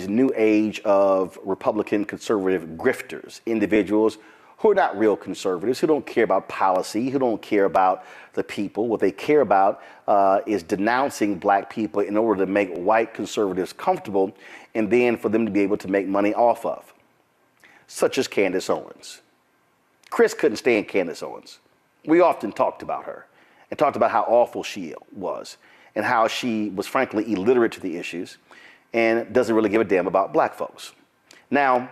these new age of Republican conservative grifters, individuals who are not real conservatives, who don't care about policy, who don't care about the people. What they care about is denouncing black people in order to make white conservatives comfortable and then for them to be able to make money off of, such as Candace Owens. Chris couldn't stand Candace Owens. We often talked about her and talked about how awful she was and how she was frankly illiterate to the issues and doesn't really give a damn about black folks. Now,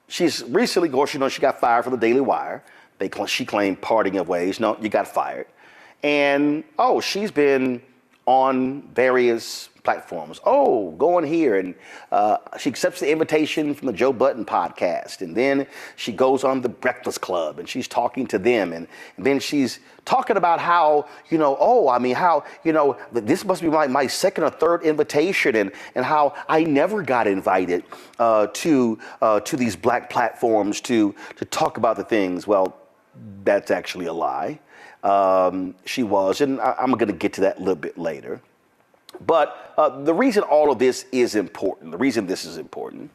she's recently, of course, you know, she got fired from the Daily Wire. She claimed parting of ways. No, you got fired. And, oh, she's been on various platforms. Oh, going here. And she accepts the invitation from the Joe Budden podcast. And then she goes on the Breakfast Club and she's talking to them. And then she's talking about how, you know, oh, I mean, how, you know, this must be my second or third invitation and how I never got invited to these black platforms to talk about the things. Well, that's actually a lie. She was, and I'm going to get to that a little bit later. But the reason all of this is important, the reason this is important,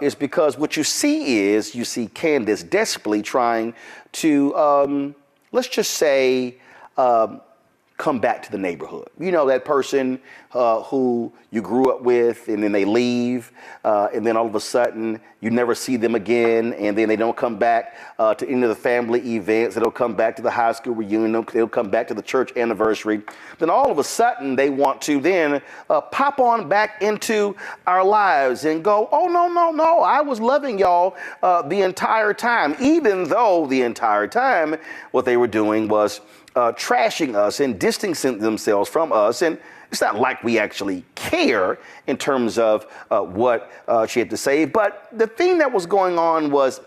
is because what you see Candace desperately trying to, let's just say, come back to the neighborhood. You know, that person who you grew up with and then they leave and then all of a sudden you never see them again and then they don't come back to any of the family events. They don't come back to the high school reunion. They'll come back to the church anniversary. Then all of a sudden they want to then pop on back into our lives and go, oh, no, I was loving y'all the entire time, even though the entire time what they were doing was trashing us and distancing themselves from us. And it's not like we actually care in terms of what she had to say. But the thing that was going on was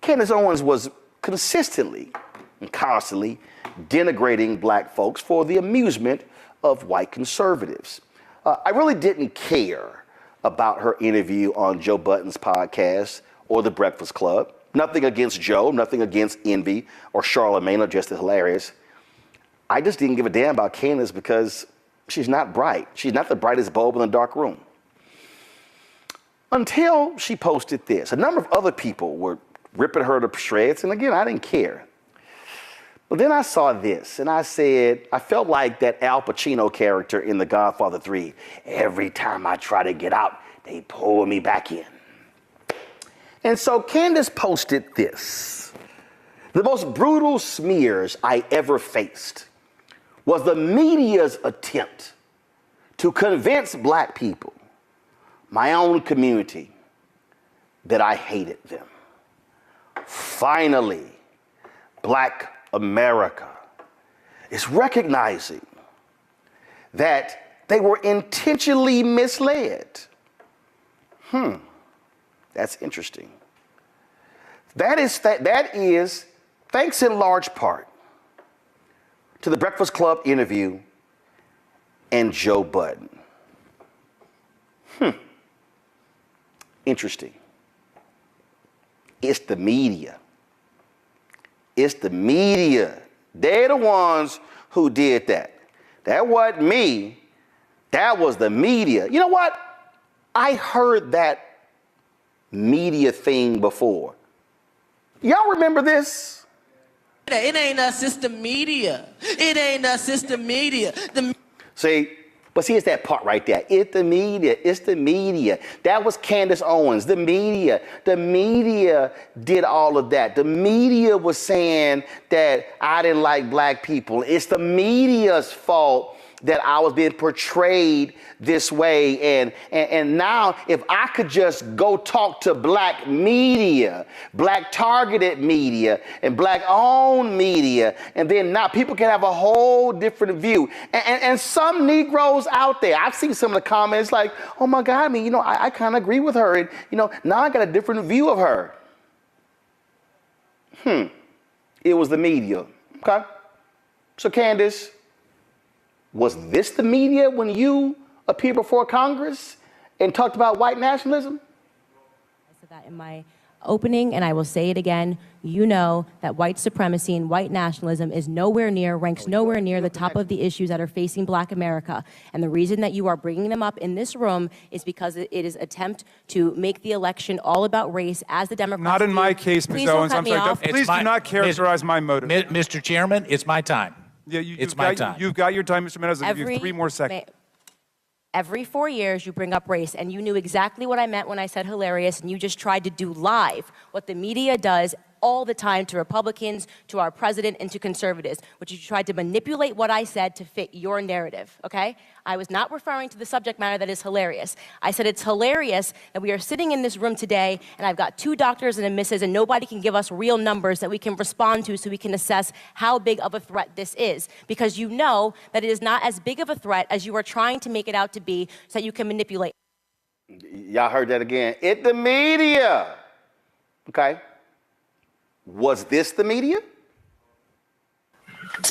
Candace Owens was consistently and constantly denigrating black folks for the amusement of white conservatives. I really didn't care about her interview on Joe Budden's podcast or The Breakfast Club. Nothing against Joe, nothing against Envy or Charlamagne, or just as hilarious. I just didn't give a damn about Candace because she's not bright. She's not the brightest bulb in the dark room. Until she posted this. A number of other people were ripping her to shreds, and again, I didn't care. But then I saw this, and I said, I felt like that Al Pacino character in The Godfather 3. Every time I try to get out, they pull me back in. And so Candace posted this. The most brutal smears I ever faced was the media's attempt to convince black people, my own community, that I hated them. Finally, black America is recognizing that they were intentionally misled. That's interesting. That is thanks in large part to the Breakfast Club interview and Joe Budden. Interesting. It's the media. It's the media. They're the ones who did that. That wasn't me. That was the media. You know what? I heard that media thing before. Y'all remember this? It ain't us, it's the media. It ain't us, it's the media. See, it's that part right there. It's the media. It's the media. That was Candace Owens, the media. The media did all of that. The media was saying that I didn't like black people. It's the media's fault that I was being portrayed this way. And now if I could just go talk to black media, black targeted media and black owned media, and then now people can have a whole different view. And some Negroes out there, I've seen some of the comments like, oh my God, I mean, you know, I kind of agree with her. And, you know, now I got a different view of her. It was the media, okay? So Candace, was this the media when you appeared before Congress and talked about white nationalism? I said that in my opening, and I will say it again, you know that white supremacy and white nationalism is ranks nowhere near the top of the issues that are facing Black America. And the reason that you are bringing them up in this room is because it is attempt to make the election all about race as the Democrats Not in do. my case, Ms. Please Owens. don't cut I'm me sorry. off. Please do not characterize my motive. Mr. Chairman, it's my time. Yeah, it's my time. You've got your time, Mr. Menendez. I'll give you 3 more seconds. Every 4 years, you bring up race, and you knew exactly what I meant when I said hilarious, and you just tried to do live what the media does all the time to Republicans, to our president, and to conservatives, which you tried to manipulate what I said to fit your narrative, okay? I was not referring to the subject matter that is hilarious. I said it's hilarious that we are sitting in this room today, and I've got 2 doctors and a missus, and nobody can give us real numbers that we can respond to so we can assess how big of a threat this is, because you know that it is not as big of a threat as you are trying to make it out to be so that you can manipulate. Y'all heard that again. It's the media, okay? Was this the media?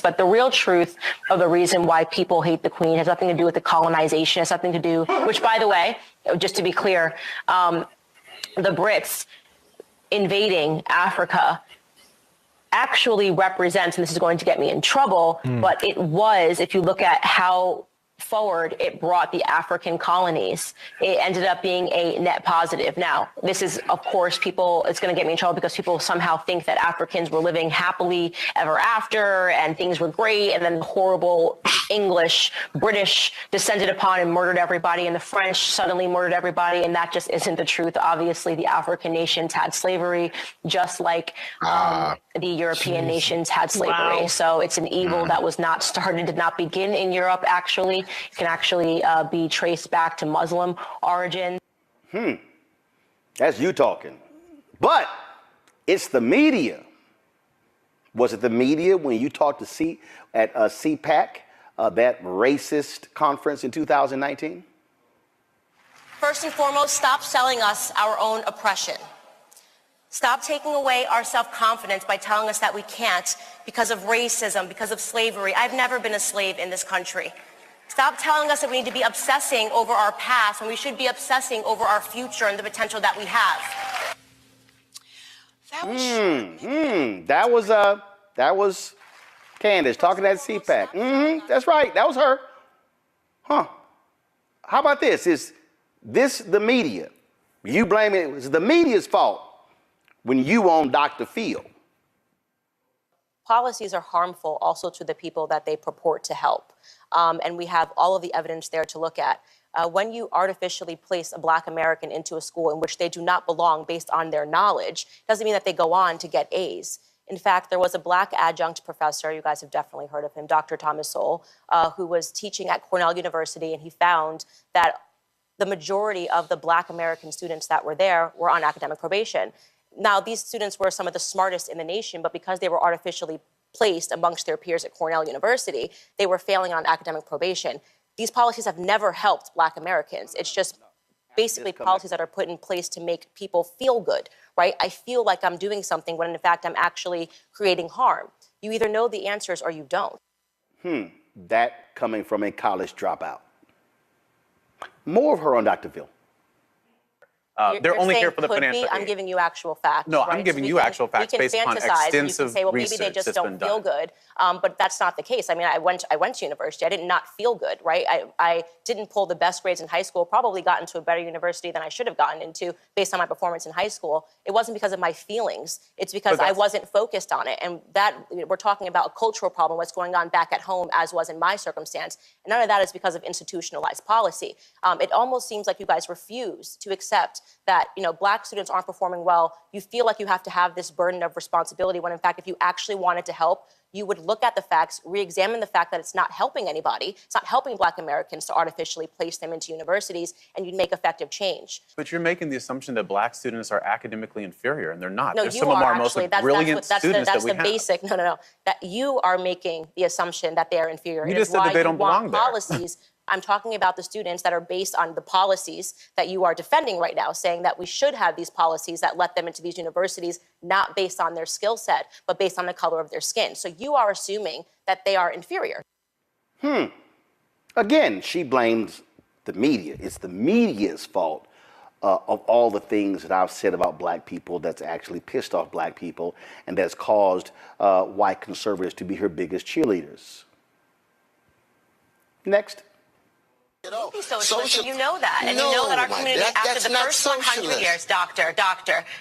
But the real truth of the reason why people hate the Queen has nothing to do with the colonization. It has something to do, which, by the way, just to be clear, the Brits invading Africa actually represents, and this is going to get me in trouble, but it was, if you look at how forward it brought the African colonies, it ended up being a net positive. Now, this is, of course, it's going to get me in trouble because people somehow think that Africans were living happily ever after and things were great, and then the horrible English, British descended upon and murdered everybody, and the French suddenly murdered everybody, and that just isn't the truth. Obviously, the African nations had slavery, just like the European nations had slavery. Wow. So it's an evil that was not started, did not begin in Europe, actually. It can actually be traced back to Muslim origin. That's you talking. But it's the media. Was it the media when you talked to at CPAC, that racist conference in 2019? First and foremost, stop selling us our own oppression. Stop taking away our self-confidence by telling us that we can't because of racism, because of slavery. I've never been a slave in this country. Stop telling us that we need to be obsessing over our past when we should be obsessing over our future and the potential that we have. That was Candace talking at CPAC. That's right. That was her. Huh. How about this? Is this the media? You blame it was the media's fault when you own Dr. Phil. Policies are harmful also to the people that they purport to help. And we have all of the evidence there to look at. When you artificially place a Black American into a school in which they do not belong based on their knowledge, doesn't mean that they go on to get A's. In fact, there was a Black adjunct professor, you guys have definitely heard of him, Dr. Thomas Sowell, who was teaching at Cornell University, and he found that the majority of the Black American students that were there were on academic probation. Now, these students were some of the smartest in the nation, but because they were artificially placed amongst their peers at Cornell University, they were failing on academic probation. These policies have never helped Black Americans. It's just basically policies that are put in place to make people feel good, right? I feel like I'm doing something when in fact I'm actually creating harm. You either know the answers or you don't. That coming from a college dropout. More of her on Dr. Phil. They're only here for the financial aid. I'm giving you actual facts. No, right? I'm giving you actual facts based upon extensive say, well, maybe research they just that's don't been feel done. good. But that's not the case. I mean, I went to university. I did not feel good, right? I didn't pull the best grades in high school, probably got into a better university than I should have gotten into based on my performance in high school. It wasn't because of my feelings. It's because I wasn't focused on it. And that, we're talking about a cultural problem, what's going on back at home, as was in my circumstance. And none of that is because of institutionalized policy. It almost seems like you guys refuse to accept that, Black students aren't performing well. You feel like you have to have this burden of responsibility when, in fact, if you actually wanted to help, you would look at the facts, re-examine the fact that it's not helping anybody. It's not helping Black Americans to artificially place them into universities, and you'd make effective change. But you're making the assumption that Black students are academically inferior, and they're not. No, they're you some of are our most actually. brilliant students that's that we the basic. No. That you are making the assumption that they are inferior. You just said that they don't belong there. Policies. I'm talking about the students that are based on the policies that you are defending right now, saying that we should have these policies that let them into these universities, not based on their skill set, but based on the color of their skin. So you are assuming that they are inferior. Again, she blames the media. It's the media's fault of all the things that I've said about black people that's actually pissed off black people and that's caused white conservatives to be her biggest cheerleaders. Next. Socialism, you know that, and you know that our community, after the first 100 years, doctor,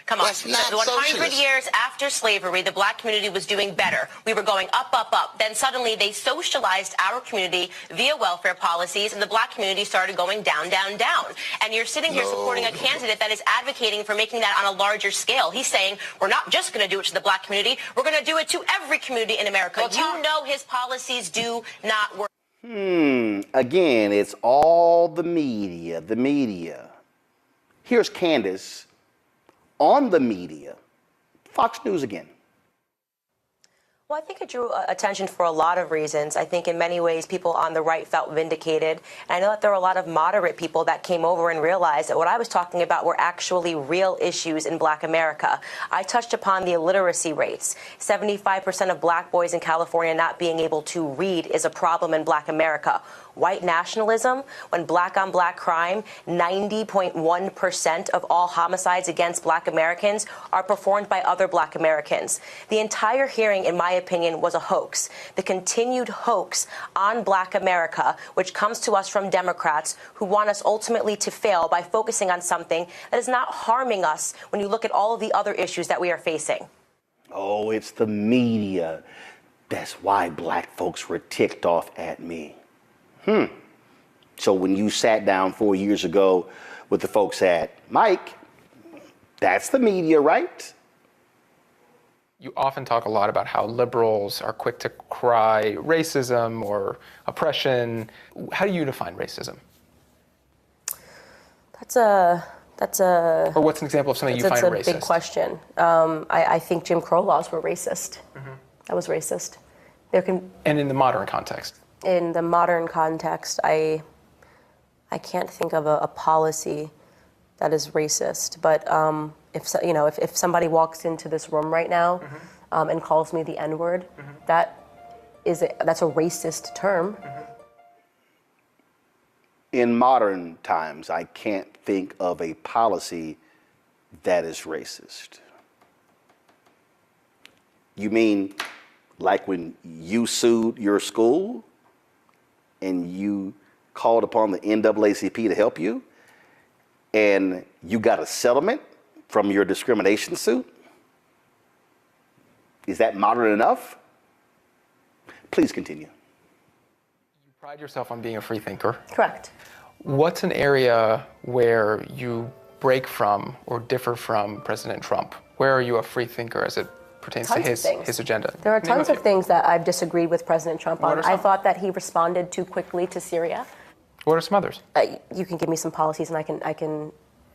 come on, the 100 years after slavery, the black community was doing better. We were going up, up, up. Then suddenly they socialized our community via welfare policies, and the black community started going down, down, down. And you're sitting here supporting a candidate that is advocating for making that on a larger scale. He's saying, we're not just going to do it to the black community, we're going to do it to every community in America. Well, you know his policies do not work. Again, it's all the media. Here's Candace on the media. Fox News again. Well, I think it drew attention for a lot of reasons. I think in many ways people on the right felt vindicated. And I know that there were a lot of moderate people that came over and realized that what I was talking about were actually real issues in black America. I touched upon the illiteracy rates. 75% of black boys in California not being able to read is a problem in black America. White nationalism, when black on black crime, 90.1% of all homicides against black Americans are performed by other black Americans. The entire hearing, in my opinion, was a hoax. The continued hoax on black America, which comes to us from Democrats who want us ultimately to fail by focusing on something that is not harming us when you look at all of the other issues that we are facing. Oh, it's the media. That's why black folks were ticked off at me. So when you sat down 4 years ago with the folks at Mike, that's the media, right? You often talk a lot about how liberals are quick to cry racism or oppression. How do you define racism? Or what's an example of something you find racist? That's a big question. I think Jim Crow laws were racist. That was racist. And in the modern context? In the modern context, I can't think of a policy that is racist. But if somebody walks into this room right now and calls me the N-word, that's a racist term. In modern times, I can't think of a policy that is racist. You mean like when you sued your school and you called upon the NAACP to help you and you got a settlement from your discrimination suit? Is that modern enough? Please continue. You pride yourself on being a free thinker. Correct. What's an area where you break from or differ from President Trump? Where are you a free thinker as it pertains to his agenda? There are tons of things that I've disagreed with President Trump on. I thought that he responded too quickly to Syria. What are some others? You can give me some policies and I can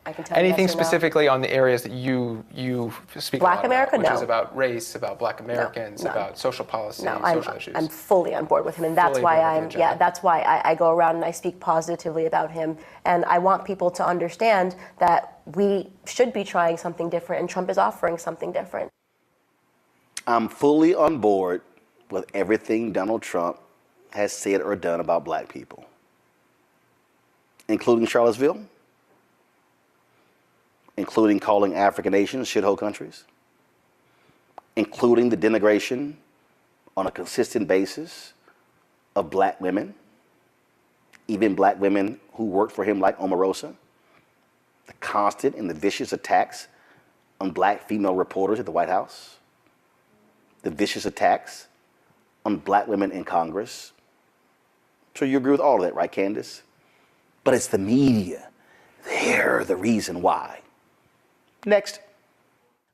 tell you. Anything yes or no. specifically on the areas that you speak Black a lot America, about, which no. is about race, about black Americans, No. about social policy, No, social issues? I'm fully on board with him, and that's why I go around and I speak positively about him. And I want people to understand that we should be trying something different, and Trump is offering something different. I'm fully on board with everything Donald Trump has said or done about black people, including Charlottesville, including calling African nations shithole countries, including the denigration on a consistent basis of black women, even black women who worked for him like Omarosa, the constant and the vicious attacks on black female reporters at the White House, the vicious attacks on black women in Congress. So you agree with all of that, right, Candace? But it's the media. They're the reason why. Next.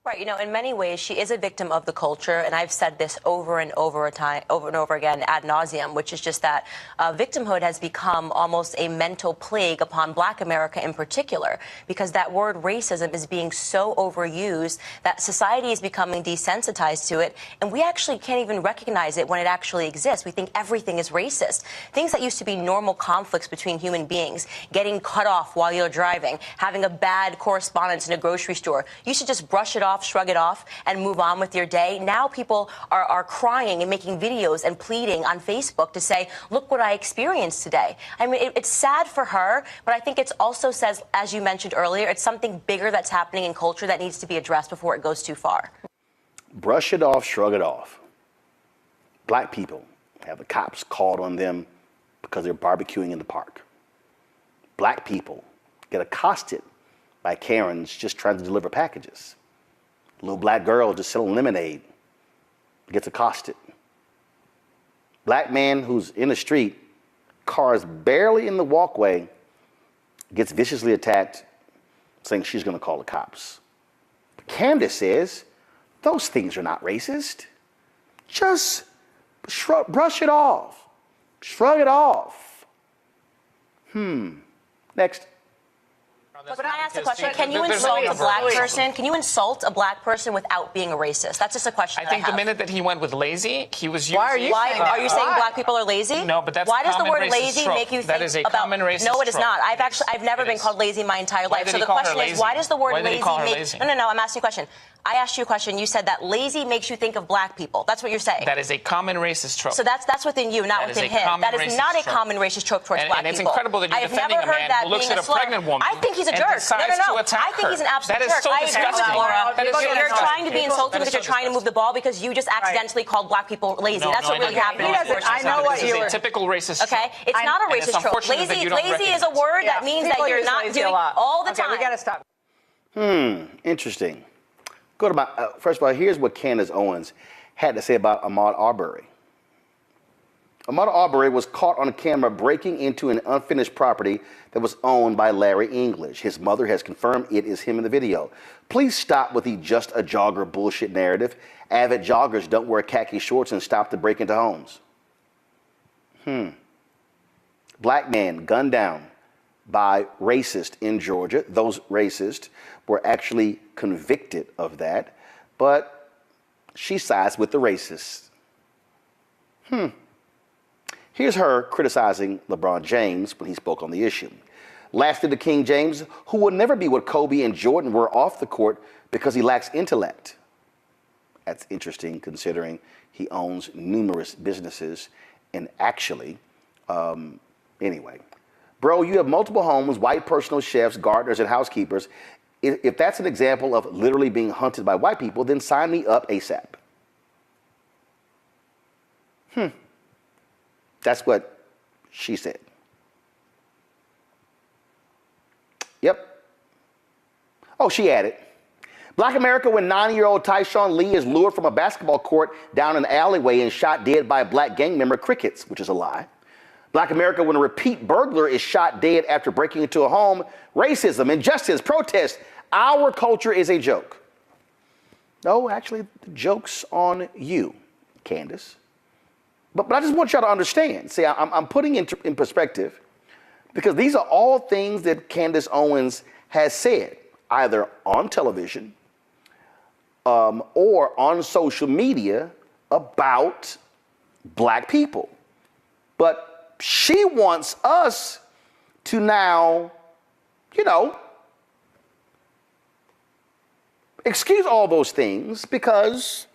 Right, in many ways, she is a victim of the culture, and I've said this over and over again ad nauseum, which is just that victimhood has become almost a mental plague upon black America in particular, because that word racism is being so overused that society is becoming desensitized to it, and we actually can't even recognize it when it actually exists. We think everything is racist. Things that used to be normal conflicts between human beings, getting cut off while you're driving, having a bad correspondence in a grocery store, you should just brush it off off, shrug it off, and move on with your day. Now people are crying and making videos and pleading on Facebook to say, look what I experienced today. I mean, it's sad for her, but I think it also says, as you mentioned earlier, it's something bigger that's happening in culture that needs to be addressed before it goes too far. Brush it off, shrug it off. Black people have the cops called on them because they're barbecuing in the park. Black people get accosted by Karens just trying to deliver packages. A little black girl just selling lemonade gets accosted. Black man who's in the street, cars barely in the walkway, gets viciously attacked, saying she's going to call the cops. But Candace says those things are not racist. Just brush it off. Shrug it off. Next. But I ask a question? Can you insult a black person? Can you insult a black person without being a racist? That's just a question. I think the minute that he went with lazy, he was using. Are you saying black people are lazy? No, but that's why does the common word racist lazy trope. make you think that is a about? Common racist No, it is trope. not. I've never been called lazy my entire life. So the question is, why does the word lazy make? No. I'm asking you a question. I asked you a question. You said that lazy makes you think of black people. That's what you're saying. That is a common racist trope. So that's within you, not within him. That is not a common racist trope towards black people. And it's incredible that you're defending a man who looks at a pregnant woman. I think he's a jerk. No. I think he's an absolute jerk. That is so disgusting. You're trying to be insulting because you're trying to move the ball because you just accidentally called black people lazy. That's what really happened. I know what you were. It's a typical racist trope. Okay, it's not a racist trope. Lazy is a word that means that you're not doing all the time. We got to stop. Interesting. Go to my, first of all, here's what Candace Owens had to say about Ahmaud Arbery. Ahmaud Arbery was caught on camera breaking into an unfinished property that was owned by Larry English. His mother has confirmed it is him in the video. Please stop with the just a jogger bullshit narrative. Avid joggers don't wear khaki shorts and stop to break into homes. Black man gunned down by racist in Georgia. Those racists were actually convicted of that, but she sides with the racists. Here's her criticizing LeBron James when he spoke on the issue. Lastly, to King James, who will never be what Kobe and Jordan were off the court because he lacks intellect. That's interesting considering he owns numerous businesses and actually, anyway. Bro, you have multiple homes, white personal chefs, gardeners, and housekeepers. If that's an example of literally being hunted by white people, then sign me up ASAP. That's what she said. Yep. Oh, she added. Black America when 9-year-old Tyshawn Lee is lured from a basketball court down an alleyway and shot dead by a black gang member, crickets, which is a lie. Black America when a repeat burglar is shot dead after breaking into a home, racism, injustice, protest. Our culture is a joke. No, actually, the joke's on you, Candace. But I just want y'all to understand. See, I'm putting in perspective because these are all things that Candace Owens has said, either on television or on social media about black people. But she wants us to now, excuse all those things because,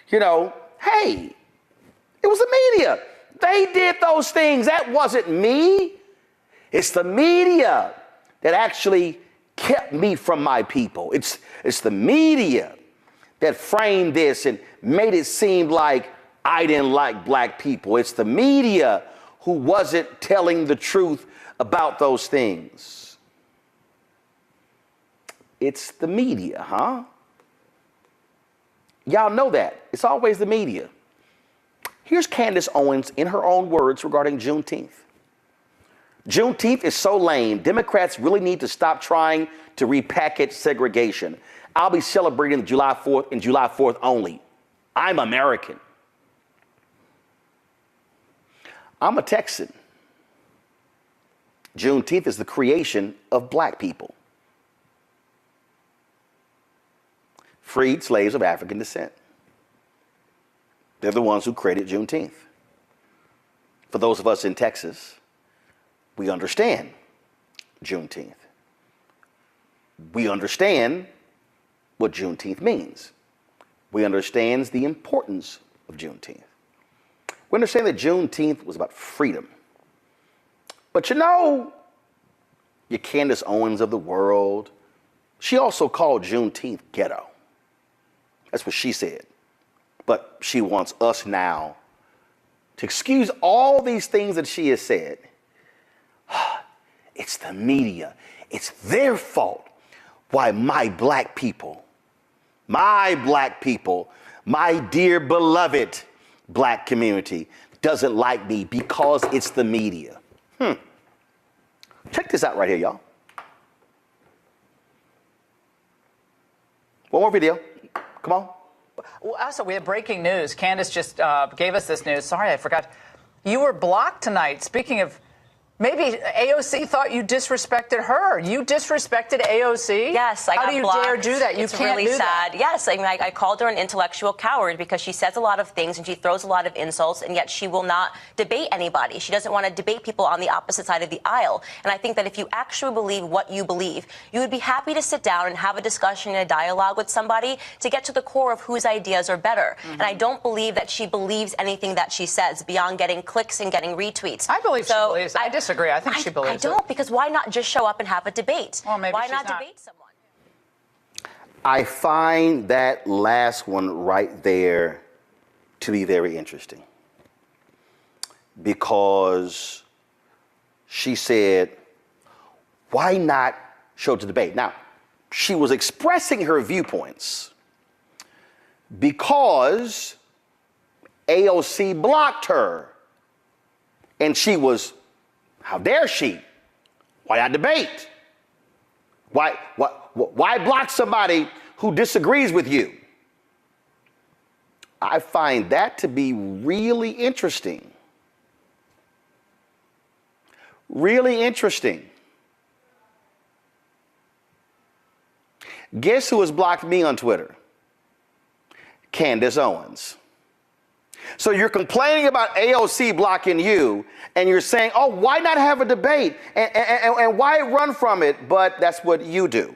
hey, it was the media. They did those things. That wasn't me. It's the media that actually kept me from my people. It's the media that framed this and made it seem like I didn't like black people. It's the media who wasn't telling the truth about those things. It's the media, huh? Y'all know that. It's always the media. Here's Candace Owens in her own words regarding Juneteenth. Juneteenth is so lame. Democrats really need to stop trying to repackage segregation. I'll be celebrating July 4th and July 4th only. I'm American. I'm a Texan. Juneteenth is the creation of black people. Freed slaves of African descent. They're the ones who created Juneteenth. For those of us in Texas, we understand Juneteenth. We understand what Juneteenth means. We understand the importance of Juneteenth. We understand that Juneteenth was about freedom. But you know, your Candace Owens of the world, she also called Juneteenth ghetto. That's what she said. But she wants us now to excuse all these things that she has said. It's the media. It's their fault why my black people, my dear beloved black community doesn't like me because it's the media. Check this out right here, y'all. One more video. Come on. Well, also, we have breaking news. Candace just gave us this news. Sorry, I forgot. You were blocked tonight. Speaking of, maybe AOC thought you disrespected her. You disrespected AOC? Yes, I got How do you blocked. dare do that? You it's can't really do sad. that. Yes, I mean, I called her an intellectual coward because she says a lot of things and she throws a lot of insults, and yet she will not debate anybody. She doesn't want to debate people on the opposite side of the aisle. And I think that if you actually believe what you believe, you would be happy to sit down and have a discussion and a dialogue with somebody to get to the core of whose ideas are better. And I don't believe that she believes anything that she says beyond getting clicks and getting retweets. I believe she believes. I disagree. I think she believes. I don't, because why not just show up and have a debate? Well, maybe why she's not not. debate someone? I find that last one right there to be very interesting, because she said, why not show the debate? Now, she was expressing her viewpoints because AOC blocked her, and she was, how dare she? Why not debate? Why block somebody who disagrees with you? I find that to be really interesting. Really interesting. Guess who has blocked me on Twitter? Candace Owens. So you're complaining about AOC blocking you, and you're saying, oh, why not have a debate? And why run from it? But that's what you do.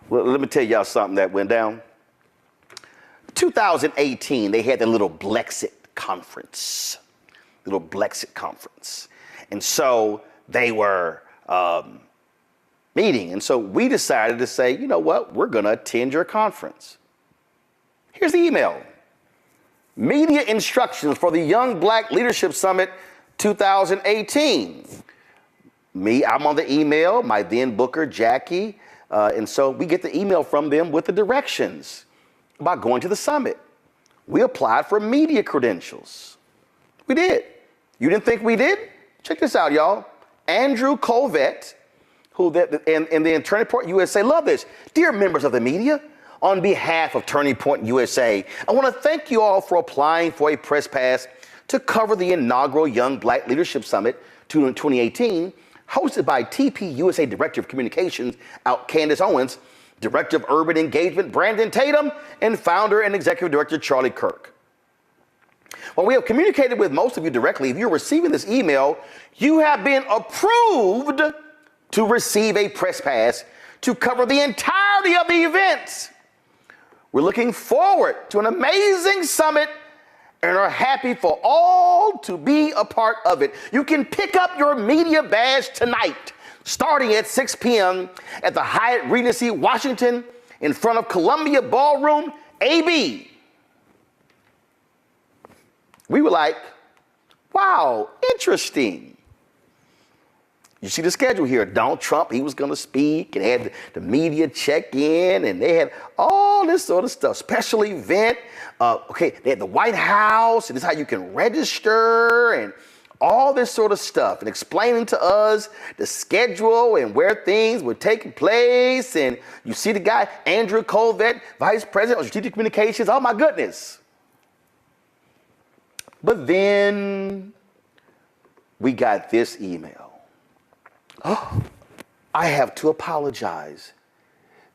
Well, let me tell y'all something that went down. 2018, they had the little Blexit conference. And so they were meeting. And so we decided to say, you know what? We're going to attend your conference. Here's the email. Media instructions for the Young Black Leadership Summit 2018. I'm on the email, my then booker, Jackie. And so we get the email from them with the directions about going to the summit. We applied for media credentials. We did. You didn't think we did? Check this out, y'all. Andrew Colvett, in the Turning Point USA, love this. Dear members of the media, on behalf of Turning Point USA, I want to thank you all for applying for a press pass to cover the inaugural Young Black Leadership Summit 2018, hosted by TP USA Director of Communications, Candace Owens, Director of Urban Engagement, Brandon Tatum, and Founder and Executive Director, Charlie Kirk. While we have communicated with most of you directly, if you're receiving this email, you have been approved to receive a press pass to cover the entirety of the event. We're looking forward to an amazing summit and are happy for all to be a part of it. You can pick up your media badge tonight, starting at 6 p.m. at the Hyatt Regency Washington in front of Columbia Ballroom, AB. We were like, wow, interesting. You see the schedule here. Donald Trump, he was going to speak, and had the media check in, and they had all this sort of stuff. Special event. They had the White House, and this is how you can register, and all this sort of stuff, and explaining to us the schedule and where things were taking place. And you see the guy, Andrew Colvett, Vice President of Strategic Communications. Oh, my goodness. But then we got this email. Oh, I have to apologize.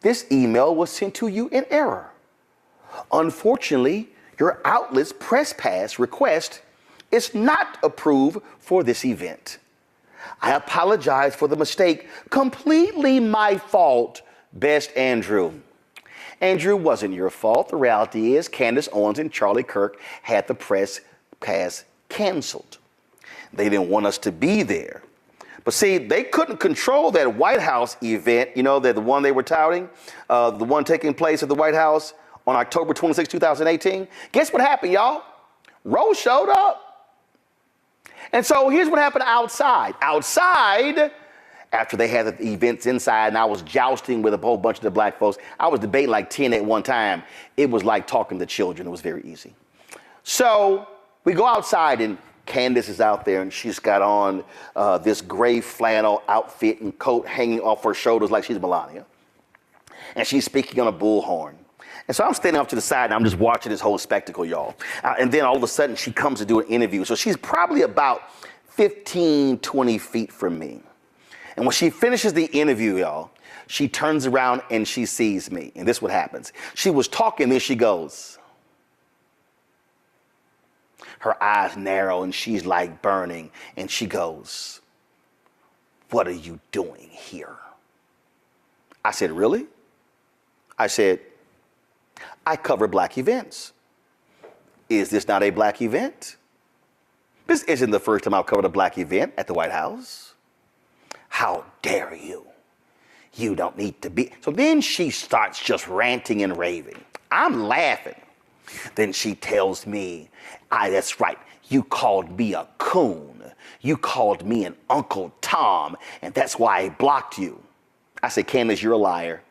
This email was sent to you in error. Unfortunately, your outlet's press pass request is not approved for this event. I apologize for the mistake. Completely my fault, best Andrew. Andrew, wasn't your fault. The reality is Candace Owens and Charlie Kirk had the press pass canceled. They didn't want us to be there. But see, they couldn't control that White House event, you know, the one they were touting, the one taking place at the White House on October 26, 2018. Guess what happened, y'all? Roe showed up. And so here's what happened outside. Outside, after they had the events inside and I was jousting with a whole bunch of the black folks, I was debating like 10 at one time. It was like talking to children. It was very easy. So we go outside and Candace is out there and she's got on this gray flannel outfit and coat hanging off her shoulders like she's Melania. And she's speaking on a bullhorn. And so I'm standing up to the side and I'm just watching this whole spectacle, y'all. And then all of a sudden she comes to do an interview. So she's probably about 15, 20 feet from me. And when she finishes the interview, y'all, she turns around and she sees me. And this is what happens. She was talking, then she goes. Her eyes narrow and she's like burning. And she goes, "What are you doing here?" I said, "Really?" I said, "I cover black events. Is this not a black event? This isn't the first time I've covered a black event at the White House. How dare you? You don't need to be." So then she starts just ranting and raving. I'm laughing. Then she tells me, "That's right. You called me a coon. You called me an Uncle Tom, and that's why I blocked you." I said, "Candace, you're a liar."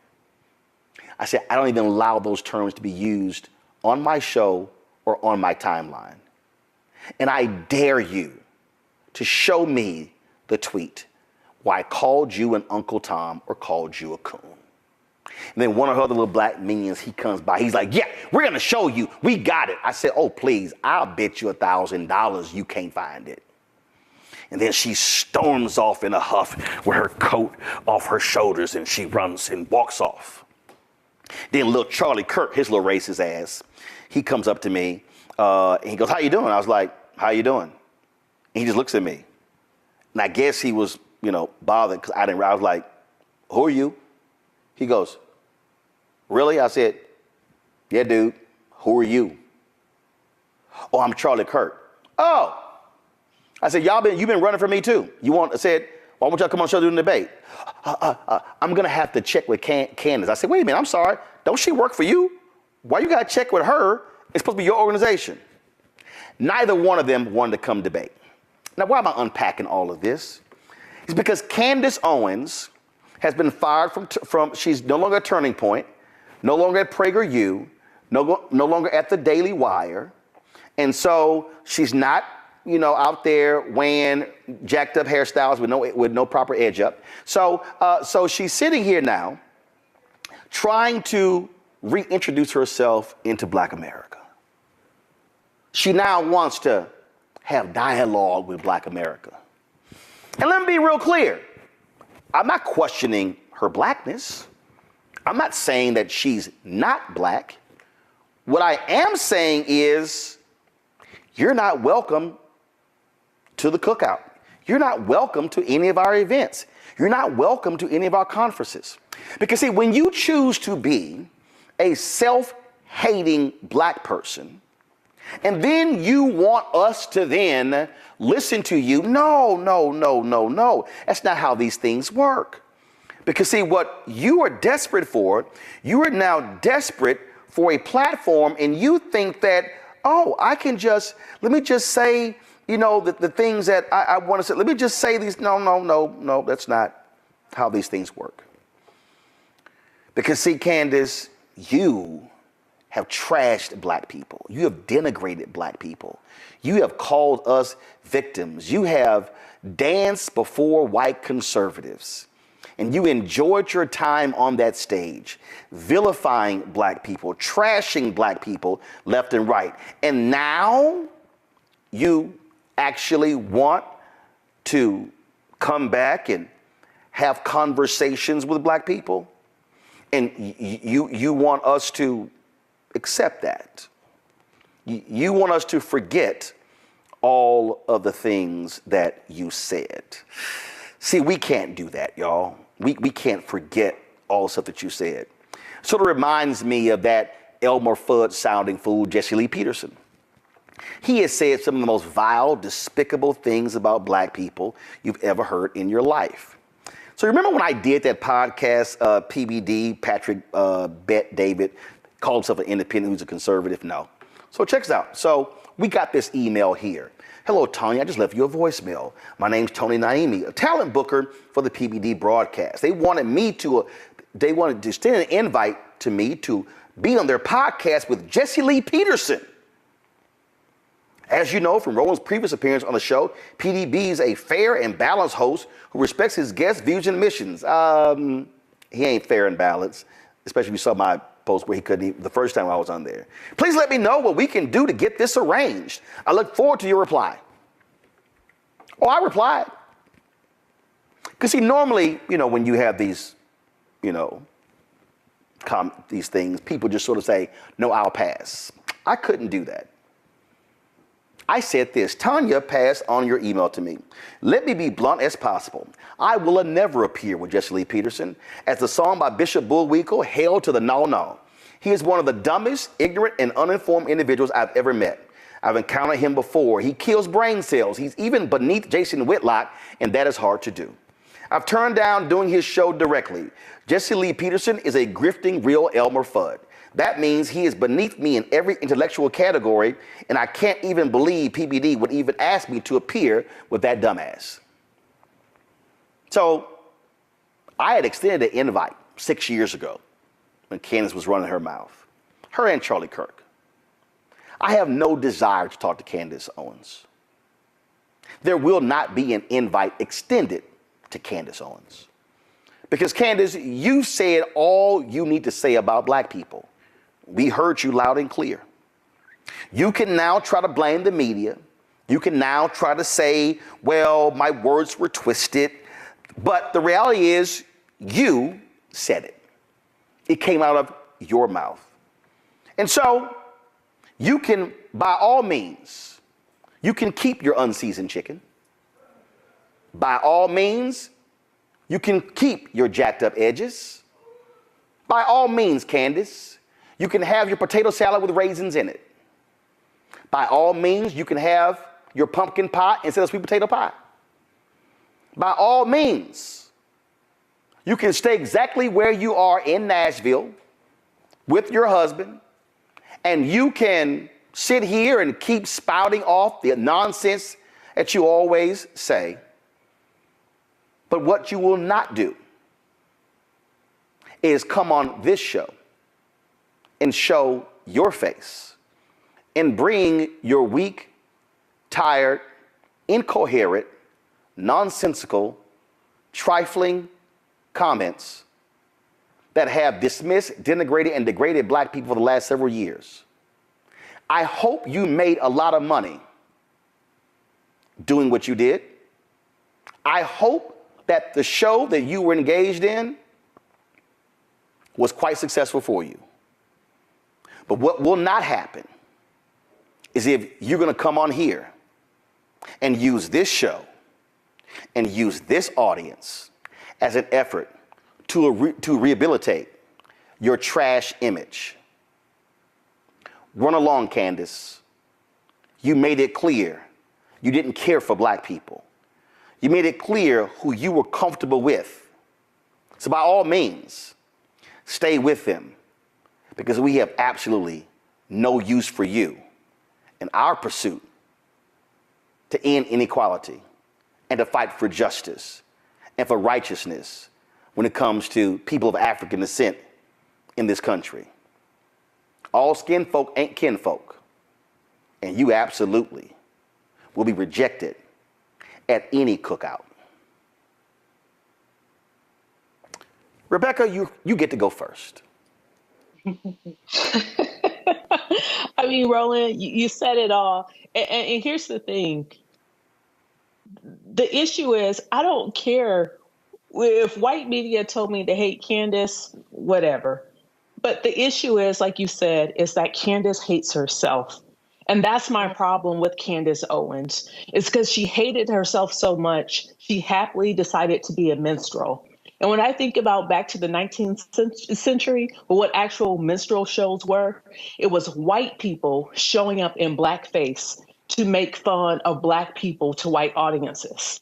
I said, "I don't even allow those terms to be used on my show or on my timeline. And I dare you to show me the tweet why I called you an Uncle Tom or called you a coon." And then one of her other little black minions, he comes by. He's like, "Yeah, we're going to show you. We got it." I said, "Oh, please, I'll bet you $1,000 you can't find it." And then she storms off in a huff with her coat off her shoulders and she runs and walks off. Then little Charlie Kirk, his little racist ass, he comes up to me and he goes, "How you doing?" I was like, "How you doing?" And he just looks at me. And I guess he was, bothered because I was like, "Who are you?" He goes, "Really?" I said, "Yeah, dude. Who are you?" "Oh, I'm Charlie Kirk." "Oh." I said, "You've been running for me too. I said, "Why won't y'all come on the show to do the debate?" "I'm going to have to check with Candace." I said, "Wait a minute, I'm sorry. Don't she work for you? Why you got to check with her? It's supposed to be your organization." Neither one of them wanted to come debate. Now, why am I unpacking all of this? It's because Candace Owens has been fired from she's no longer at Turning Point, no longer at PragerU, no longer at the Daily Wire. And so she's not, out there wearing jacked up hairstyles with no proper edge up. So she's sitting here now trying to reintroduce herself into Black America. She now wants to have dialogue with Black America. And let me be real clear. I'm not questioning her blackness. I'm not saying that she's not black. What I am saying is you're not welcome to the cookout. You're not welcome to any of our events. You're not welcome to any of our conferences. Because see, when you choose to be a self-hating black person, and then you want us to then listen to you, no. That's not how these things work. Because see, what you are desperate for, you are now desperate for a platform, and you think that, oh, let me just say, the things that I want to say. Let me just say these. No, that's not how these things work. Because see, Candace, you have trashed black people. You have denigrated black people. You have called us victims. You have danced before white conservatives. And you enjoyed your time on that stage, vilifying black people, trashing black people left and right. And now you actually want to come back and have conversations with black people. And you want us to accept that. You want us to forget all of the things that you said. See, we can't do that, y'all. We can't forget all the stuff that you said. Sort of reminds me of that Elmer Fudd sounding fool, Jesse Lee Peterson. He has said some of the most vile, despicable things about black people you've ever heard in your life. So remember when I did that podcast, PBD, Patrick Bet David, called himself an independent who's a conservative? No. So check this out. So we got this email here. Hello, Tony. I just left you a voicemail. My name's Tony Naimi, a talent booker for the PBD broadcast. They wanted to extend an invite to me to be on their podcast with Jesse Lee Peterson. As you know from Roland's previous appearance on the show, PDB is a fair and balanced host who respects his guests' views and missions. He ain't fair and balanced, especially if you saw my post where he couldn't even, the first time I was on there. Please let me know what we can do to get this arranged. I look forward to your reply. Oh, I replied. Because see, normally, when you have these, these things, people just sort of say, no, I'll pass. I couldn't do that. I said this, Tanya passed on your email to me. Let me be blunt as possible. I will never appear with Jesse Lee Peterson. As the song by Bishop Bullwinkle, Hail to the No. He is one of the dumbest, ignorant, and uninformed individuals I've ever met. I've encountered him before. He kills brain cells. He's even beneath Jason Whitlock, and that is hard to do. I've turned down doing his show directly. Jesse Lee Peterson is a grifting real Elmer Fudd. That means he is beneath me in every intellectual category, and I can't even believe PBD would even ask me to appear with that dumbass. So I had extended an invite 6 years ago when Candace was running her mouth, her and Charlie Kirk. I have no desire to talk to Candace Owens. There will not be an invite extended to Candace Owens. Because Candace, you said all you need to say about black people. We heard you loud and clear. You can now try to blame the media. You can now try to say, well, my words were twisted. But the reality is you said it. It came out of your mouth. And so you can, by all means, you can keep your unseasoned chicken. By all means, you can keep your jacked up edges. By all means, Candace, you can have your potato salad with raisins in it. By all means, you can have your pumpkin pie instead of sweet potato pie. By all means, you can stay exactly where you are in Nashville with your husband, and you can sit here and keep spouting off the nonsense that you always say. But what you will not do is come on this show and show your face and bring your weak, tired, incoherent, nonsensical, trifling comments that have dismissed, denigrated, and degraded black people for the last several years. I hope you made a lot of money doing what you did. I hope that the show that you were engaged in was quite successful for you. But what will not happen is if you're going to come on here and use this show and use this audience as an effort to rehabilitate your trash image. Run along, Candace. You made it clear you didn't care for black people. You made it clear who you were comfortable with. So by all means, stay with them, because we have absolutely no use for you in our pursuit to end inequality and to fight for justice and for righteousness when it comes to people of African descent in this country. All skin folk ain't kinfolk, and you absolutely will be rejected at any cookout. Rebecca, you get to go first. I mean, Roland, you said it all. And here's the thing. The issue is, I don't care if white media told me to hate Candace, whatever. But the issue is, like you said, is that Candace hates herself. And that's my problem with Candace Owens. It's because she hated herself so much, she happily decided to be a minstrel. And when I think about back to the 19th century, what actual minstrel shows were, it was white people showing up in blackface to make fun of Black people to white audiences.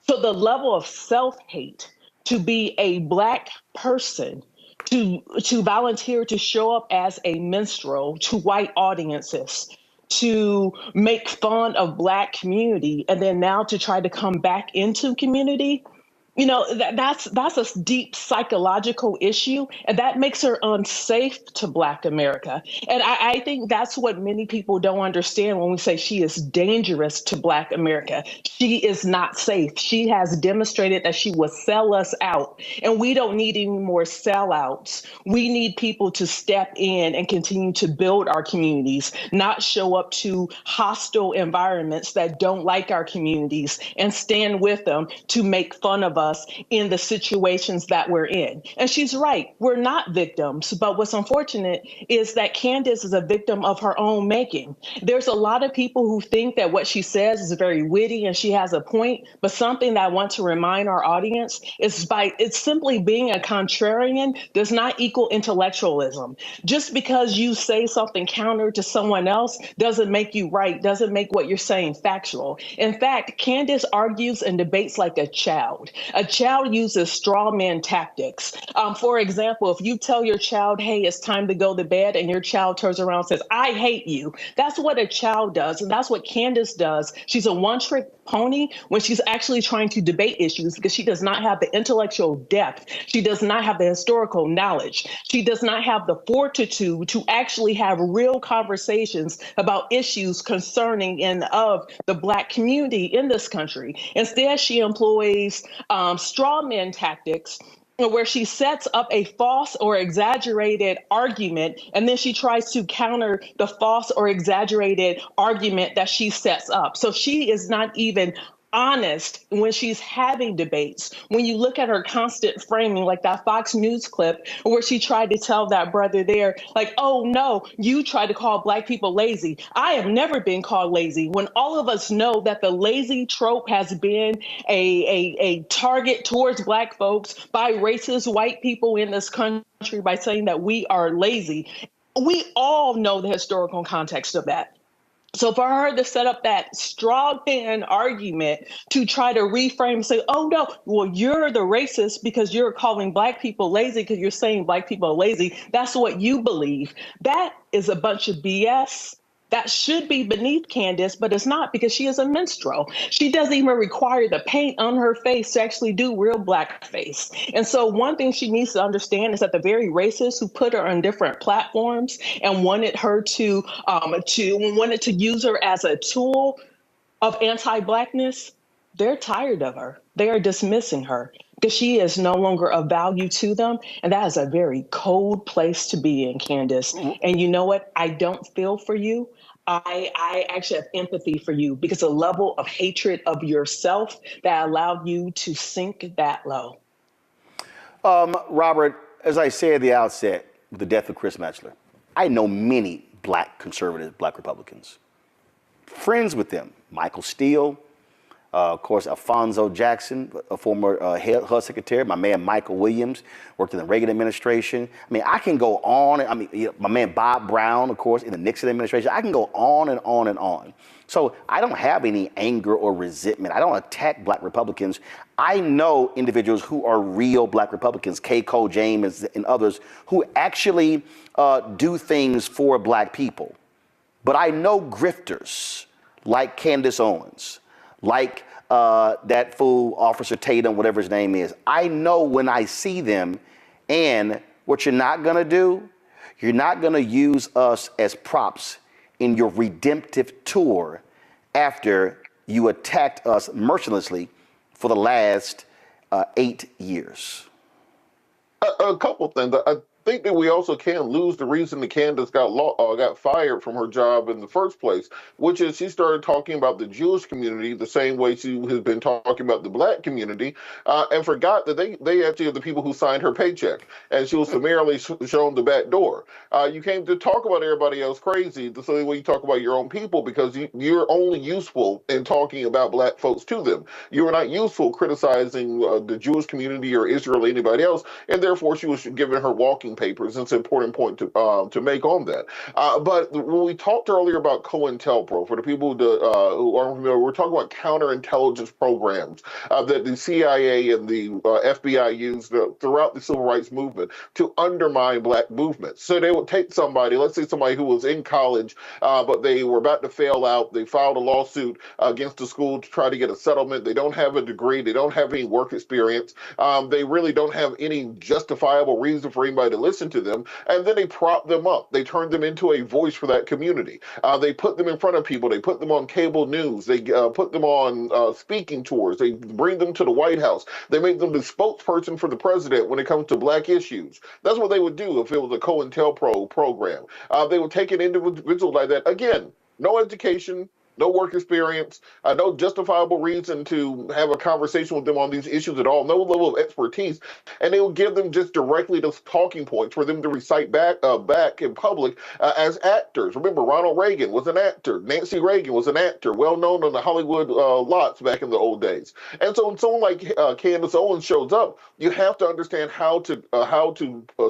So the level of self-hate to be a Black person, to volunteer to show up as a minstrel to white audiences, to make fun of Black community, and then now to try to come back into community, you know, that's a deep psychological issue, and that makes her unsafe to Black America. And I think that's what many people don't understand when we say she is dangerous to Black America. She is not safe. She has demonstrated that she will sell us out, and we don't need any more sellouts. We need people to step in and continue to build our communities, not show up to hostile environments that don't like our communities and stand with them to make fun of us in the situations that we're in. And she's right, we're not victims, but what's unfortunate is that Candace is a victim of her own making. There's a lot of people who think that what she says is very witty and she has a point, but something that I want to remind our audience is it's simply being a contrarian does not equal intellectualism. Just because you say something counter to someone else doesn't make you right, doesn't make what you're saying factual. In fact, Candace argues and debates like a child. A child uses straw man tactics. For example, if you tell your child, hey, it's time to go to bed, and your child turns around and says, I hate you. That's what a child does. And that's what Candace does. She's a one-trick pony when she's actually trying to debate issues because she does not have the intellectual depth. She does not have the historical knowledge. She does not have the fortitude to actually have real conversations about issues concerning and of the Black community in this country. Instead, she employs straw man tactics where she sets up a false or exaggerated argument, and then she tries to counter the false or exaggerated argument that she sets up. So she is not even honest when she's having debates. When you look at her constant framing, like that Fox News clip where she tried to tell that brother there, like, oh no, you tried to call Black people lazy. I have never been called lazy, when all of us know that the lazy trope has been a target towards Black folks by racist white people in this country by saying that we are lazy. We all know the historical context of that. So for her to set up that straw man argument to try to reframe and say, oh no, well, you're the racist because you're calling Black people lazy because you're saying Black people are lazy. That's what you believe. That is a bunch of BS. That should be beneath Candace, but it's not, because she is a minstrel. She doesn't even require the paint on her face to actually do real blackface. And so one thing she needs to understand is that the very racists who put her on different platforms and wanted her to use her as a tool of anti-Blackness, they're tired of her. They are dismissing her because she is no longer of value to them. And that is a very cold place to be in, Candace. And you know what? I don't feel for you. I actually have empathy for you because the level of hatred of yourself that allowed you to sink that low. Robert, as I said at the outset, with the death of Chris Metchler, I know many Black conservatives, Black Republicans, friends with them. Michael Steele, of course, Alfonso Jackson, a former HUD secretary. My man Michael Williams worked in the Reagan administration. I mean, I can go on. I mean, my man Bob Brown, of course, in the Nixon administration. I can go on and on and on. So I don't have any anger or resentment. I don't attack Black Republicans. I know individuals who are real Black Republicans, Cole James and others, who actually do things for Black people. But I know grifters like Candace Owens, like that fool, Officer Tatum, whatever his name is. I know when I see them, and what you're not gonna do, you're not gonna use us as props in your redemptive tour after you attacked us mercilessly for the last 8 years. A couple things. think that we also can lose the reason that Candace got fired from her job in the first place, which is she started talking about the Jewish community the same way she has been talking about the black community, and forgot that they actually are the people who signed her paycheck, and she was summarily shown the back door. You came to talk about everybody else crazy the same way you talk about your own people, because you're only useful in talking about black folks to them. You are not useful criticizing the Jewish community or Israel or anybody else, and therefore she was given her walking papers. It's an important point to make on that. But when we talked earlier about COINTELPRO, for the people who aren't familiar, we're talking about counterintelligence programs that the CIA and the FBI used throughout the civil rights movement to undermine black movements. So they would take somebody, let's say somebody who was in college, but they were about to fail out. They filed a lawsuit against the school to try to get a settlement. They don't have a degree. They don't have any work experience. They really don't have any justifiable reason for anybody to listen to them. And then they prop them up. They turn them into a voice for that community. They put them in front of people. They put them on cable news. They put them on speaking tours. They bring them to the White House. They make them the spokesperson for the president when it comes to black issues. That's what they would do if it was a COINTELPRO program. They would take an individual like that. Again, no education, no work experience, no justifiable reason to have a conversation with them on these issues at all, no level of expertise, and they will give them just directly those talking points for them to recite back in public as actors. Remember, Ronald Reagan was an actor. Nancy Reagan was an actor, well known on the Hollywood lots back in the old days. And so when someone like Candace Owens shows up, you have to understand how to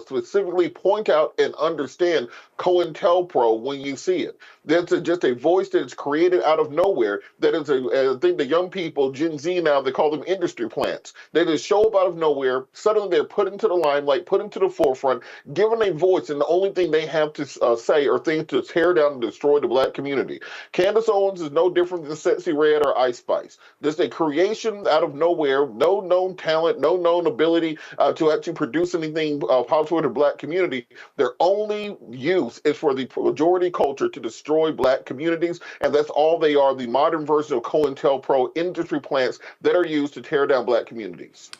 specifically point out and understand COINTELPRO when you see it. That's just a voice that is created out of nowhere. That is I think the young people, Gen Z now, they call them industry plants. They just show up out of nowhere. Suddenly they're put into the limelight, put into the forefront, given a voice, and the only thing they have to say are things to tear down and destroy the black community. Candace Owens is no different than Sexy Red or Ice Spice. Just a creation out of nowhere, no known talent, no known ability to actually produce anything positive for the black community. Their only use is for the majority culture to destroy black communities, and that's all they are, the modern version of COINTELPRO industry plants that are used to tear down black communities.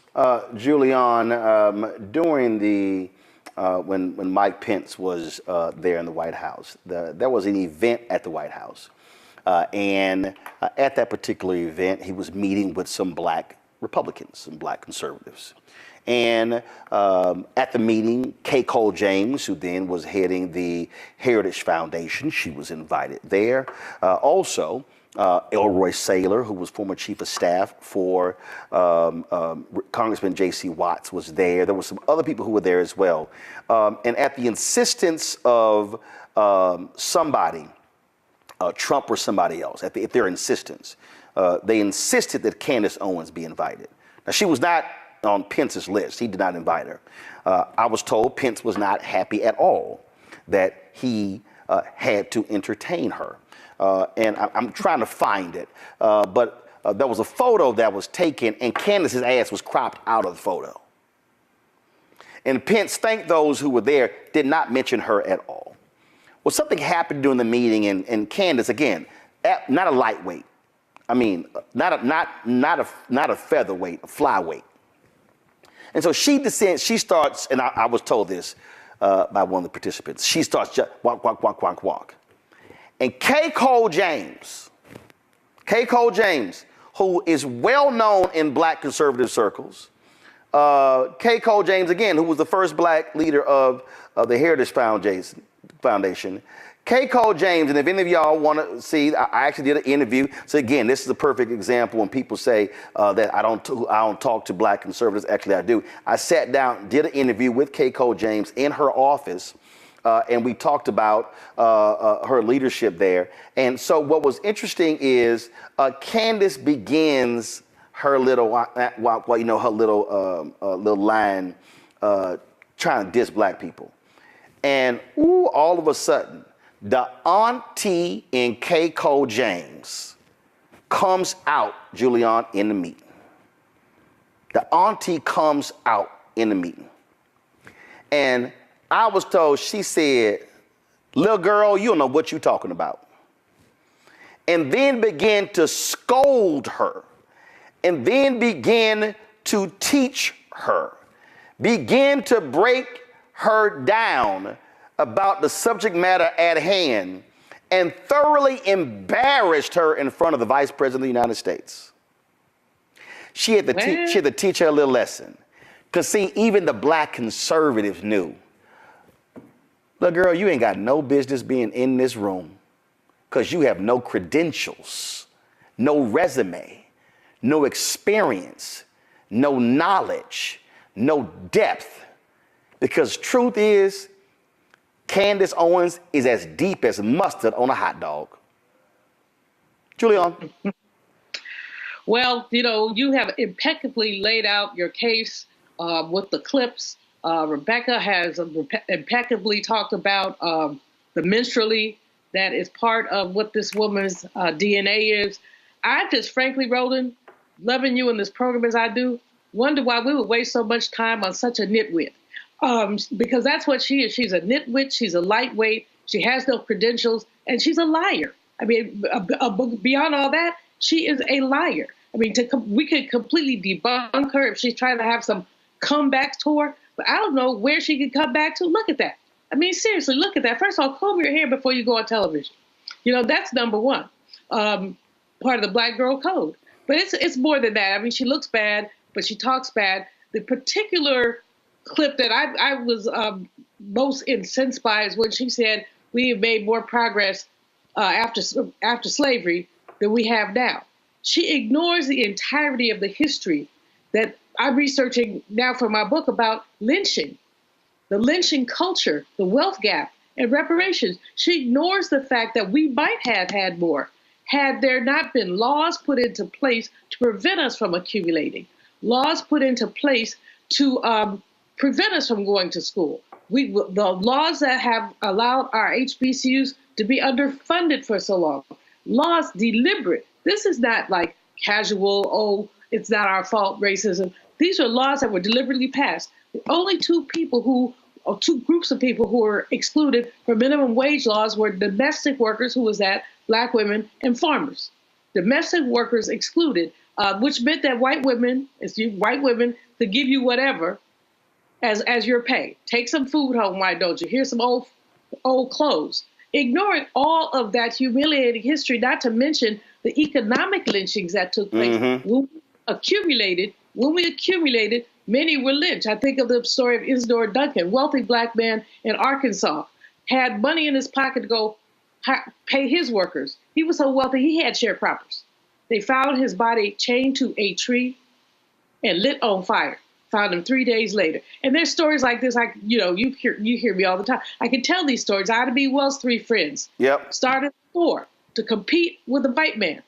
Julian, during the when Mike Pence was there in the White House, there was an event at the White House, and at that particular event, he was meeting with some black Republicans, some black conservatives. And at the meeting, Kay Cole James, who then was heading the Heritage Foundation, she was invited there. Also, Elroy Saylor, who was former chief of staff for Congressman J.C. Watts, was there. There were some other people who were there as well. And at the insistence of somebody, Trump or somebody else, at their insistence, they insisted that Candace Owens be invited. Now, she was not on Pence's list. He did not invite her. I was told Pence was not happy at all that he had to entertain her. And I'm trying to find it. But there was a photo that was taken, and Candace's ass was cropped out of the photo. And Pence thanked those who were there, did not mention her at all. Well, something happened during the meeting, and Candace, again, not a lightweight. I mean, not a featherweight, a flyweight. And so she descends, she starts, and I was told this by one of the participants, she starts just walk, walk, walk, walk, walk. And Kay Cole James, who is well known in black conservative circles, Kay Cole James, again, who was the first black leader of the Heritage Foundation, Kay Cole James, and if any of y'all want to see, I actually did an interview. So again, this is a perfect example when people say that I don't talk to black conservatives. Actually, I do. I sat down, did an interview with Kay Cole James in her office, and we talked about her leadership there. And so what was interesting is Candace begins her little, her little line trying to diss black people. And all of a sudden, the auntie in Kay Cole James comes out, Julian, in the meeting. The auntie comes out in the meeting. And I was told, she said, little girl, you don't know what you're talking about. And then began to scold her. And then began to teach her. Began to break her down about the subject matter at hand and thoroughly embarrassed her in front of the Vice President of the United States. She had to teach her a little lesson. Because see, even the black conservatives knew, look, girl, you ain't got no business being in this room because you have no credentials, no resume, no experience, no knowledge, no depth. Because truth is, Candace Owens is as deep as mustard on a hot dog. Julian. Well, you know, you have impeccably laid out your case with the clips. Rebecca has impeccably talked about the minstrelsy that is part of what this woman's DNA is. I just frankly, Roland, loving you in this program as I do, wonder why we would waste so much time on such a nitwit. Because that's what she is. She's a nitwit. She's a lightweight. She has no credentials, and she's a liar. I mean, beyond all that, she is a liar. I mean, we could completely debunk her if she's trying to have some comeback tour, but I don't know where she could come back to. Look at that. I mean, seriously, look at that. First of all, comb your hair before you go on television. You know, that's number one, part of the Black girl code. But it's more than that. I mean, she looks bad, but she talks bad. The particular clip that I was most incensed by is when she said we have made more progress after slavery than we have now. She ignores the entirety of the history that I'm researching now for my book about lynching, the lynching culture, the wealth gap, and reparations. She ignores the fact that we might have had more had there not been laws put into place to prevent us from accumulating, laws put into place to prevent us from going to school. The laws that have allowed our HBCUs to be underfunded for so long, laws deliberate. This is not like casual, oh, it's not our fault racism. These are laws that were deliberately passed. The only two groups of people who were excluded from minimum wage laws were domestic workers, who was that, Black women, and farmers. Domestic workers excluded, which meant that white women could give you whatever as your pay. Take some food home, why don't you? Here's some old clothes. Ignoring all of that humiliating history, not to mention the economic lynchings that took place. When we accumulated, many were lynched. I think of the story of Isidore Duncan, wealthy Black man in Arkansas, had money in his pocket to go pay his workers. He was so wealthy, he had sharecroppers. They found his body chained to a tree and lit on fire. Found him 3 days later. And there's stories like this, you hear me all the time. I can tell these stories. Ida B. Wells' 3 friends started 4 to compete with a white man.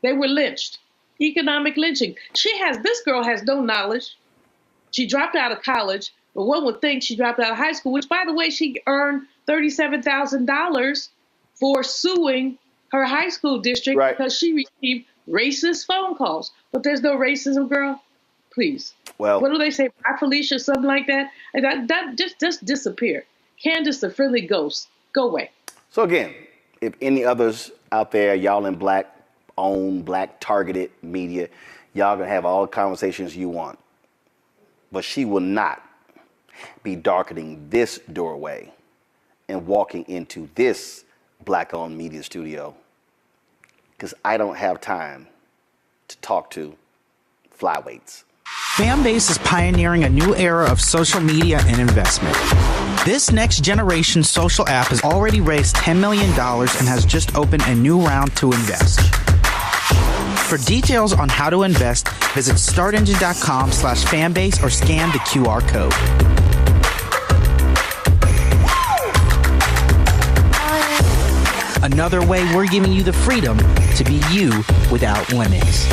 They were lynched. Economic lynching. This girl has no knowledge. She dropped out of college, but one would think she dropped out of high school, which, by the way, she earned $37,000 for suing her high school district because she received racist phone calls. But there's no racism, girl. Please. Well, what do they say? Bye, Felicia, something like that? And that just disappeared. Candace, the friendly ghost, go away. So again, if any others out there, y'all in Black-owned, Black-targeted media, y'all gonna have all the conversations you want. But she will not be darkening this doorway and walking into this Black-owned media studio, because I don't have time to talk to flyweights. Fanbase is pioneering a new era of social media and investment. This next generation social app has already raised $10 million and has just opened a new round to invest. For details on how to invest, visit startengine.com/fanbase or scan the QR code. Another way we're giving you the freedom to be you without limits.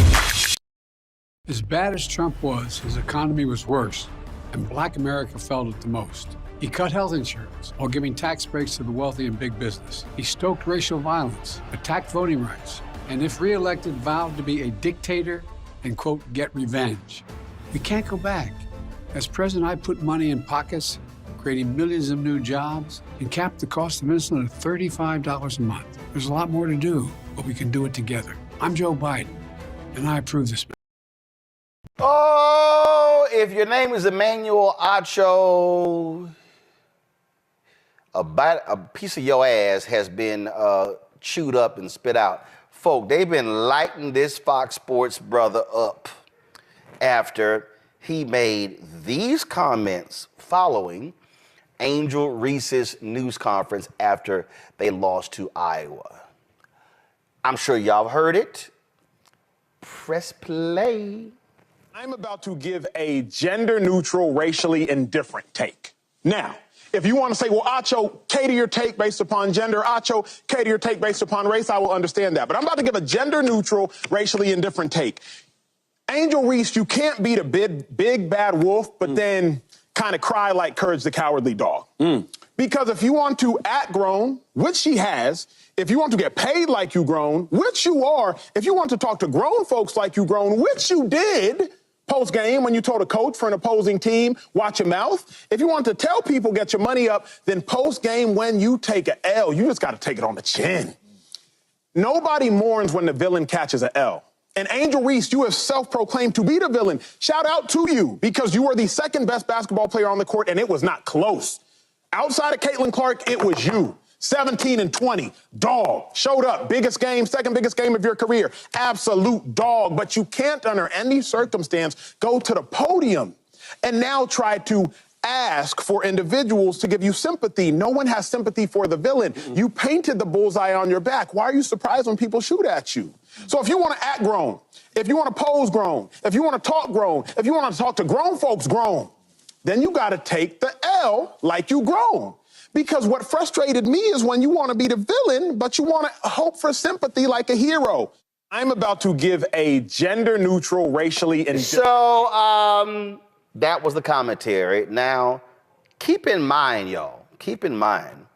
As bad as Trump was, his economy was worse, and Black America felt it the most. He cut health insurance while giving tax breaks to the wealthy and big business. He stoked racial violence, attacked voting rights, and if reelected, vowed to be a dictator and, quote, get revenge. We can't go back. As president, I put money in pockets, creating millions of new jobs, and capped the cost of insulin at $35 a month. There's a lot more to do, but we can do it together. I'm Joe Biden, and I approve this. Oh, if your name is Emmanuel Acho, a piece of your ass has been chewed up and spit out. Folk, they've been lighting this Fox Sports brother up after he made these comments following Angel Reese's news conference after they lost to Iowa. I'm sure y'all heard it. Press play. I'm about to give a gender-neutral, racially indifferent take. Now, if you want to say, well, Acho, cater your take based upon gender, Acho, cater your take based upon race, I will understand that. But I'm about to give a gender-neutral, racially indifferent take. Angel Reese, you can't beat a big bad wolf, but then kind of cry like Courage the Cowardly Dog. Because if you want to act grown, which she has, if you want to get paid like you grown, which you are, if you want to talk to grown folks like you grown, which you did post-game when you told a coach for an opposing team, watch your mouth. If you want to tell people get your money up, then post-game when you take a L, you just got to take it on the chin. Nobody mourns when the villain catches a L. And Angel Reese, you have self-proclaimed to be the villain. Shout out to you, because you were the second best basketball player on the court, and it was not close. Outside of Caitlin Clark, it was you. 17 and 20, dog. Showed up, biggest game, second biggest game of your career. Absolute dog, but you can't under any circumstance go to the podium and now try to ask for individuals to give you sympathy. No one has sympathy for the villain. You painted the bullseye on your back. Why are you surprised when people shoot at you? So if you want to act grown, if you want to pose grown, if you want to talk grown, if you want to talk to grown folks grown, then you got to take the L like you grown. Because what frustrated me is when you want to be the villain, but you want to hope for sympathy like a hero. I'm about to give a gender-neutral, racially indifferent... So, that was the commentary. Now, keep in mind, y'all, keep in mind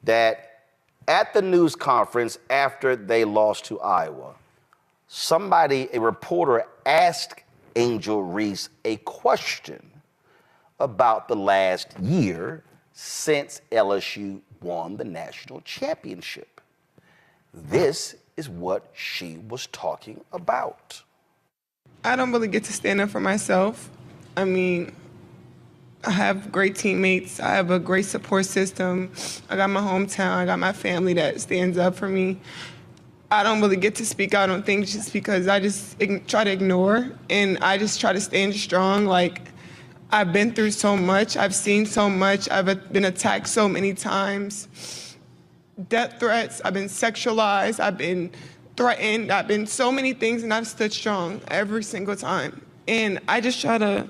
that at the news conference after they lost to Iowa, a reporter asked Angel Reese a question about the last year since LSU won the national championship. This is what she was talking about. I don't really get to stand up for myself. I mean, I have great teammates. I have a great support system. I got my hometown. I got my family that stands up for me. I don't really get to speak out on things just because I just try to ignore, and I just try to stand strong. Like, I've been through so much. I've seen so much. I've been attacked so many times. Death threats. I've been sexualized. I've been threatened. I've been so many things, and I've stood strong every single time. And I just try to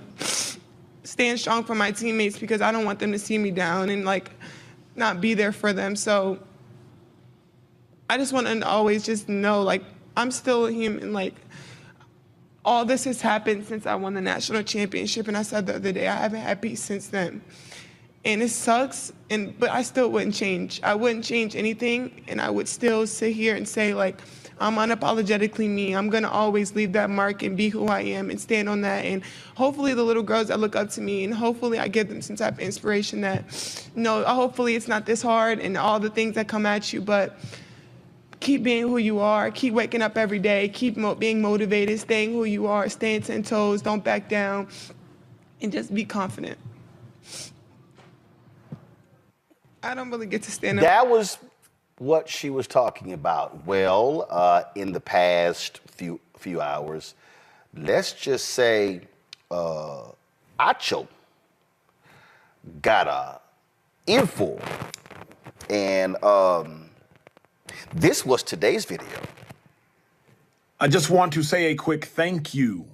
stand strong for my teammates because I don't want them to see me down and, like, not be there for them. So I just want to always just know, like, I'm still a human. Like, all this has happened since I won the national championship, and I said the other day, I haven't had peace since then. And it sucks, but I still wouldn't change. I wouldn't change anything, and I would still sit here and say, like, I'm unapologetically me. I'm gonna always leave that mark and be who I am and stand on that. And hopefully the little girls that look up to me, and hopefully I give them some type of inspiration that, hopefully it's not this hard and all the things that come at you, but keep being who you are, keep waking up every day, keep being motivated, staying who you are, staying 10 toes, don't back down, and just be confident. I don't really get to stand up. That was what she was talking about. Well, in the past few hours, let's just say Acho got a earful, and this was today's video. I just want to say a quick thank you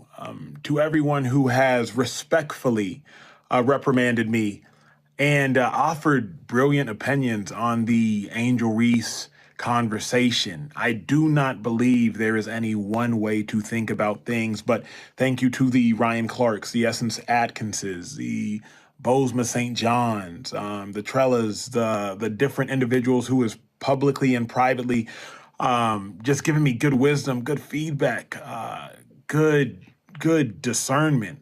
to everyone who has respectfully reprimanded me and offered brilliant opinions on the Angel Reese conversation. I do not believe there is any one way to think about things, but thank you to the Ryan Clarks, the Essence Atkinses, the Bozema St. John's, the Trellas, the different individuals who is publicly and privately just giving me good wisdom, good feedback, good discernment.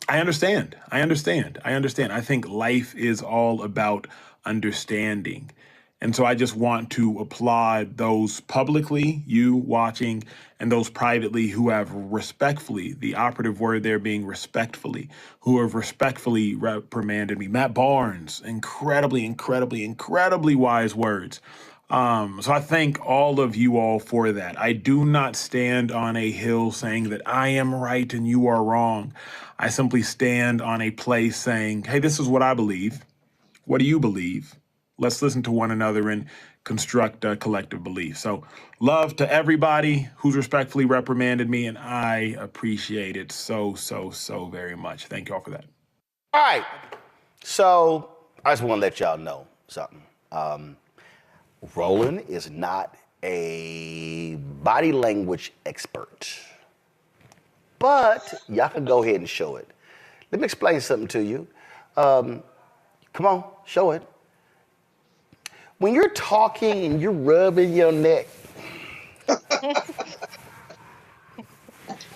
I understand. I think life is all about understanding. And so I just want to applaud those publicly, you watching, and those privately who have respectfully, the operative word there being respectfully, who have respectfully reprimanded me. Matt Barnes, incredibly wise words. So I thank all of you all for that. I do not stand on a hill saying that I am right and you are wrong. I simply stand on a place saying, hey, this is what I believe. What do you believe? Let's listen to one another and construct a collective belief. So love to everybody who's respectfully reprimanded me, and I appreciate it so very much. Thank you all for that. All right. So I just want to let y'all know something. Roland is not a body language expert, but y'all can go ahead and show it. Let me explain something to you. Come on, show it. When you're talking and you're rubbing your neck,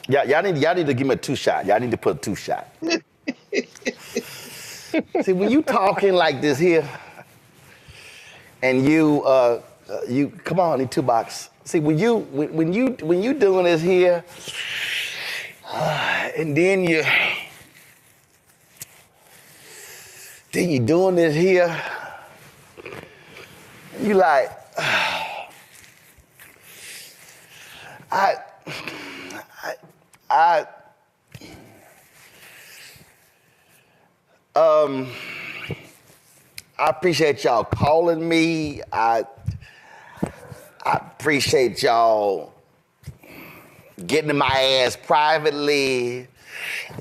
y'all need to give me a 2-shot. Y'all need to put a 2-shot. See, when you talking like this here, and you come on, need 2 box. See, when you doing this here, and then you doing this here. You like, I appreciate y'all calling me. I appreciate y'all getting in my ass privately.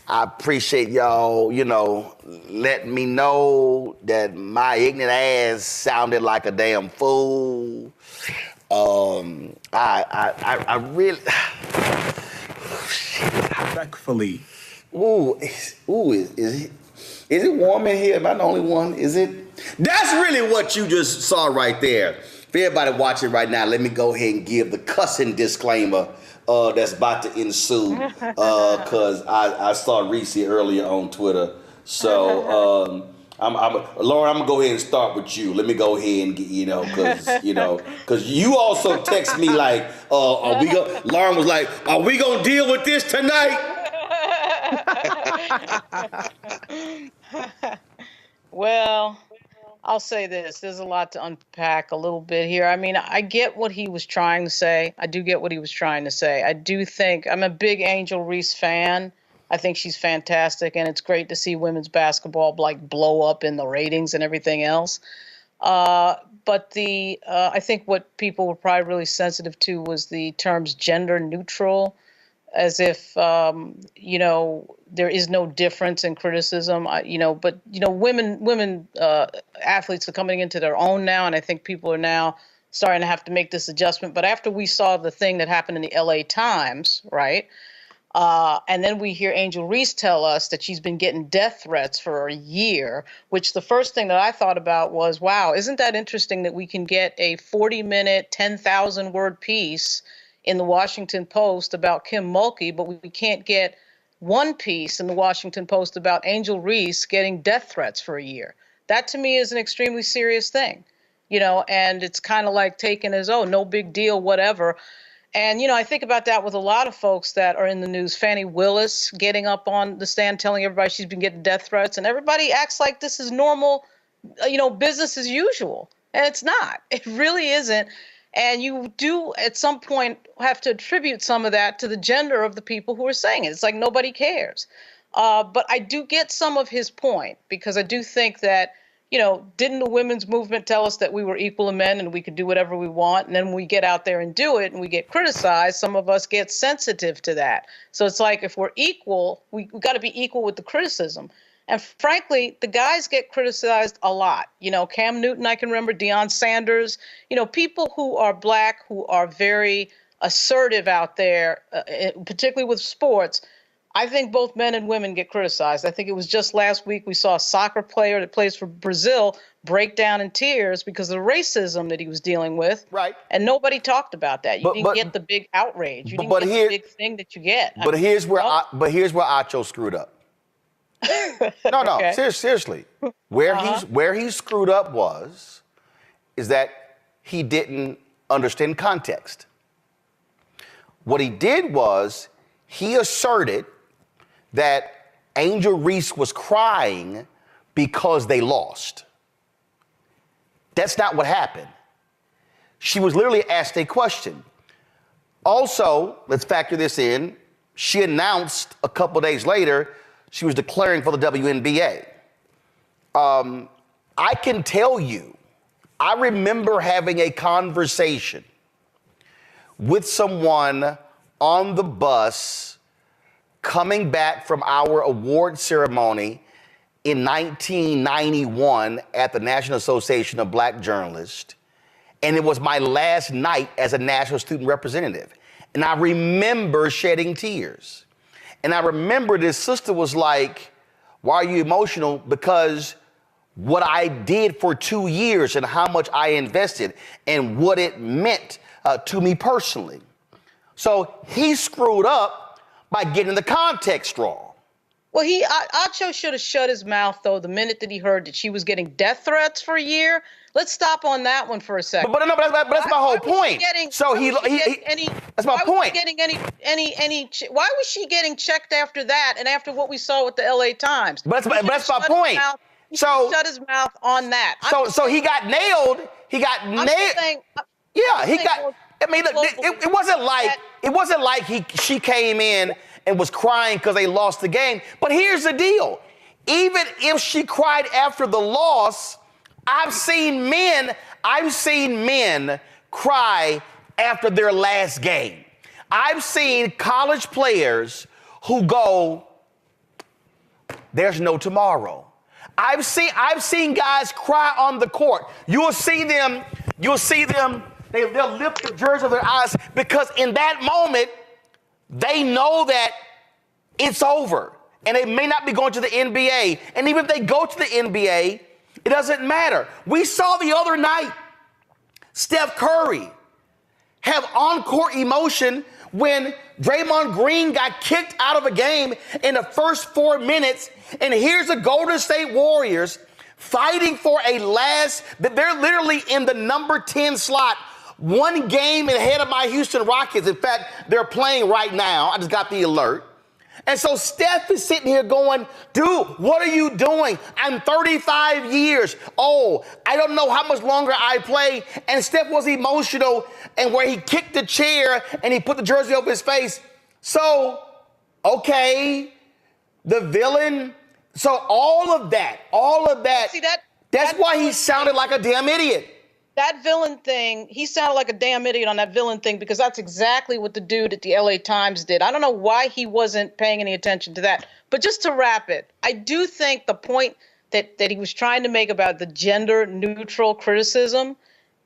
I appreciate y'all, letting me know that my ignorant ass sounded like a damn fool. I really... Respectfully. Is it warm in here? Am I the only one? Is it? That's really what you just saw right there. For everybody watching right now, let me go ahead and give the cussing disclaimer that's about to ensue, because I saw Reese earlier on Twitter. So, Lauren, I'm gonna go ahead and start with you. Let me go ahead and get, because you also text me like, Lauren was like, are we gonna deal with this tonight? Well, I'll say this. There's a lot to unpack a little bit here. I mean, I get what he was trying to say. I do get what he was trying to say. I do think I'm a big Angel Reese fan. I think she's fantastic, and it's great to see women's basketball blow up in the ratings and everything else. But I think what people were probably really sensitive to was the terms gender neutral, as if there is no difference in criticism. But women athletes are coming into their own now, and I think people are now starting to have to make this adjustment. But after we saw the thing that happened in the LA Times, right? And then we hear Angel Reese tell us that she's been getting death threats for a year, which the first thing that I thought about was, wow, isn't that interesting that we can get a 40-minute, 10,000-word piece in the Washington Post about Kim Mulkey, but we can't get one piece in the Washington Post about Angel Reese getting death threats for a year. That to me is an extremely serious thing, and it's kind of like taken as, oh, no big deal, whatever. And, I think about that with a lot of folks that are in the news. Fannie Willis getting up on the stand telling everybody she's been getting death threats, and everybody acts like this is normal, business as usual. And it's not. It really isn't. And you do, at some point, have to attribute some of that to the gender of the people who are saying it. It's like nobody cares. But I do get some of his point, because I do think that, didn't the women's movement tell us that we were equal to men and we could do whatever we want? And then when we get out there and do it and we get criticized, some of us get sensitive to that. So it's like, if we're equal, we got to be equal with the criticism. And frankly, the guys get criticized a lot. Cam Newton, I can remember, Deion Sanders, people who are Black, who are very assertive out there, particularly with sports. I think both men and women get criticized. I think it was just last week we saw a soccer player that plays for Brazil break down in tears because of the racism that he was dealing with. Right. And nobody talked about that. You didn't get the big outrage. You didn't get the big thing that you get. Here's where Acho screwed up. No, okay. Seriously. Where he screwed up is that he didn't understand context. What he did was he asserted that Angel Reese was crying because they lost. That's not what happened. She was literally asked a question. Also, let's factor this in, she announced a couple days later she was declaring for the WNBA. I can tell you, I remember having a conversation with someone on the bus coming back from our award ceremony in 1991 at the National Association of Black Journalists. And it was my last night as a national student representative. And I remember shedding tears. And I remember this sister was like, why are you emotional? Because what I did for 2 years and how much I invested and what it meant to me personally. So he screwed up by getting the context wrong. Well, Acho should have shut his mouth, though, the minute that he heard that she was getting death threats for a year. Let's stop on that one for a second. But that's my whole point. That's my point. Why was she getting checked after that and after what we saw with the LA Times? But that's my point. So shut his mouth on that. So he got nailed. He got nailed. Yeah, he got. I mean, look, it wasn't like she came in and was crying because they lost the game. But here's the deal: even if she cried after the loss, I've seen men cry after their last game. I've seen college players who go, "There's no tomorrow." I've seen guys cry on the court. You'll see them, they'll lift the jersey of their eyes because in that moment, they know that it's over. And they may not be going to the NBA. And even if they go to the NBA, it doesn't matter. We saw the other night, Steph Curry have on-court emotion when Draymond Green got kicked out of a game in the first 4 minutes. And here's the Golden State Warriors fighting for they're literally in the number 10 slot, one game ahead of my Houston Rockets. In fact, they're playing right now. I just got the alert. And so Steph is sitting here going, dude, what are you doing? I'm 35 years old. I don't know how much longer I play. And Steph was emotional, and where he kicked the chair and he put the jersey over his face. So, okay, the villain. So all of that, See, that's why he sounded like a damn idiot. That villain thing, he sounded like a damn idiot on that villain thing because that's exactly what the dude at the LA Times did. I don't know why he wasn't paying any attention to that. But just to wrap it, I do think the point that he was trying to make about the gender neutral criticism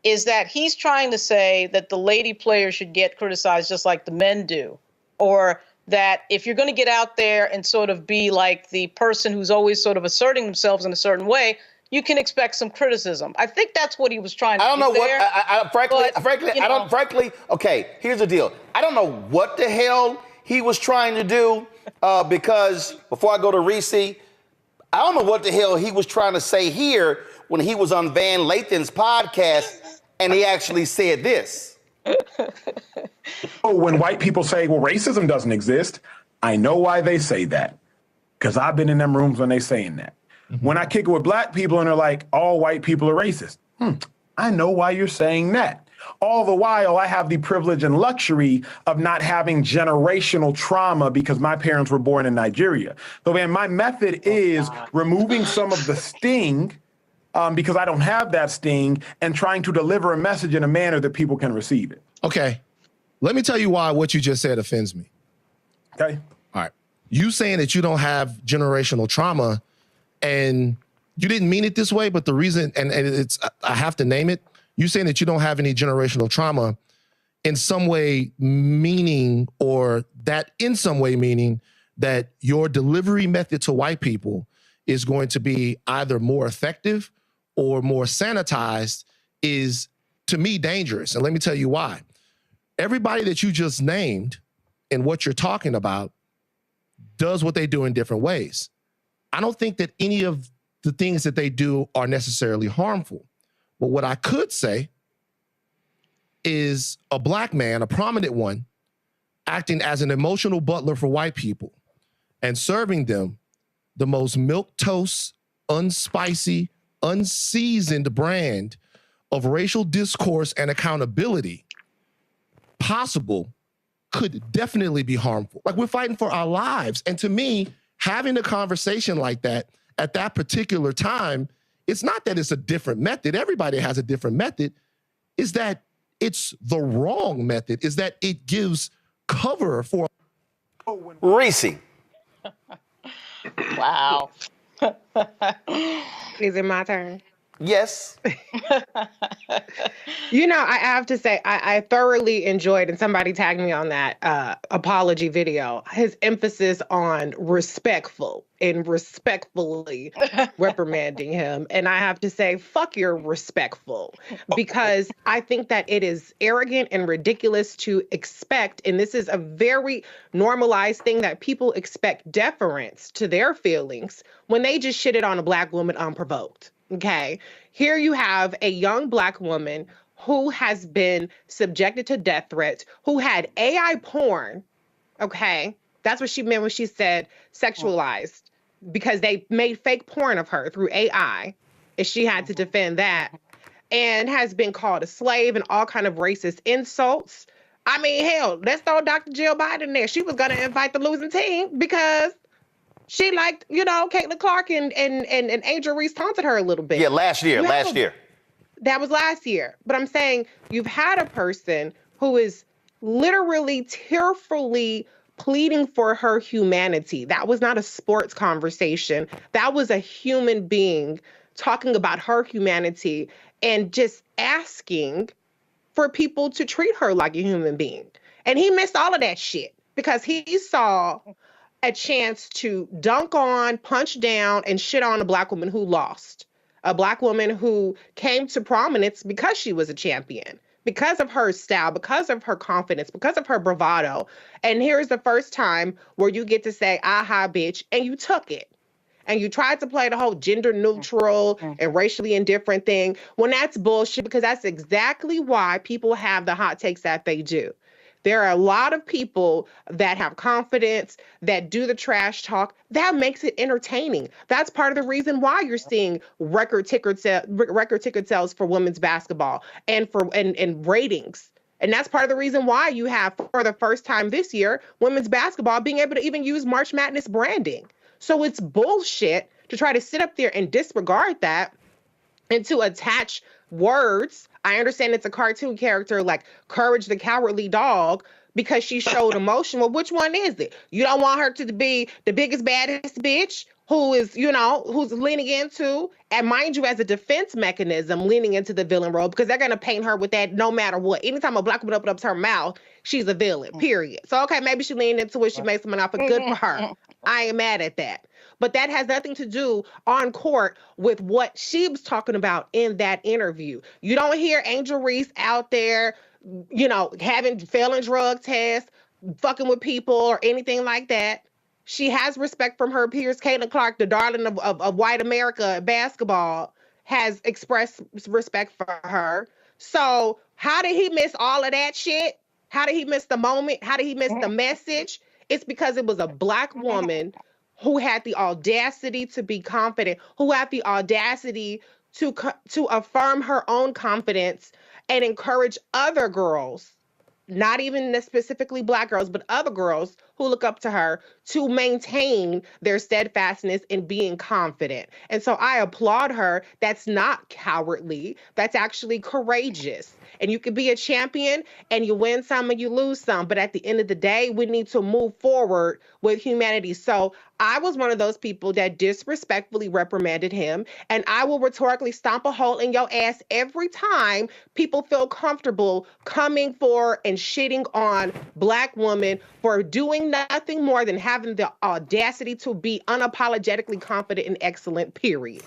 is that he's trying to say that the lady players should get criticized just like the men do, or that if you're going to get out there and sort of be like the person who's always sort of asserting themselves in a certain way, you can expect some criticism. I think that's what he was trying to do. I don't know okay, here's the deal. I don't know what the hell he was trying to do because before I go to Reese, I don't know what the hell he was trying to say here when he was on Van Lathan's podcast and he actually said this. When white people say, well, racism doesn't exist, I know why they say that because I've been in them rooms when they saying that. When I kick it with black people and they're like, all white people are racist. I know why you're saying that. All the while, I have the privilege and luxury of not having generational trauma because my parents were born in Nigeria. So, man, my method is removing some of the sting because I don't have that sting and trying to deliver a message in a manner that people can receive it. Okay. Let me tell you why what you just said offends me. Okay. All right. You saying that you don't have generational trauma and you didn't mean it this way, but the reason, and it's, I have to name it, you saying that you don't have any generational trauma in some way meaning, or that in some way meaning that your delivery method to white people is going to be either more effective or more sanitized is, to me, dangerous. And let me tell you why. Everybody that you just named and what you're talking about does what they do in different ways. I don't think that any of the things that they do are necessarily harmful. But what I could say is a black man, a prominent one, acting as an emotional butler for white people and serving them the most milquetoast, unspicy, unseasoned brand of racial discourse and accountability possible could definitely be harmful. Like, we're fighting for our lives. And to me, having a conversation like that at that particular time, it's not that it's a different method. Everybody has a different method. Is that it's the wrong method, is that it gives cover for... Reese. Wow. Is it my turn? Yes. You know, I have to say, I thoroughly enjoyed, and somebody tagged me on that apology video, his emphasis on respectful and respectfully reprimanding him. And I have to say, fuck your respectful, because I think that it is arrogant and ridiculous to expect, and this is a very normalized thing, that people expect deference to their feelings when they just shitted on a black woman unprovoked. Okay, here you have a young black woman who has been subjected to death threats, who had AI porn. Okay, that's what she meant when she said sexualized, because they made fake porn of her through AI, and she had to defend that, and has been called a slave and all kind of racist insults. I mean, hell, let's throw Dr. Jill Biden in there. She was going to invite the losing team because she liked, you know, Caitlin Clark and Angel Reese taunted her a little bit. Yeah, last year. That was last year. But I'm saying you've had a person who is literally tearfully pleading for her humanity. That was not a sports conversation. That was a human being talking about her humanity and just asking for people to treat her like a human being. And he missed all of that shit because he saw a chance to dunk on, punch down, and shit on a black woman who lost. A black woman who came to prominence because she was a champion, because of her style, because of her confidence, because of her bravado. And here's the first time where you get to say, aha, bitch, and you took it. And you tried to play the whole gender neutral and racially indifferent thing when that's bullshit, because that's exactly why people have the hot takes that they do. There are a lot of people that have confidence, that do the trash talk. That makes it entertaining. That's part of the reason why you're seeing record ticket sales for women's basketball and ratings. And that's part of the reason why you have, for the first time this year, women's basketball being able to even use March Madness branding. So it's bullshit to try to sit up there and disregard that and to attach words. I understand it's a cartoon character like Courage the Cowardly Dog because she showed emotion. Well, which one is it? You don't want her to be the biggest, baddest bitch who is, you know, who's leaning into, and mind you, as a defense mechanism, leaning into the villain role, because they're going to paint her with that no matter what. Anytime a black woman opens up her mouth, she's a villain, period. So, okay, maybe she leaned into it. She made some offer. Good for her. I ain't mad at that. But that has nothing to do on court with what she was talking about in that interview. You don't hear Angel Reese out there, you know, failing drug tests, fucking with people or anything like that. She has respect from her peers. Caitlin Clark, the darling of white America basketball, has expressed respect for her. So how did he miss all of that shit? How did he miss the moment? How did he miss the message? It's because it was a black woman who had the audacity to be confident, who had the audacity to affirm her own confidence and encourage other girls, not even specifically black girls, but other girls who look up to her, to maintain their steadfastness in being confident. And so I applaud her. That's not cowardly. That's actually courageous. And you can be a champion and you win some and you lose some. But at the end of the day, we need to move forward with humanity. So I was one of those people that disrespectfully reprimanded him. And I will rhetorically stomp a hole in your ass every time people feel comfortable coming for and shitting on black women for doing nothing more than having the audacity to be unapologetically confident and excellent, period.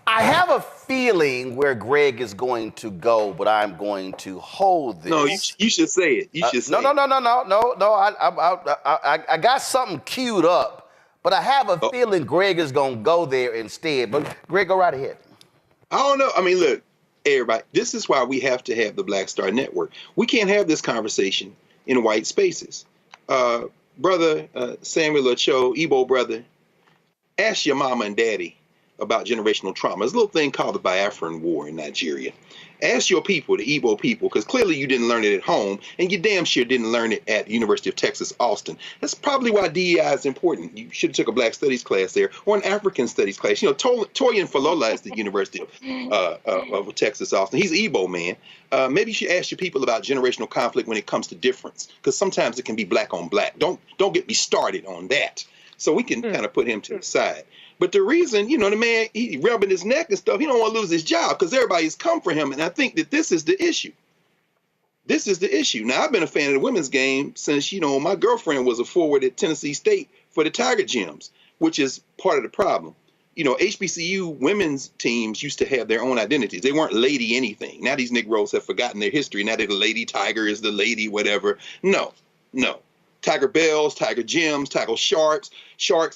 I have a feeling where Greg is going to go, but I'm going to hold this. No, you should say it. You should say it. No. I got something queued up, but I have a feeling Greg is going to go there instead. But Greg, go right ahead. I don't know. I mean, look, everybody. This is why we have to have the Black Star Network. We can't have this conversation in white spaces. Brother Samuel Acho, Igbo brother, ask your mama and daddy about generational trauma. There's a little thing called the Biafran War in Nigeria. Ask your people, the Igbo people, because clearly you didn't learn it at home, and you damn sure didn't learn it at the University of Texas, Austin. That's probably why DEI is important. You should have took a Black Studies class there, or an African Studies class. You know, Toyin Falola is the University of Texas, Austin. He's Igbo, man. Maybe you should ask your people about generational conflict when it comes to difference, because sometimes it can be black on black. Don't get me started on that. So we can kind of put him to the side. But the reason, you know, the man, he rubbing his neck and stuff, he don't want to lose his job because everybody's come for him. And I think that this is the issue. This is the issue. Now, I've been a fan of the women's game since, you know, my girlfriend was a forward at Tennessee State for the Tiger Gems, which is part of the problem. You know, HBCU women's teams used to have their own identities. They weren't lady anything. Now these Negroes have forgotten their history. Now they're the lady Tiger is the lady whatever. No. Tiger Bells, Tiger Gems, Tiger Sharks.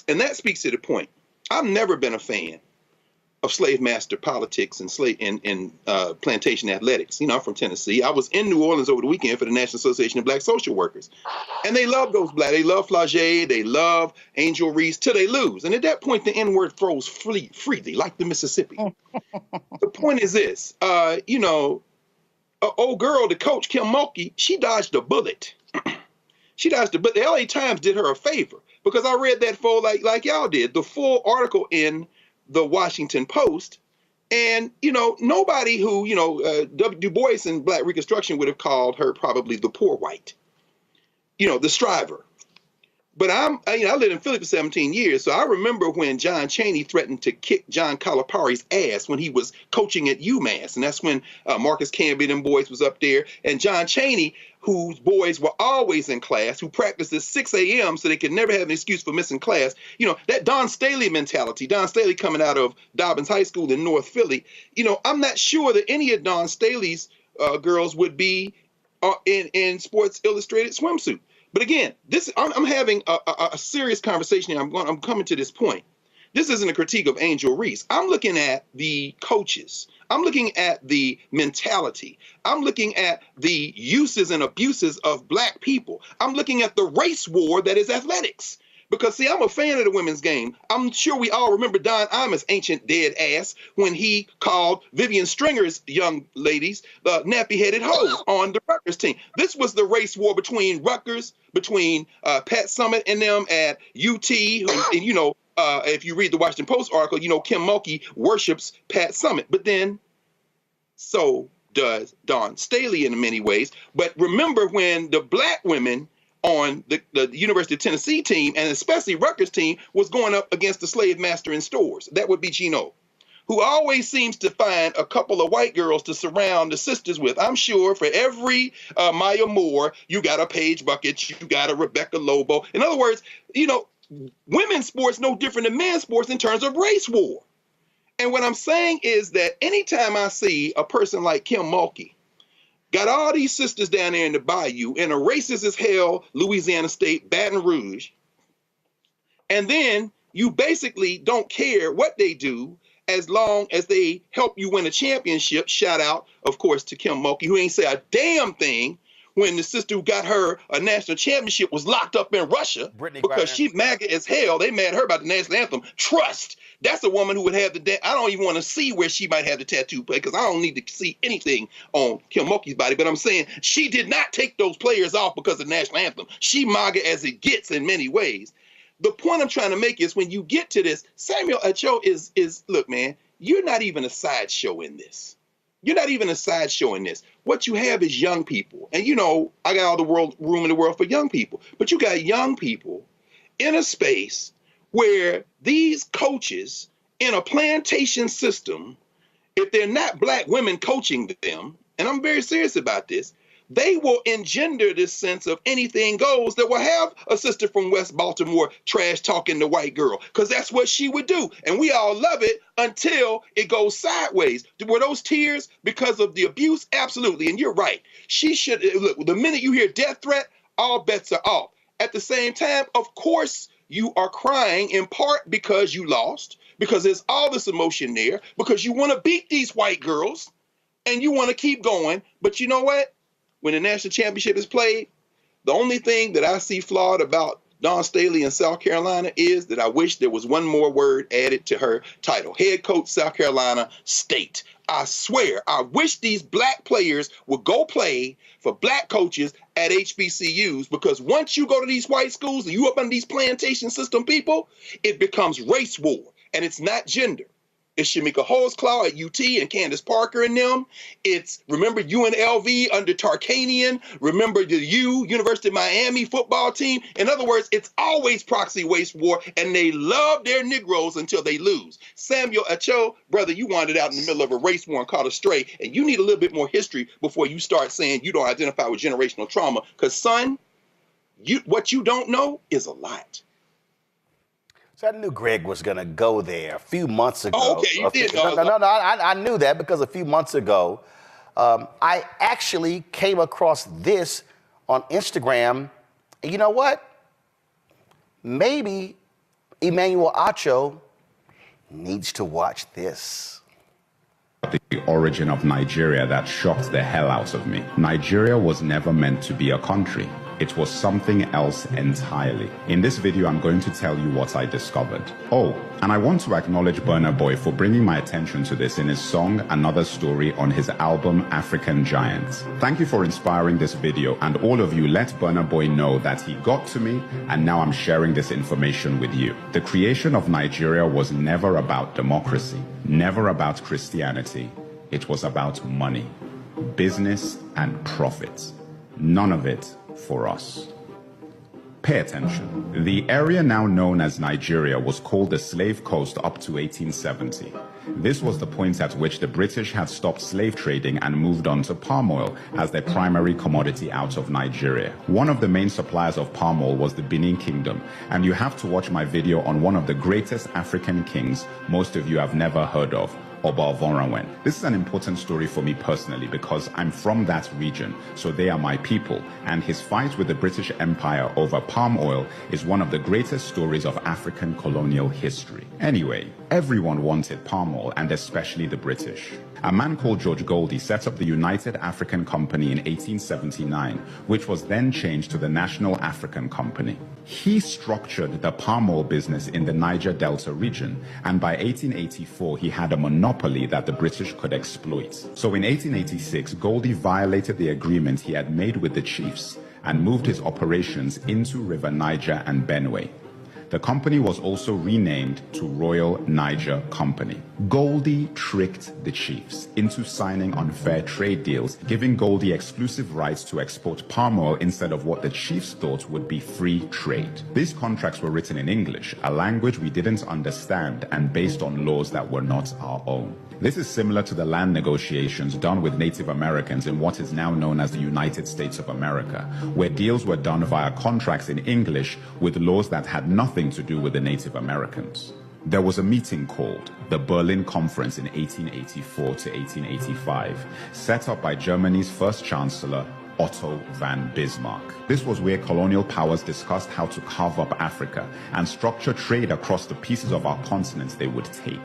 And that speaks to the point. I've never been a fan of slave master politics and plantation athletics. You know, I'm from Tennessee. I was in New Orleans over the weekend for the National Association of Black Social Workers. And they love those black. They love Flagey. They love Angel Reese till they lose. And at that point, the N-word flows freely, like the Mississippi. The point is this, you know, an old girl, the coach, Kim Mulkey, she dodged a bullet. But the LA Times did her a favor because I read that full like y'all did, the full article in the Washington Post. And, you know, nobody who, you know, Du Bois in Black Reconstruction would have called her probably the poor white, you know, the striver. But I lived in Philly for 17 years, so I remember when John Chaney threatened to kick John Calipari's ass when he was coaching at UMass. And that's when Marcus Camby and boys was up there. And John Chaney, whose boys were always in class, who practiced at 6 a.m. so they could never have an excuse for missing class. You know, that Don Staley mentality, Don Staley coming out of Dobbins High School in North Philly. You know, I'm not sure that any of Don Staley's girls would be in Sports Illustrated swimsuit. But again, I'm having a serious conversation here. I'm coming to this point. This isn't a critique of Angel Reese. I'm looking at the coaches. I'm looking at the mentality. I'm looking at the uses and abuses of black people. I'm looking at the race war that is athletics. Because, see, I'm a fan of the women's game. I'm sure we all remember Don Imus' ancient dead ass when he called Vivian Stringer's young ladies the nappy-headed hoes on the Rutgers team. This was the race war between Rutgers, between Pat Summitt and them at UT. And, you know, if you read the Washington Post article, you know, Kim Mulkey worships Pat Summitt. But then so does Don Staley in many ways. But remember when the black women on the University of Tennessee team, and especially Rutgers team, was going up against the slave master in stores. That would be Gino, who always seems to find a couple of white girls to surround the sisters with. I'm sure for every Maya Moore, you got a Paige Bucket, you got a Rebecca Lobo. In other words, you know, women's sports no different than men's sports in terms of race war. And what I'm saying is that anytime I see a person like Kim Mulkey, got all these sisters down there in the bayou in a racist as hell Louisiana State, Baton Rouge. And then you basically don't care what they do as long as they help you win a championship. Shout out, of course, to Kim Mulkey, who ain't say a damn thing when the sister who got her a national championship was locked up in Russia because she MAGA as hell. They mad at her about the national anthem. Trust. That's a woman who would have I don't even want to see where she might have the tattoo play because I don't need to see anything on Kim Mulkey's body. But I'm saying she did not take those players off because of the national anthem. She MAGA as it gets in many ways. The point I'm trying to make is when you get to this, Samuel Acho is look, man, you're not even a sideshow in this. You're not even a sideshow in this. What you have is young people. And, you know, I got all the room in the world for young people. But you got young people in a space where these coaches in a plantation system, if they're not black women coaching them, and I'm very serious about this, they will engender this sense of anything goes that will have a sister from West Baltimore trash talking the white girl, because that's what she would do. And we all love it until it goes sideways. Were those tears because of the abuse? Absolutely. And you're right. She should, look, the minute you hear death threat, all bets are off. At the same time, of course, you are crying in part because you lost, because there's all this emotion there, because you want to beat these white girls. and you want to keep going. But you know what? When the national championship is played, the only thing that I see flawed about Dawn Staley in South Carolina is that I wish there was one more word added to her title. Head coach, South Carolina State. I swear, I wish these black players would go play for black coaches at HBCUs, because once you go to these white schools and you up under these plantation system people, it becomes race war, and it's not gender. It's Shamika Holesclaw at UT and Candace Parker and them. It's, remember UNLV under Tarkanian. Remember the University of Miami football team. In other words, it's always proxy waste war, and they love their Negroes until they lose. Samuel Acho, brother, you wandered out in the middle of a race war and caught a stray, and you need a little bit more history before you start saying you don't identify with generational trauma, because, son, what you don't know is a lot. So I knew Greg was going to go there a few months ago. Oh, okay, you did. No, I knew that because a few months ago, I actually came across this on Instagram. And you know what? Maybe Emmanuel Acho needs to watch this. The origin of Nigeria that shocked the hell out of me. Nigeria was never meant to be a country. It was something else entirely. In this video, I'm going to tell you what I discovered. Oh, and I want to acknowledge Burna Boy for bringing my attention to this in his song, Another Story, on his album, African Giants. Thank you for inspiring this video, and all of you let Burna Boy know that he got to me, and now I'm sharing this information with you. The creation of Nigeria was never about democracy, never about Christianity. It was about money, business, and profit. None of it for us. Pay attention. The area now known as Nigeria was called the Slave Coast up to 1870. This was the point at which the British had stopped slave trading and moved on to palm oil as their primary commodity out of Nigeria. One of the main suppliers of palm oil was the Benin Kingdom, and you have to watch my video on one of the greatest African kings most of you have never heard of, Oba Vonrawen. This is an important story for me personally because I'm from that region, so they are my people, and his fight with the British Empire over palm oil is one of the greatest stories of African colonial history. Anyway, everyone wanted palm oil, and especially the British. A man called George Goldie set up the United African Company in 1879, which was then changed to the National African Company. He structured the palm oil business in the Niger Delta region, and by 1884 he had a monopoly that the British could exploit. So in 1886, Goldie violated the agreement he had made with the chiefs and moved his operations into River Niger and Benue. The company was also renamed to Royal Niger Company. Goldie tricked the chiefs into signing unfair trade deals, giving Goldie exclusive rights to export palm oil instead of what the chiefs thought would be free trade. These contracts were written in English, a language we didn't understand, and based on laws that were not our own. This is similar to the land negotiations done with Native Americans in what is now known as the United States of America, where deals were done via contracts in English with laws that had nothing to do with the Native Americans. There was a meeting called the Berlin Conference in 1884 to 1885, set up by Germany's first chancellor, Otto von Bismarck. This was where colonial powers discussed how to carve up Africa and structure trade across the pieces of our continent they would take.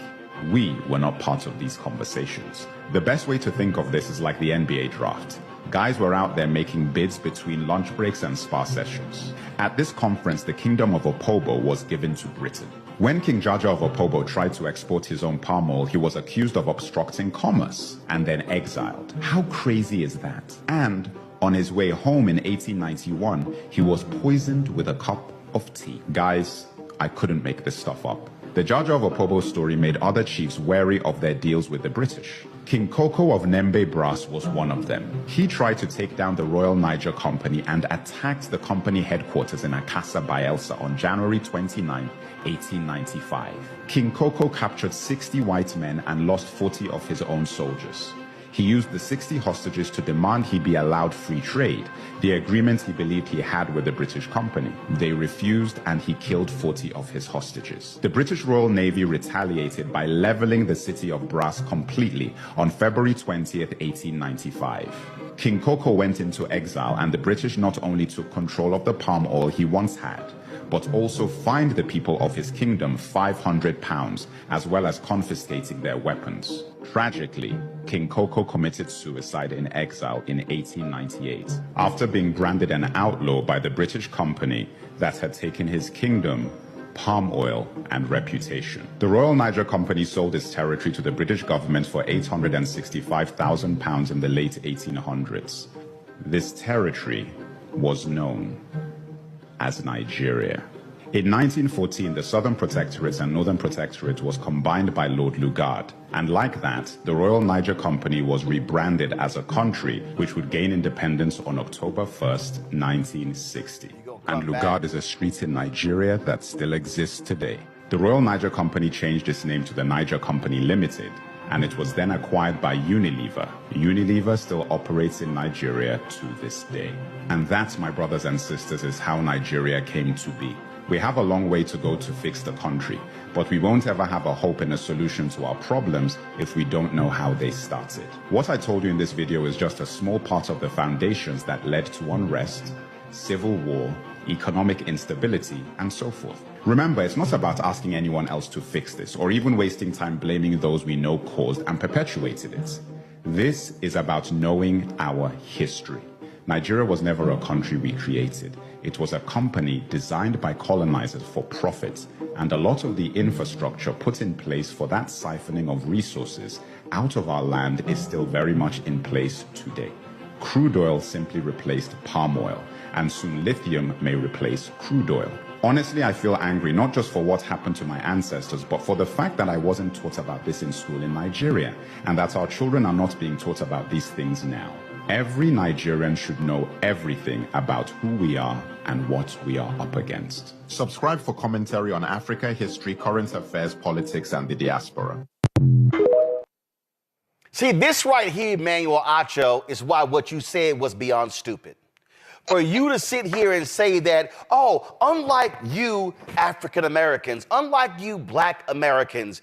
We were not part of these conversations. The best way to think of this is like the NBA draft. Guys were out there making bids between lunch breaks and spa sessions. At this conference, the kingdom of Opobo was given to Britain. When King Jaja of Opobo tried to export his own palm oil, he was accused of obstructing commerce and then exiled. How crazy is that? And on his way home in 1891, he was poisoned with a cup of tea. Guys, I couldn't make this stuff up. The Jaja of Opobo story made other chiefs wary of their deals with the British. King Koko of Nembe Brass was one of them. He tried to take down the Royal Niger Company and attacked the company headquarters in Akassa, Bayelsa on January 29, 1895. King Koko captured 60 white men and lost 40 of his own soldiers. He used the 60 hostages to demand he be allowed free trade, the agreement he believed he had with the British company. They refused, and he killed 40 of his hostages. The British Royal Navy retaliated by leveling the city of Brass completely on February 20th, 1895. King Koko went into exile, and the British not only took control of the palm oil he once had, but also fined the people of his kingdom £500, as well as confiscating their weapons. Tragically, King Koko committed suicide in exile in 1898, after being branded an outlaw by the British company that had taken his kingdom, palm oil, and reputation. The Royal Niger Company sold its territory to the British government for £865,000 in the late 1800s. This territory was known as Nigeria. In 1914, the Southern Protectorate and Northern Protectorate was combined by Lord Lugard, and like that, the Royal Niger Company was rebranded as a country which would gain independence on October 1st, 1960. And Lugard is a street in Nigeria that still exists today. The Royal Niger Company changed its name to the Niger Company Limited, and it was then acquired by Unilever. Unilever still operates in Nigeria to this day. And that, my brothers and sisters, is how Nigeria came to be. We have a long way to go to fix the country, but we won't ever have a hope and a solution to our problems if we don't know how they started. What I told you in this video is just a small part of the foundations that led to unrest, civil war, economic instability, and so forth. Remember, it's not about asking anyone else to fix this, or even wasting time blaming those we know caused and perpetuated it. This is about knowing our history. Nigeria was never a country we created. It was a company designed by colonizers for profit, and a lot of the infrastructure put in place for that siphoning of resources out of our land is still very much in place today. Crude oil simply replaced palm oil, and soon lithium may replace crude oil. Honestly, I feel angry not just for what happened to my ancestors, but for the fact that I wasn't taught about this in school in Nigeria, and that our children are not being taught about these things now. Every Nigerian should know everything about who we are and what we are up against. Subscribe for commentary on Africa, history, current affairs, politics, and the diaspora. See, this right here, Emmanuel Acho, is why what you said was beyond stupid. For you to sit here and say that, oh, unlike you African Americans, unlike you Black Americans,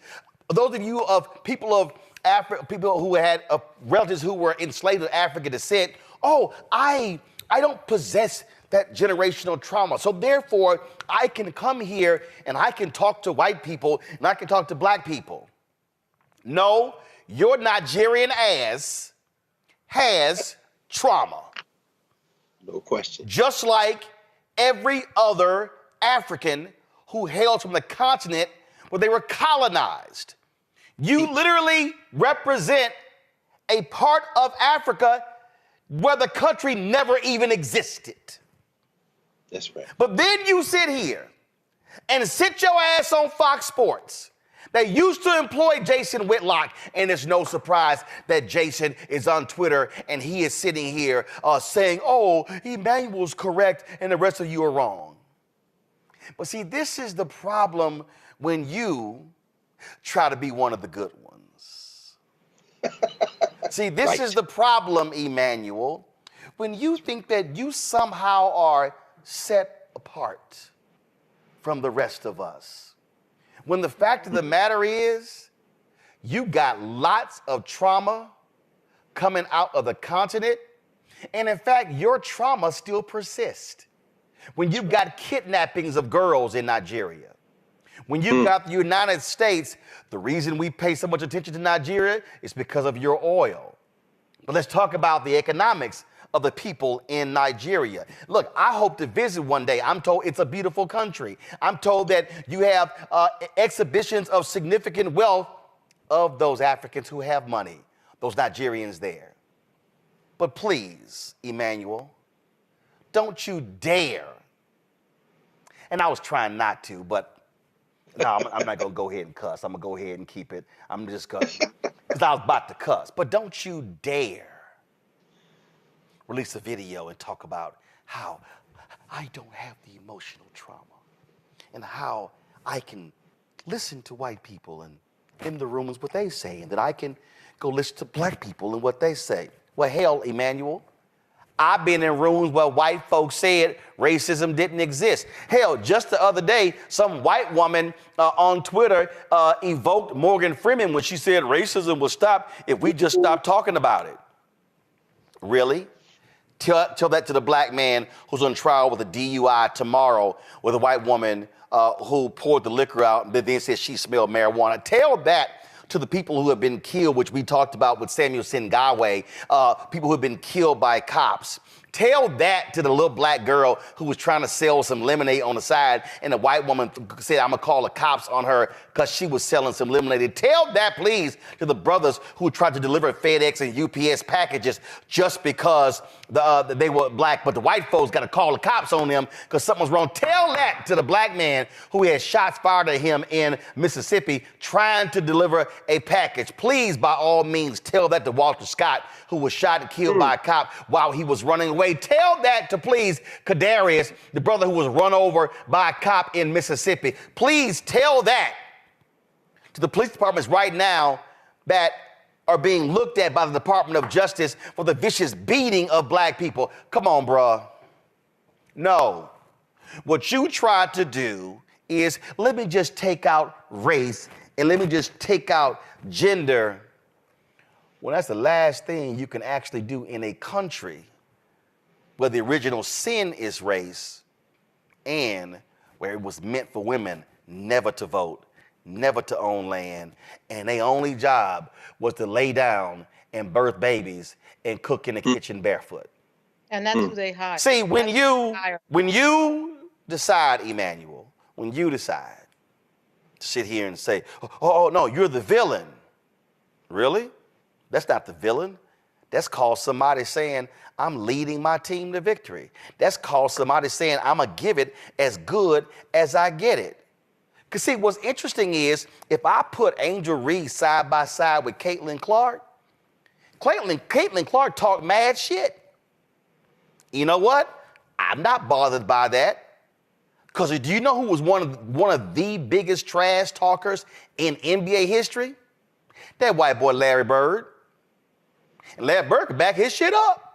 those of you of people of Africa, people who had relatives who were enslaved of African descent, oh, I don't possess that generational trauma. So therefore, I can come here and I can talk to white people and I can talk to Black people. No, your Nigerian ass has trauma. No question. Just like every other African who hails from the continent where they were colonized. You literally represent a part of Africa where the country never even existed. That's right. But then you sit here and sit your ass on Fox Sports. They used to employ Jason Whitlock, and it's no surprise that Jason is on Twitter and he is sitting here saying, oh, Emmanuel's correct and the rest of you are wrong. But see, this is the problem when you try to be one of the good ones. See, this is the problem, Emmanuel, when you think that you somehow are set apart from the rest of us. When the fact of the matter is, you got lots of trauma coming out of the continent, and in fact, your trauma still persists. When you've got kidnappings of girls in Nigeria, when you've got the United States, the reason we pay so much attention to Nigeria is because of your oil. But let's talk about the economics of the people in Nigeria. Look, I hope to visit one day. I'm told it's a beautiful country. I'm told that you have exhibitions of significant wealth of those Africans who have money, those Nigerians there. But please, Emmanuel, don't you dare. And I was trying not to, but no, I'm not gonna go ahead and cuss. I'm gonna go ahead and keep it. I'm just gonna, because I was about to cuss. But don't you dare release a video and talk about how I don't have the emotional trauma and how I can listen to white people and in the rooms what they say, and that I can go listen to Black people and what they say. Well, hell, Emmanuel, I've been in rooms where white folks said racism didn't exist. Hell, just the other day, some white woman on Twitter evoked Morgan Freeman when she said racism would stop if we just stopped talking about it. Really? Tell that to the black man who's on trial with a DUI tomorrow with a white woman who poured the liquor out and then said she smelled marijuana. Tell that to the people who have been killed, which we talked about with Samuel Sengawe, people who have been killed by cops. Tell that to the little black girl who was trying to sell some lemonade on the side, and the white woman said, I'm gonna call the cops on her because she was selling some lemonade. Tell that, please, to the brothers who tried to deliver FedEx and UPS packages just because they were black, but the white folks got to call the cops on them because something was wrong. Tell that to the black man who had shots fired at him in Mississippi trying to deliver a package. Please, by all means, tell that to Walter Scott, who was shot and killed by a cop while he was running away. Tell that to, please, Kadarius, the brother who was run over by a cop in Mississippi. Please tell that to the police departments right now that are being looked at by the Department of Justice for the vicious beating of black people. Come on, bruh. No. What you tried to do is, let me just take out race and let me just take out gender. Well, that's the last thing you can actually do in a country where the original sin is race and where it was meant for women never to vote, never to own land, and their only job was to lay down and birth babies and cook in the kitchen barefoot. And that's who they hire. See, when you decide, Emmanuel, when you decide to sit here and say, oh, no, you're the villain. Really? That's not the villain. That's called somebody saying, I'm leading my team to victory. That's called somebody saying, I'm going to give it as good as I get it. Because see, what's interesting is if I put Angel Reese side by side with Caitlin Clark, Caitlin Clark talked mad shit. You know what? I'm not bothered by that. Because do you know who was one of the biggest trash talkers in NBA history? That white boy Larry Bird. And Larry Bird could back his shit up.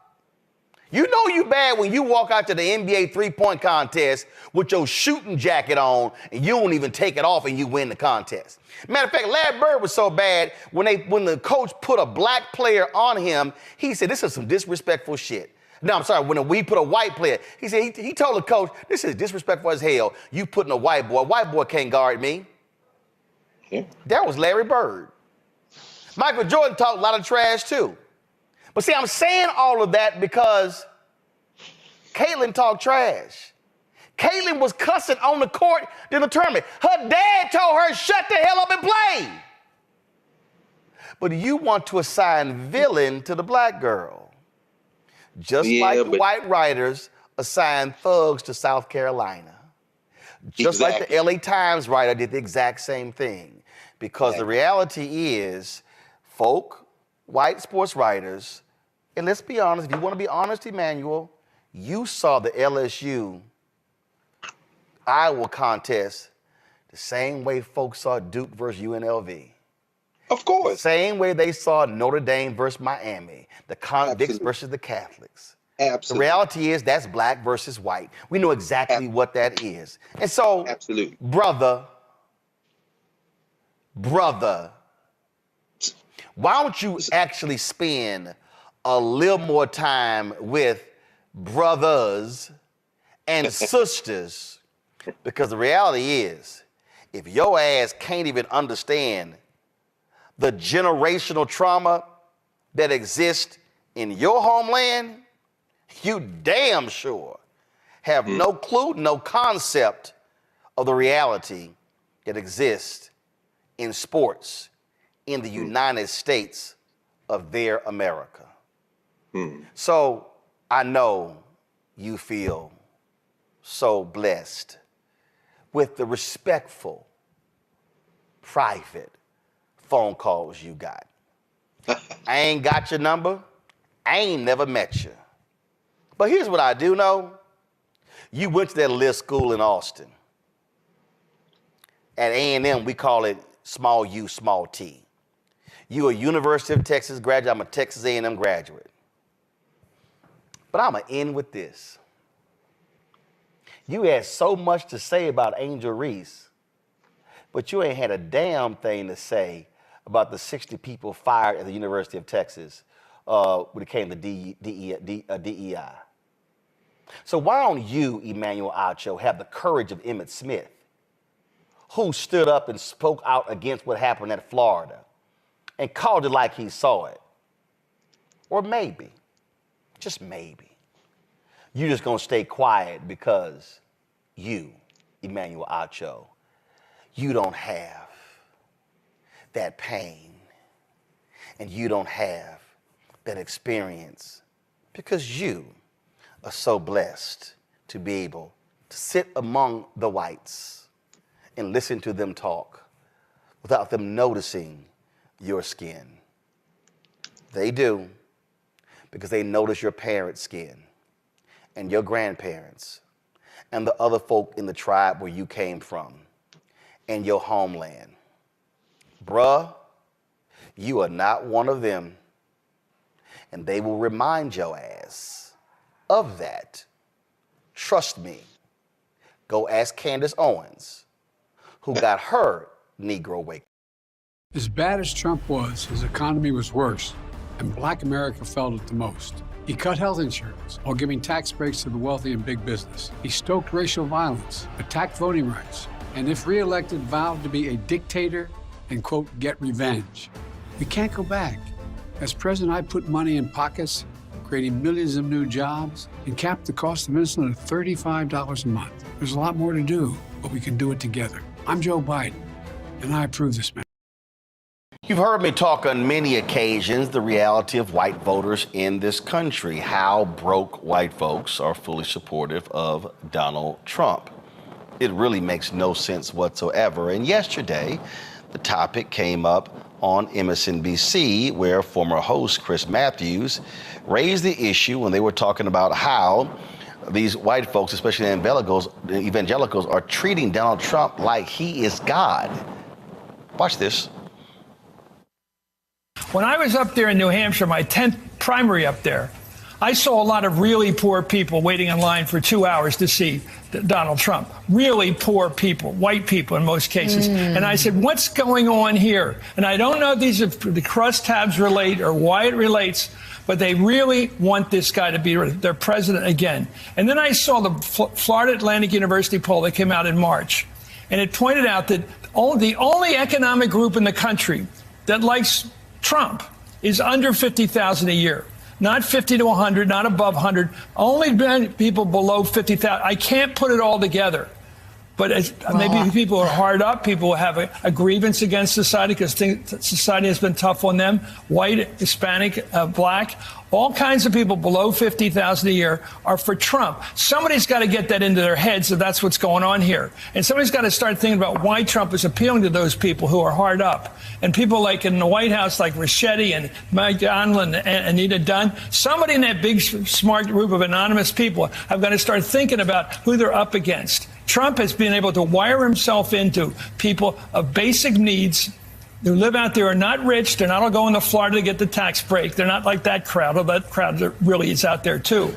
You know you bad when you walk out to the NBA three-point contest with your shooting jacket on and you don't even take it off and you win the contest. Matter of fact, Larry Bird was so bad when the coach put a black player on him, he said, this is some disrespectful shit. No, I'm sorry, when we put a white player, he said, he told the coach, this is disrespectful as hell. You putting a white boy can't guard me. Yeah. That was Larry Bird. Michael Jordan talked a lot of trash too. But see, I'm saying all of that because Caitlin talked trash. Caitlin was cussing on the court during the tournament. Her dad told her, shut the hell up and play. But you want to assign villain to the black girl. Just like the white writers assigned thugs to South Carolina. Just like the LA Times writer did the exact same thing. Because the reality is, white sports writers, and let's be honest, if you want to be honest, Emmanuel, you saw the LSU Iowa contest the same way folks saw Duke versus UNLV. Of course. The same way they saw Notre Dame versus Miami, the convicts versus the Catholics. Absolutely. The reality is that's black versus white. We know exactly what that is. And so, brother, why don't you actually spend a little more time with brothers and sisters? Because the reality is, if your ass can't even understand the generational trauma that exists in your homeland, you damn sure have no clue, no concept of the reality that exists in sports in the United States of their America. So I know you feel so blessed with the respectful, private phone calls you got. I ain't got your number. I ain't never met you. But here's what I do know. You went to that little school in Austin. At A&M, we call it small U, small T. You a University of Texas graduate. I'm a Texas A&M graduate. But I'm going to end with this. You had so much to say about Angel Reese, but you ain't had a damn thing to say about the 60 people fired at the University of Texas when it came to DEI. So why don't you, Emmanuel Acho, have the courage of Emmett Smith, who stood up and spoke out against what happened at Florida and called it like he saw it? Or maybe, just maybe, you're just gonna stay quiet because you, Emmanuel Acho, you don't have that pain and you don't have that experience because you are so blessed to be able to sit among the whites and listen to them talk without them noticing your skin. They do, because they notice your parents' skin and your grandparents and the other folk in the tribe where you came from and your homeland. Bruh, you are not one of them, and they will remind your ass of that. Trust me. Go ask Candace Owens, who got her Negro wake. As bad as Trump was, his economy was worse, and Black America felt it the most. He cut health insurance while giving tax breaks to the wealthy and big business. He stoked racial violence, attacked voting rights, and if reelected, vowed to be a dictator and, quote, get revenge. We can't go back. As president, I put money in pockets, creating millions of new jobs, and capped the cost of insulin at $35 a month. There's a lot more to do, but we can do it together. I'm Joe Biden, and I approve this man. You've heard me talk on many occasions the reality of white voters in this country, how broke white folks are fully supportive of Donald Trump. It really makes no sense whatsoever. And yesterday, the topic came up on MSNBC, where former host Chris Matthews raised the issue when they were talking about how these white folks, especially evangelicals, are treating Donald Trump like he is God. Watch this. When I was up there in New Hampshire, my 10th primary up there, I saw a lot of really poor people waiting in line for 2 hours to see Donald Trump. Really poor people, white people in most cases. And I said, what's going on here? And I don't know if these are the crosstabs relate or why it relates, but they really want this guy to be their president again. And then I saw the Florida Atlantic University poll that came out in March. And it pointed out that the only economic group in the country that likes Trump is under 50,000 a year. Not 50 to 100, not above 100, only people below 50,000. I can't put it all together. But maybe people are hard up. People have a grievance against society because society has been tough on them. White, Hispanic, Black, all kinds of people below 50,000 a year are for Trump. Somebody's got to get that into their heads that that's what's going on here. And somebody's got to start thinking about why Trump is appealing to those people who are hard up. And people like in the White House, like Ricchetti and Mike Donlin and Anita Dunn, somebody in that big, smart group of anonymous people have got to start thinking about who they're up against. Trump has been able to wire himself into people of basic needs who live out there, are not rich. They're not all going to Florida to get the tax break. They're not like that crowd, although that crowd really is out there, too.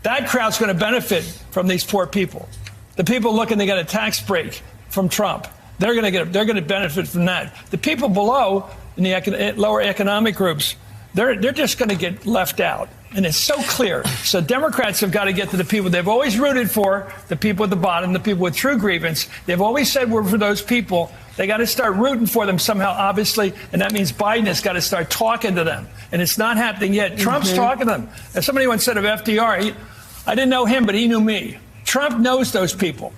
That crowd's going to benefit from these poor people. The people looking to get a tax break from Trump, they're going to benefit from that. The people below in the lower economic groups, they're just going to get left out. And it's so clear. So Democrats have got to get to the people they've always rooted for, the people at the bottom, the people with true grievance. They've always said we're for those people. They got to start rooting for them somehow, obviously, and that means Biden has got to start talking to them. And it's not happening yet. Trump's talking to them. As somebody once said of FDR, I didn't know him, but he knew me. Trump knows those people.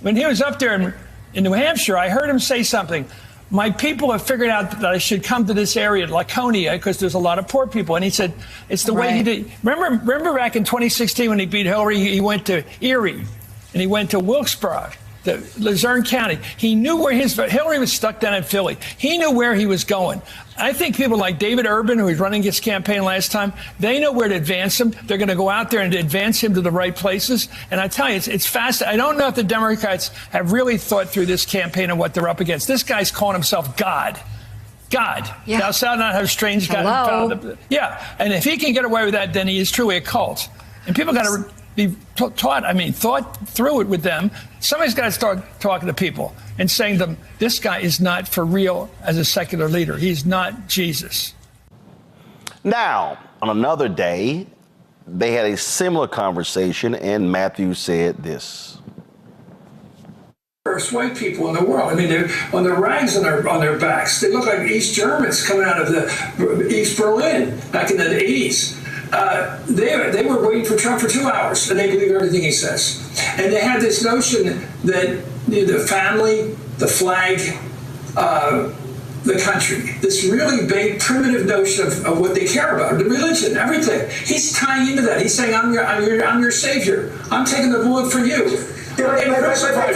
When he was up there in New Hampshire, I heard him say something. My people have figured out that I should come to this area, Laconia, because there's a lot of poor people. And he said, it's the way he did. Remember back in 2016 when he beat Hillary, he went to Erie and he went to Wilkesboro, Luzerne County. He knew where Hillary was stuck down in Philly. He knew where he was going. I think people like David Urban, who was running his campaign last time, they know where to advance him. They're going to go out there and advance him to the right places. And I tell you, it's fast. I don't know if the Democrats have really thought through this campaign and what they're up against. This guy's calling himself God. God. Yeah. Thou shalt not have strange God. Yeah. And if he can get away with that, then he is truly a cult. And people got to be thought through it with them. Somebody's got to start talking to people and saying to them, this guy is not for real as a secular leader. He's not Jesus. Now, on another day, they had a similar conversation, and Matthew said this. First white people in the world. I mean, they're on their rags on their backs. They look like East Germans coming out of the East Berlin back in the 80s. They were waiting for Trump for 2 hours, and they believe everything he says. And they had this notion that the family, the flag, the country, this really big primitive notion of what they care about, the religion, everything. He's tying into that. He's saying, I'm your savior. I'm taking the bullet for you. But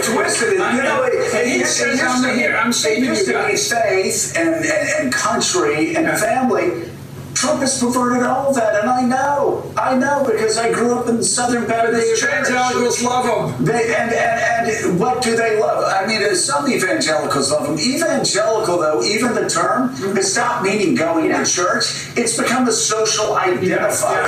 twisted it. He says, I'm saving you guys. Faith and country and family. Trump has perverted all of that, and I know because I grew up in the Southern Baptist Church. Evangelicals love him. And what do they love? I mean, some evangelicals love him. Evangelical, though, even the term has stopped meaning going to church. It's become a social identifier.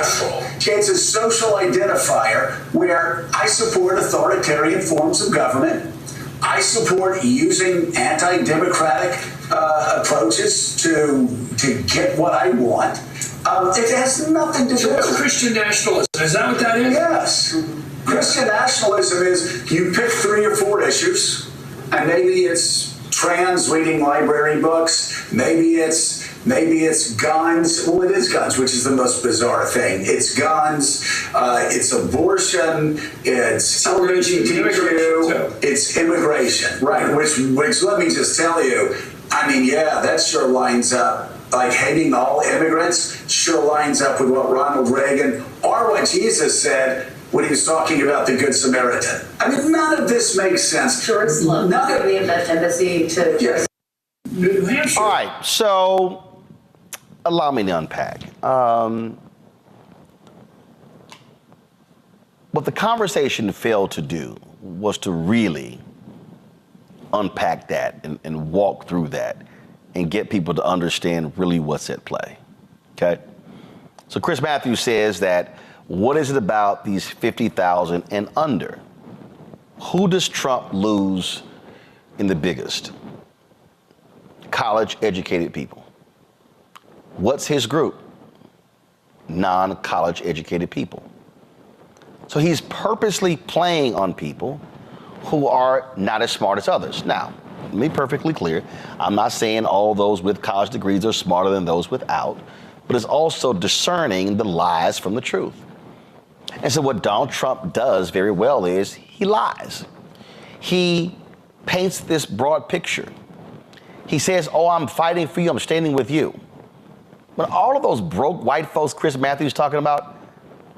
It's a social identifier where I support authoritarian forms of government. I support using anti-democratic approaches to get what I want. It has nothing to do with Christian nationalism. Is that what that is? Yes. Christian nationalism is you pick 3 or 4 issues, and maybe it's trans reading library books, maybe it's guns. Well, it is guns, which is the most bizarre thing. It's guns, it's abortion, it's LGBTQ, it's immigration, right? Which let me just tell you, I mean, yeah, that sure lines up. Like hating all immigrants sure lines up with what Ronald Reagan or what Jesus said when he was talking about the Good Samaritan. I mean, none of this makes sense. Jerusalem. None of the embassy to yes. New Hampshire. All right, so allow me to unpack. What the conversation failed to do was to really unpack that and walk through that and get people to understand really what's at play, okay? So Chris Matthews says that, what is it about these 50,000 and under? Who does Trump lose in the biggest? College-educated people. What's his group? Non-college educated people. So he's purposely playing on people who are not as smart as others. Now, let me be perfectly clear. I'm not saying all those with college degrees are smarter than those without, but it's also discerning the lies from the truth. And so what Donald Trump does very well is he lies. He paints this broad picture. He says, oh, I'm fighting for you, I'm standing with you. But all of those broke white folks Chris Matthews talking about,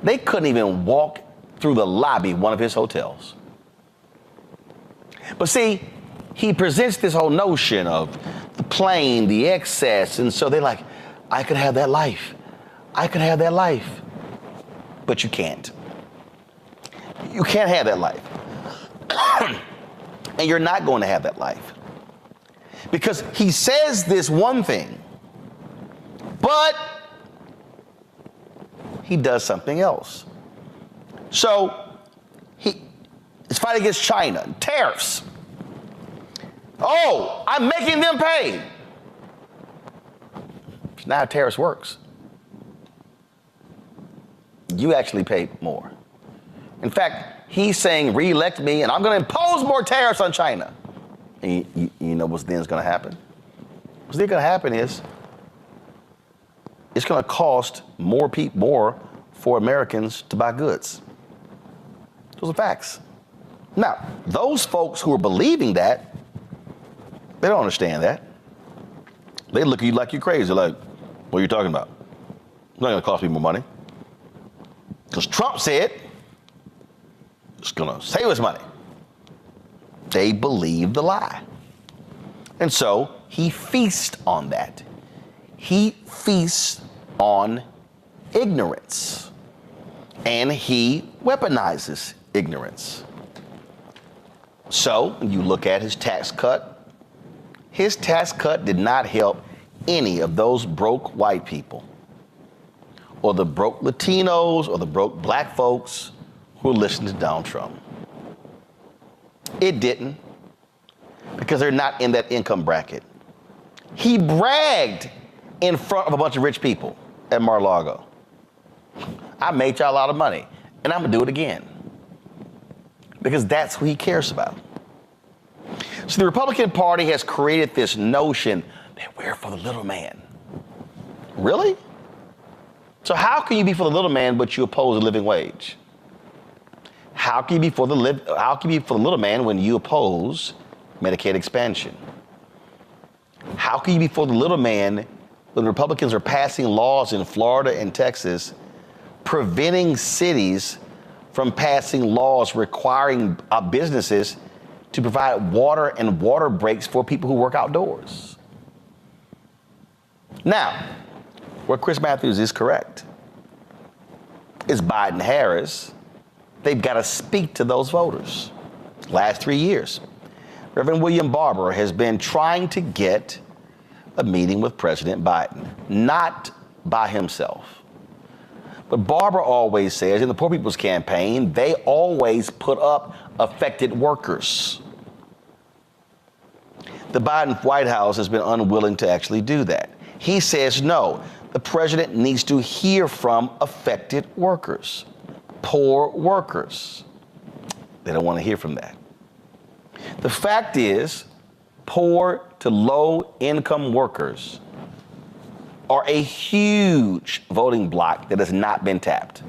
they couldn't even walk through the lobby of one of his hotels. But see, he presents this whole notion of the plane, the excess, and so they're like, I could have that life. I could have that life. But you can't. You can't have that life. And you're not going to have that life. Because he says this one thing, but he does something else. So he's fighting against China, tariffs. Oh, I'm making them pay. It's not how tariffs works. You actually pay more. In fact, he's saying, re-elect me, and I'm going to impose more tariffs on China. And you know what's then going to happen? What's then going to happen is it's going to cost more for Americans to buy goods. Those are facts. Now, those folks who are believing that, they don't understand that. They look at you like you're crazy, like, what are you talking about? It's not going to cost me more money. Because Trump said it's going to save us money. They believe the lie. And so he feasts on that. He feasts on ignorance. And he weaponizes ignorance. So when you look at his tax cut did not help any of those broke white people or the broke Latinos or the broke black folks who are listening to Donald Trump. It didn't, because they're not in that income bracket. He bragged in front of a bunch of rich people at Mar-a-Lago. I made y'all a lot of money, and I'm gonna do it again. Because that's who he cares about. So the Republican Party has created this notion that we're for the little man. Really? So how can you be for the little man but you oppose the living wage? How can you be for the little man when you oppose Medicaid expansion? How can you be for the little man when Republicans are passing laws in Florida and Texas preventing cities from passing laws requiring businesses to provide water and water breaks for people who work outdoors? Now, where Chris Matthews is correct is Biden-Harris. They've got to speak to those voters. Last 3 years, Reverend William Barber has been trying to get a meeting with President Biden, not by himself. But Barber always says in the Poor People's Campaign, they always put up affected workers. The Biden White House has been unwilling to actually do that. He says, no, the president needs to hear from affected workers, poor workers. They don't want to hear from that. The fact is, poor to low income workers are a huge voting bloc that has not been tapped.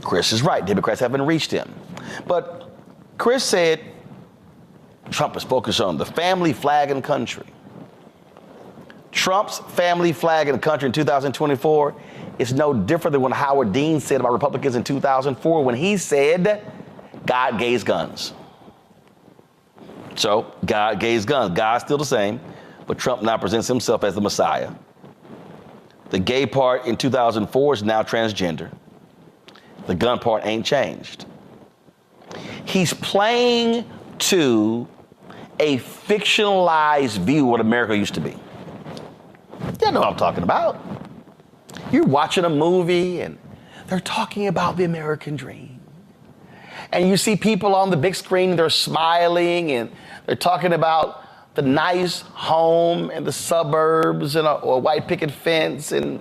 Chris is right. Democrats haven't reached him. But Chris said Trump is focused on the family flag and country. Trump's family flag in the country in 2024 is no different than what Howard Dean said about Republicans in 2004 when he said God gave guns. So God gave guns. God's still the same, but Trump now presents himself as the Messiah. The gay part in 2004 is now transgender. The gun part ain't changed. He's playing to a fictionalized view of what America used to be. You know what I'm talking about. You're watching a movie and they're talking about the American dream. And you see people on the big screen, they're smiling and they're talking about the nice home in the suburbs and a white picket fence, and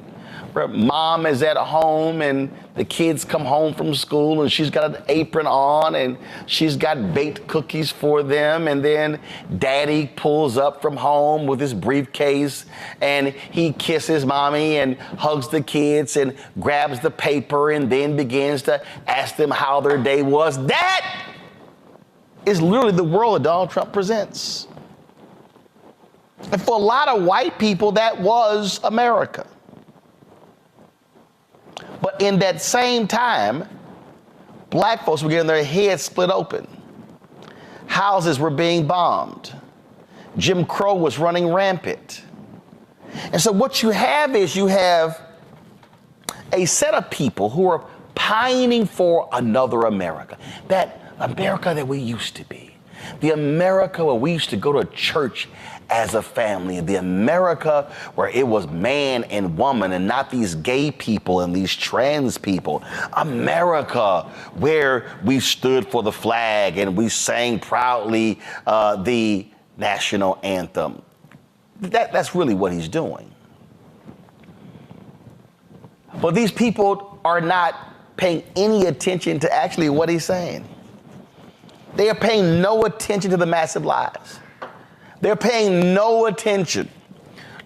where mom is at home and the kids come home from school and she's got an apron on and she's got baked cookies for them, and then daddy pulls up from home with his briefcase and he kisses mommy and hugs the kids and grabs the paper and then begins to ask them how their day was. That is literally the world that Donald Trump presents. And for a lot of white people, that was America. But in that same time, black folks were getting their heads split open. Houses were being bombed. Jim Crow was running rampant. And so what you have is you have a set of people who are pining for another America, that America that we used to be, the America where we used to go to church as a family, the America where it was man and woman and not these gay people and these trans people. America where we stood for the flag and we sang proudly the national anthem. That's really what he's doing. But these people are not paying any attention to actually what he's saying. They are paying no attention to the massive lies. They're paying no attention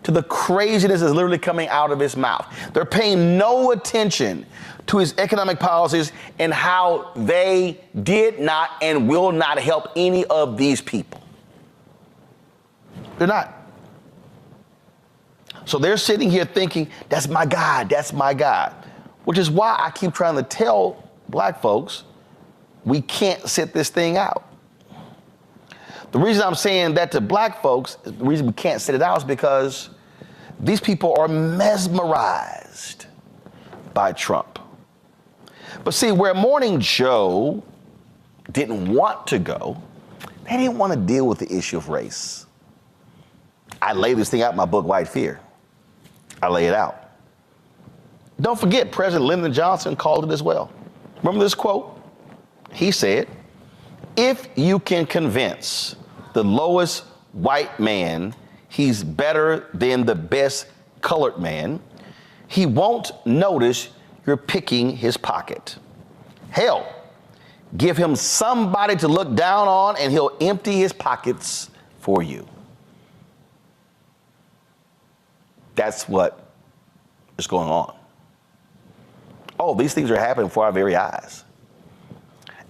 to the craziness that's literally coming out of his mouth. They're paying no attention to his economic policies and how they did not and will not help any of these people. They're not. So they're sitting here thinking, that's my God, that's my God, which is why I keep trying to tell black folks, we can't sit this thing out. The reason I'm saying that to black folks, the reason we can't sit it out is because these people are mesmerized by Trump. But see, where Morning Joe didn't want to go, they didn't want to deal with the issue of race. I lay this thing out in my book, White Fear. I lay it out. Don't forget, President Lyndon Johnson called it as well. Remember this quote? He said, if you can convince the lowest white man he's better than the best colored man, He won't notice you're picking his pocket. Hell, give him somebody to look down on and he'll empty his pockets for you. That's what is going on. Oh, these things are happening before our very eyes.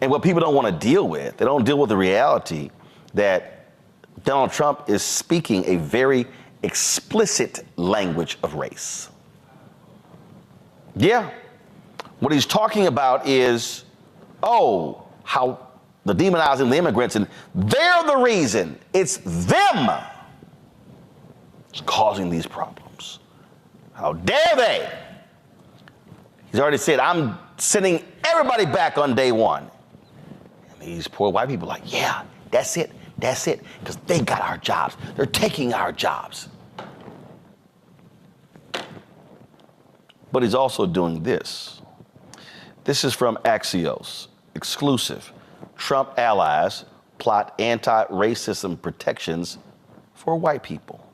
And what people don't want to deal with, they don't deal with the reality that Donald Trump is speaking a very explicit language of race. Yeah. What he's talking about is, oh, how the demonizing the immigrants, and they're the reason. It's them that's causing these problems. How dare they? He's already said, I'm sending everybody back on day one. And these poor white people are like, yeah, that's it, because they got our jobs. They're taking our jobs. But he's also doing this. This is from Axios, exclusive. Trump allies plot anti-racism protections for white people.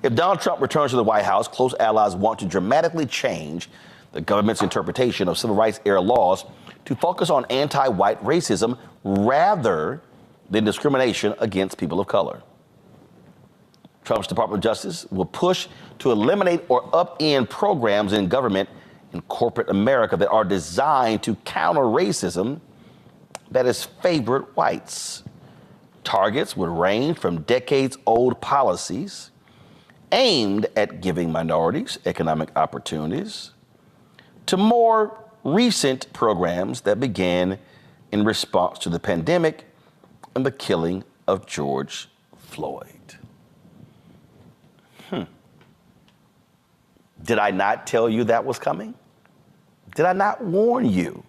If Donald Trump returns to the White House, close allies want to dramatically change the government's interpretation of civil rights era laws to focus on anti-white racism rather than discrimination against people of color. Trump's Department of Justice will push to eliminate or upend programs in government in corporate America that are designed to counter racism that has favored whites. Targets would range from decades-old policies aimed at giving minorities economic opportunities to more recent programs that began in response to the pandemic and the killing of George Floyd. Did I not tell you that was coming? Did I not warn you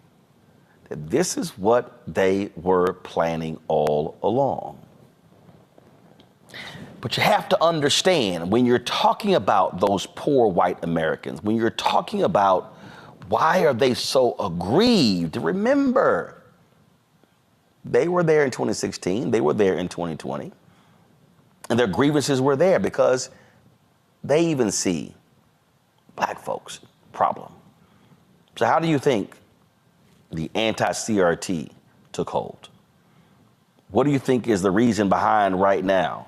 that this is what they were planning all along? But you have to understand, when you're talking about those poor white Americans, when you're talking about why are they so aggrieved, remember, they were there in 2016, they were there in 2020, and their grievances were there because they even see black folks' problem. So how do you think the anti-CRT took hold? What do you think is the reason behind right now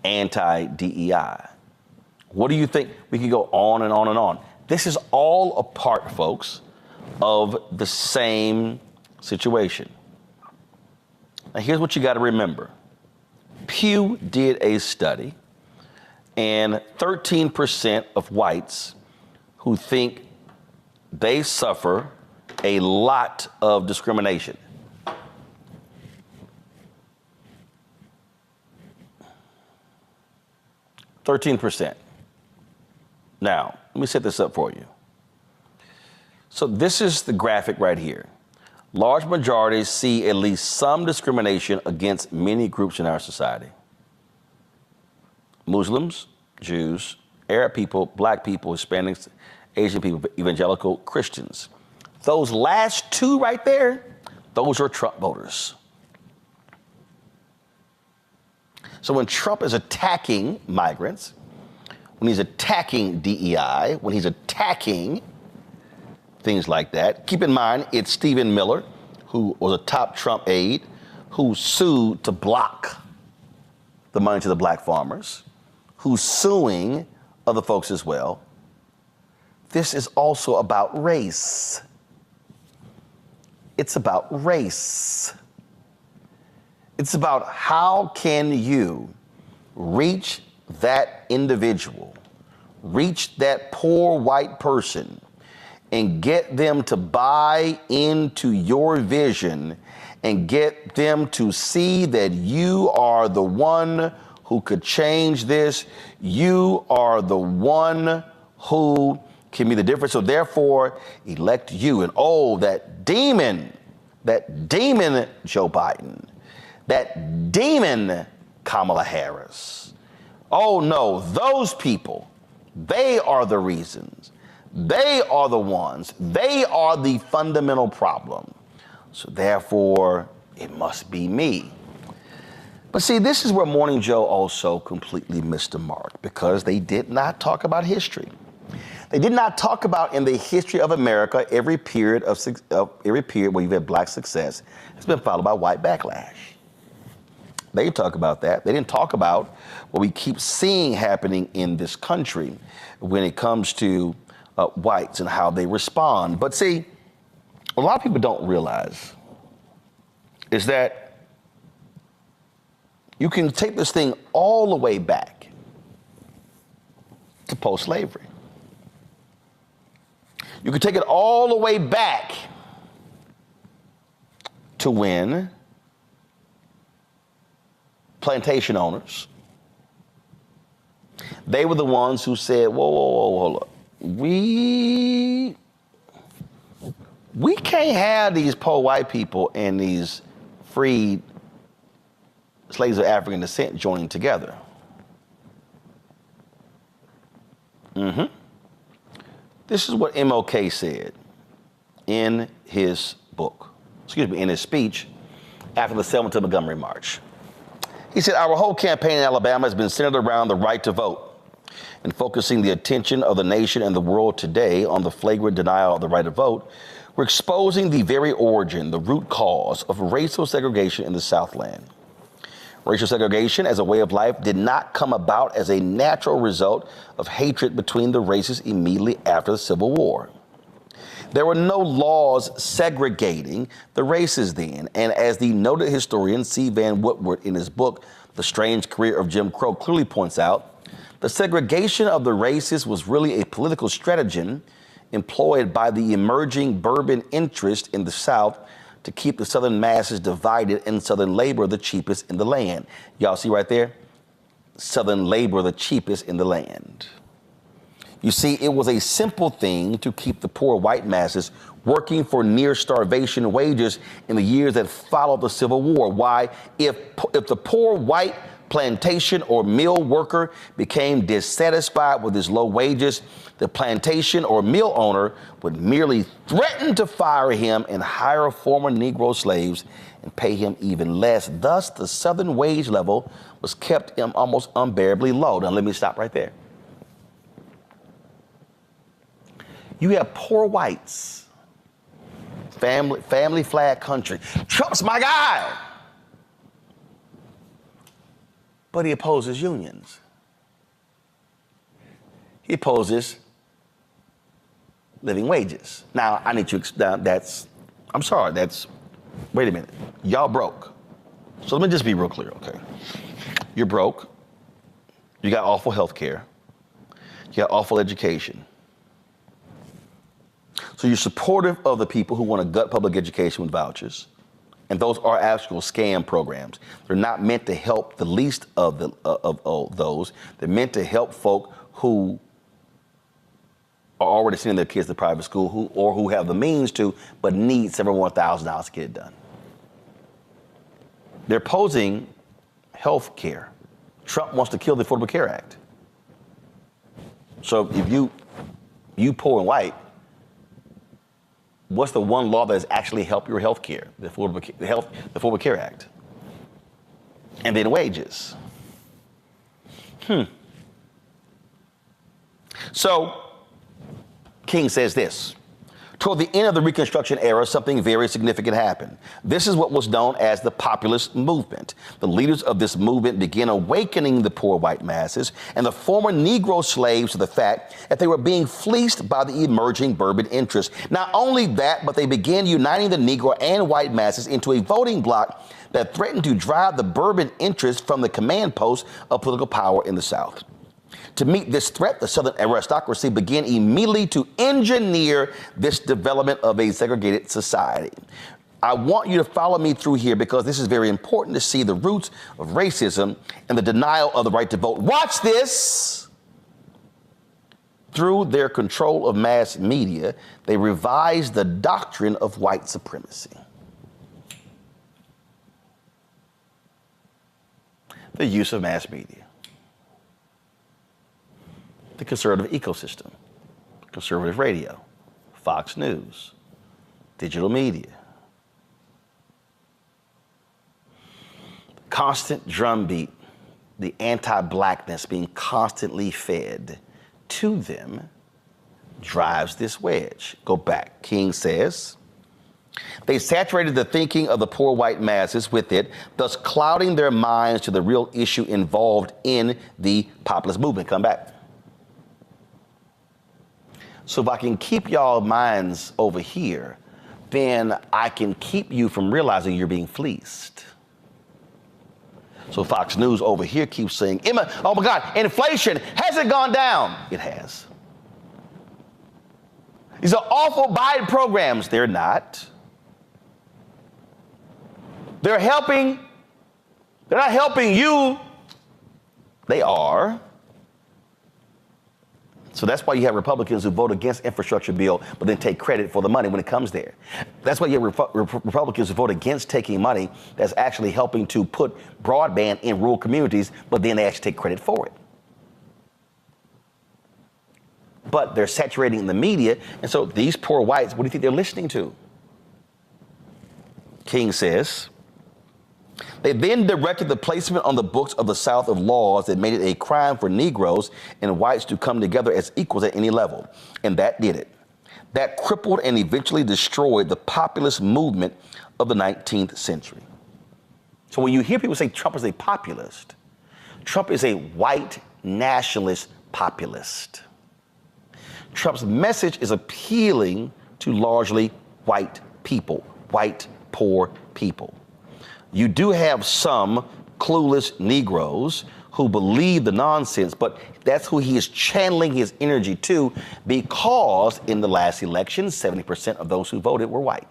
anti-DEI? What do you think? We could go on and on and on. This is all a part, folks, of the same situation. Now, here's what you got to remember. Pew did a study, and 13% of whites who think they suffer a lot of discrimination. %. Now, let me set this up for you. So this is the graphic right here. Large majorities see at least some discrimination against many groups in our society. Muslims, Jews, Arab people, black people, Hispanics, Asian people, evangelical Christians. Those last two right there, those are Trump voters. So when Trump is attacking migrants, when he's attacking DEI, when he's attacking things like that, keep in mind it's Stephen Miller, who was a top Trump aide, who sued to block the money to the black farmers, who's suing other folks as well. This is also about race. It's about race. It's about how can you reach that individual, reach that poor white person, and get them to buy into your vision and get them to see that you are the one who could change this. You are the one who can be the difference. So therefore, elect you. And oh, that demon Joe Biden, that demon Kamala Harris. Oh no, those people, they are the reasons. They are the ones. They are the fundamental problem. So therefore, it must be me. But see, this is where Morning Joe also completely missed the mark, because they did not talk about history. They did not talk about, in the history of America, every period where you've had black success has been followed by white backlash. They didn't talk about that. They didn't talk about what we keep seeing happening in this country when it comes to whites and how they respond. But see, what a lot of people don't realize is that you can take this thing all the way back to post-slavery. You can take it all the way back to when plantation owners, they were the ones who said, whoa, hold up. We can't have these poor white people and these freed slaves of African descent joining together. This is what MLK said in his in his speech after the Selma Montgomery March. He said, our whole campaign in Alabama has been centered around the right to vote and focusing the attention of the nation and the world today on the flagrant denial of the right to vote. We're exposing the very origin, the root cause of racial segregation in the Southland. Racial segregation as a way of life did not come about as a natural result of hatred between the races immediately after the Civil War. There were no laws segregating the races then, and as the noted historian C. Van Woodward in his book, The Strange Career of Jim Crow, clearly points out, the segregation of the races was really a political stratagem employed by the emerging bourbon interest in the South to keep the Southern masses divided and Southern labor the cheapest in the land. Y'all see right there? Southern labor the cheapest in the land. You see, it was a simple thing to keep the poor white masses working for near starvation wages in the years that followed the Civil War. Why? If the poor white plantation or mill worker became dissatisfied with his low wages, the plantation or mill owner would merely threaten to fire him and hire former Negro slaves and pay him even less. Thus, the Southern wage level was kept almost unbearably low. Now, let me stop right there. You have poor whites, family flag country. Trump's my guy. But he opposes unions. He opposes living wages. Now, I need to, wait a minute. Y'all broke. So let me just be real clear, okay? You're broke. You got awful health care. You got awful education. So you're supportive of the people who want to gut public education with vouchers. And those are actual scam programs. They're not meant to help the least of those. They're meant to help folk who are already sending their kids to private school who have the means to, but need several more $1,000 to get it done. They're opposing health care. Trump wants to kill the Affordable Care Act. So if you poor and white, what's the one law that has actually helped your health care? The Affordable Care Act. And then wages. So King says this. Toward the end of the Reconstruction era, something very significant happened. This is what was known as the populist movement. The leaders of this movement began awakening the poor white masses and the former Negro slaves to the fact that they were being fleeced by the emerging bourbon interest. Not only that, but they began uniting the Negro and white masses into a voting bloc that threatened to drive the bourbon interest from the command post of political power in the South. To meet this threat, the Southern aristocracy began immediately to engineer this development of a segregated society. I want you to follow me through here because this is very important to see the roots of racism and the denial of the right to vote. Watch this. Through their control of mass media, they revised the doctrine of white supremacy. The use of mass media. The conservative ecosystem, conservative radio, Fox News, digital media. constant drumbeat, the anti-blackness being constantly fed to them drives this wedge. Go back. King says, they saturated the thinking of the poor white masses with it, thus clouding their minds to the real issue involved in the populist movement. Come back. So if I can keep y'all minds over here, then I can keep you from realizing you're being fleeced. So Fox News over here keeps saying, Emma, oh my God, inflation hasn't gone down. It has. These are awful Biden programs. They're not. They're not helping you. They are. So that's why you have Republicans who vote against infrastructure bill, but then take credit for the money when it comes there. That's why you have Republicans who vote against taking money that's actually helping to put broadband in rural communities, but then they actually take credit for it. But they're saturating the media, and so these poor whites, what do you think they're listening to? King says, they then directed the placement on the books of the South of laws that made it a crime for Negroes and whites to come together as equals at any level. And that did it. That crippled and eventually destroyed the populist movement of the 19th century. So when you hear people say Trump is a populist, Trump is a white nationalist populist. Trump's message is appealing to largely white people, white poor people. You do have some clueless Negroes who believe the nonsense, but that's who he is channeling his energy to, because in the last election, 70% of those who voted were white.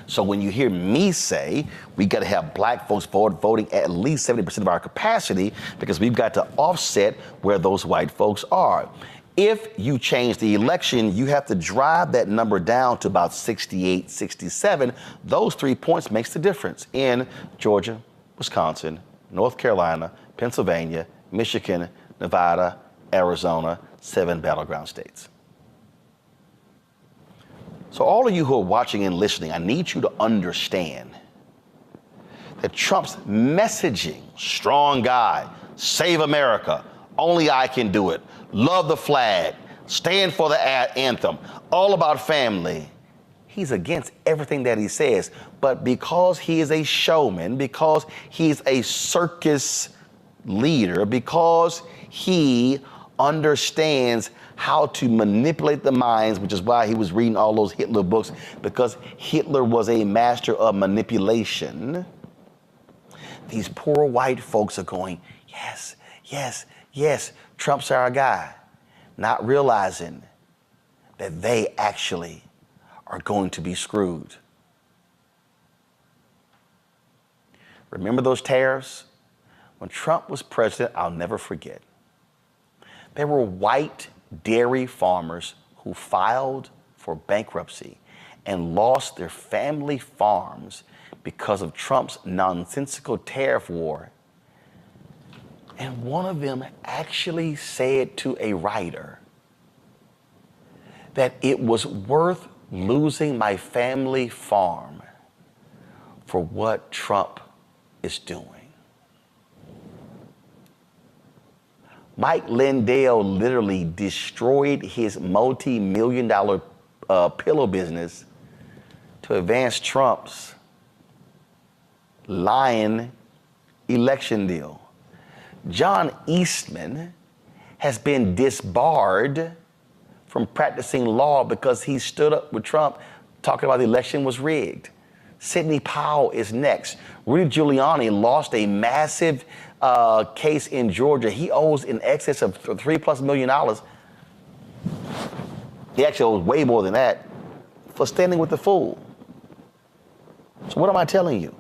So when you hear me say we got to have black folks voting at least 70% of our capacity, because we've got to offset where those white folks are. If you change the election, you have to drive that number down to about 68, 67. Those 3 points makes the difference in Georgia, Wisconsin, North Carolina, Pennsylvania, Michigan, Nevada, Arizona, 7 battleground states. So all of you who are watching and listening, I need you to understand that Trump's messaging, strong guy, save America, only I can do it, love the flag, stand for the anthem, all about family. He's against everything that he says. But because he is a showman, because he's a circus leader, because he understands how to manipulate the minds, which is why he was reading all those Hitler books, because Hitler was a master of manipulation. These poor white folks are going, yes, yes, yes, Trump's our guy, not realizing that they actually are going to be screwed. Remember those tariffs? When Trump was president, I'll never forget. There were white dairy farmers who filed for bankruptcy and lost their family farms because of Trump's nonsensical tariff war. And one of them actually said to a writer that it was worth losing my family farm for what Trump is doing. Mike Lindell literally destroyed his multi-million-dollar pillow business to advance Trump's lying election deal. John Eastman has been disbarred from practicing law because he stood up with Trump talking about the election was rigged. Sidney Powell is next. Rudy Giuliani lost a massive case in Georgia. He owes in excess of $3+ million. He actually owes way more than that for standing with the fool. So what am I telling you?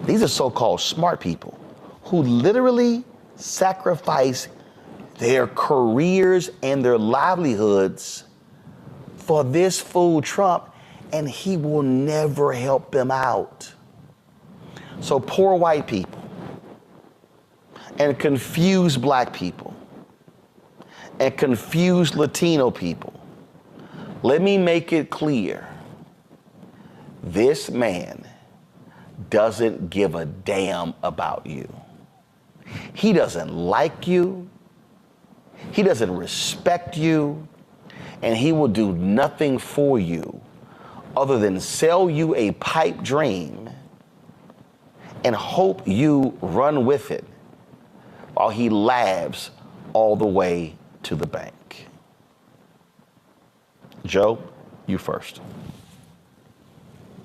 These are so-called smart people who literally sacrifice their careers and their livelihoods for this fool Trump, and he will never help them out. So poor white people and confused black people and confused Latino people, let me make it clear. This man doesn't give a damn about you. He doesn't like you. He doesn't respect you. And he will do nothing for you other than sell you a pipe dream and hope you run with it while he laughs all the way to the bank. Joe, you first.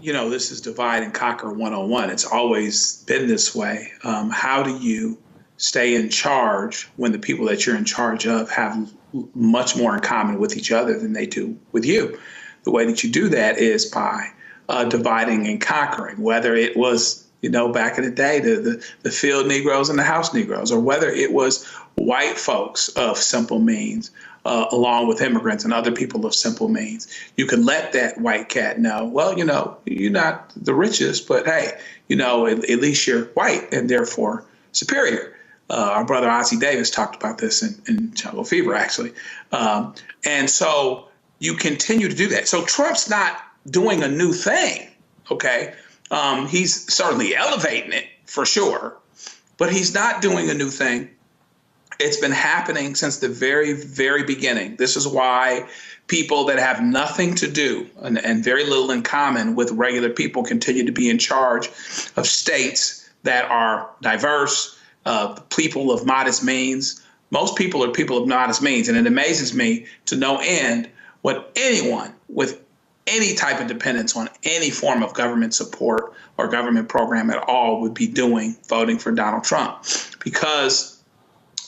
You know, this is divide and conquer 101. It's always been this way. How do you stay in charge when the people that you're in charge of have much more in common with each other than they do with you? The way that you do that is by dividing and conquering, whether it was, you know, back in the day, the field Negroes and the house Negroes, or whether it was white folks of simple means, along with immigrants and other people of simple means. You can let that white cat know, well, you know, you're not the richest, but hey, you know, at least you're white and therefore superior. Our brother Ozzie Davis talked about this in Jungle Fever, actually. And so you continue to do that. So Trump's not doing a new thing, okay? He's certainly elevating it for sure, but he's not doing a new thing. It's been happening since the very, very beginning. This is why people that have nothing to do and very little in common with regular people continue to be in charge of states that are diverse, people of modest means. Most people are people of modest means, and it amazes me to no end what anyone with any type of dependence on any form of government support or government program at all would be doing voting for Donald Trump, because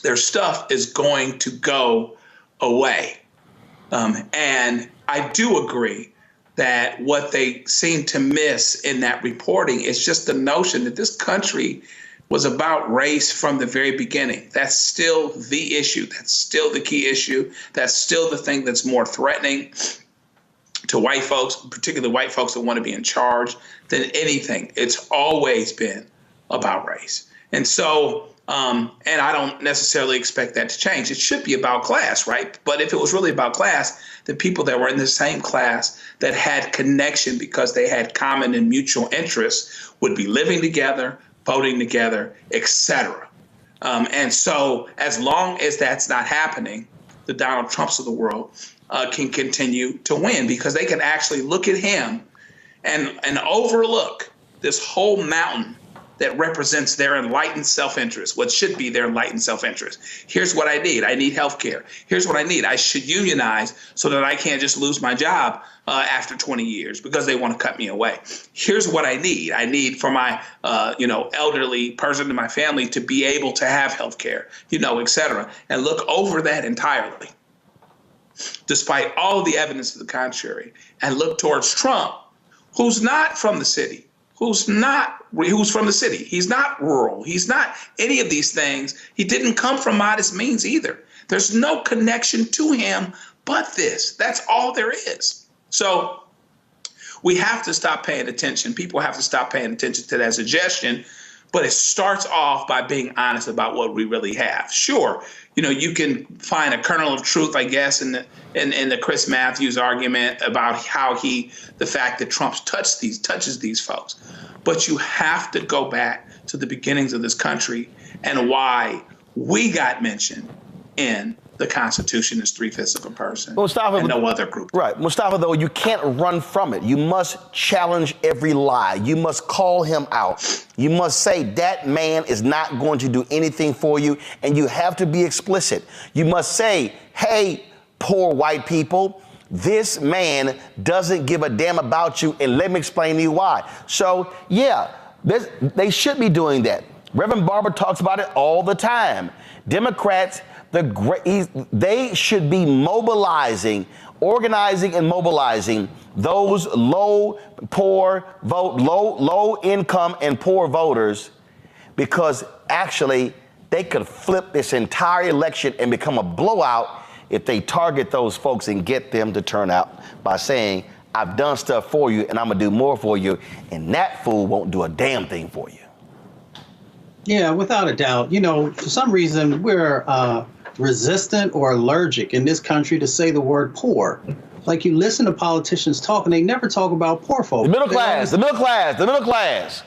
their stuff is going to go away. And I do agree that what they seem to miss in that reporting is just the notion that this country was about race from the very beginning. That's still the issue. That's still the key issue. That's still the thing that's more threatening to white folks, particularly white folks that want to be in charge, than anything. It's always been about race. And so, and I don't necessarily expect that to change. It should be about class, right? But if it was really about class, the people that were in the same class that had connection because they had common and mutual interests would be living together, voting together, etc. And so as long as that's not happening, the Donald Trumps of the world can continue to win, because they can actually look at him and overlook this whole mountain that represents their enlightened self-interest, what should be their enlightened self-interest. Here's what I need. I need health care. Here's what I need. I should unionize so that I can't just lose my job after 20 years because they want to cut me away. Here's what I need. I need for my elderly person in my family to be able to have health care, et cetera, and look over that entirely, despite all of the evidence to the contrary, and look towards Trump, who's not from the city, who's from the city. He's not rural. He's not any of these things. He didn't come from modest means either. There's no connection to him but this. That's all there is. So we have to stop paying attention. People have to stop paying attention to that suggestion. But it starts off by being honest about what we really have. Sure, you can find a kernel of truth, I guess, in the Chris Matthews argument about the fact that Trump touches these folks. But you have to go back to the beginnings of this country and why we got mentioned in the Constitution as 3/5 of a person, Mustafa, and no other group. Right. Mustafa, though, you can't run from it. You must challenge every lie. You must call him out. You must say that man is not going to do anything for you, and you have to be explicit. You must say, hey, poor white people, this man doesn't give a damn about you, and let me explain to you why. So, yeah, they should be doing that. Reverend Barber talks about it all the time. Democrats, they should be organizing and mobilizing those low income and poor voters, because actually they could flip this entire election and become a blowout if they target those folks and get them to turn out by saying, I've done stuff for you and I'm gonna do more for you, and that fool won't do a damn thing for you. Yeah, without a doubt. For some reason, we're resistant or allergic in this country to say the word poor. Like, you listen to politicians talk, and they never talk about poor folks. The middle class, the middle class, the middle class.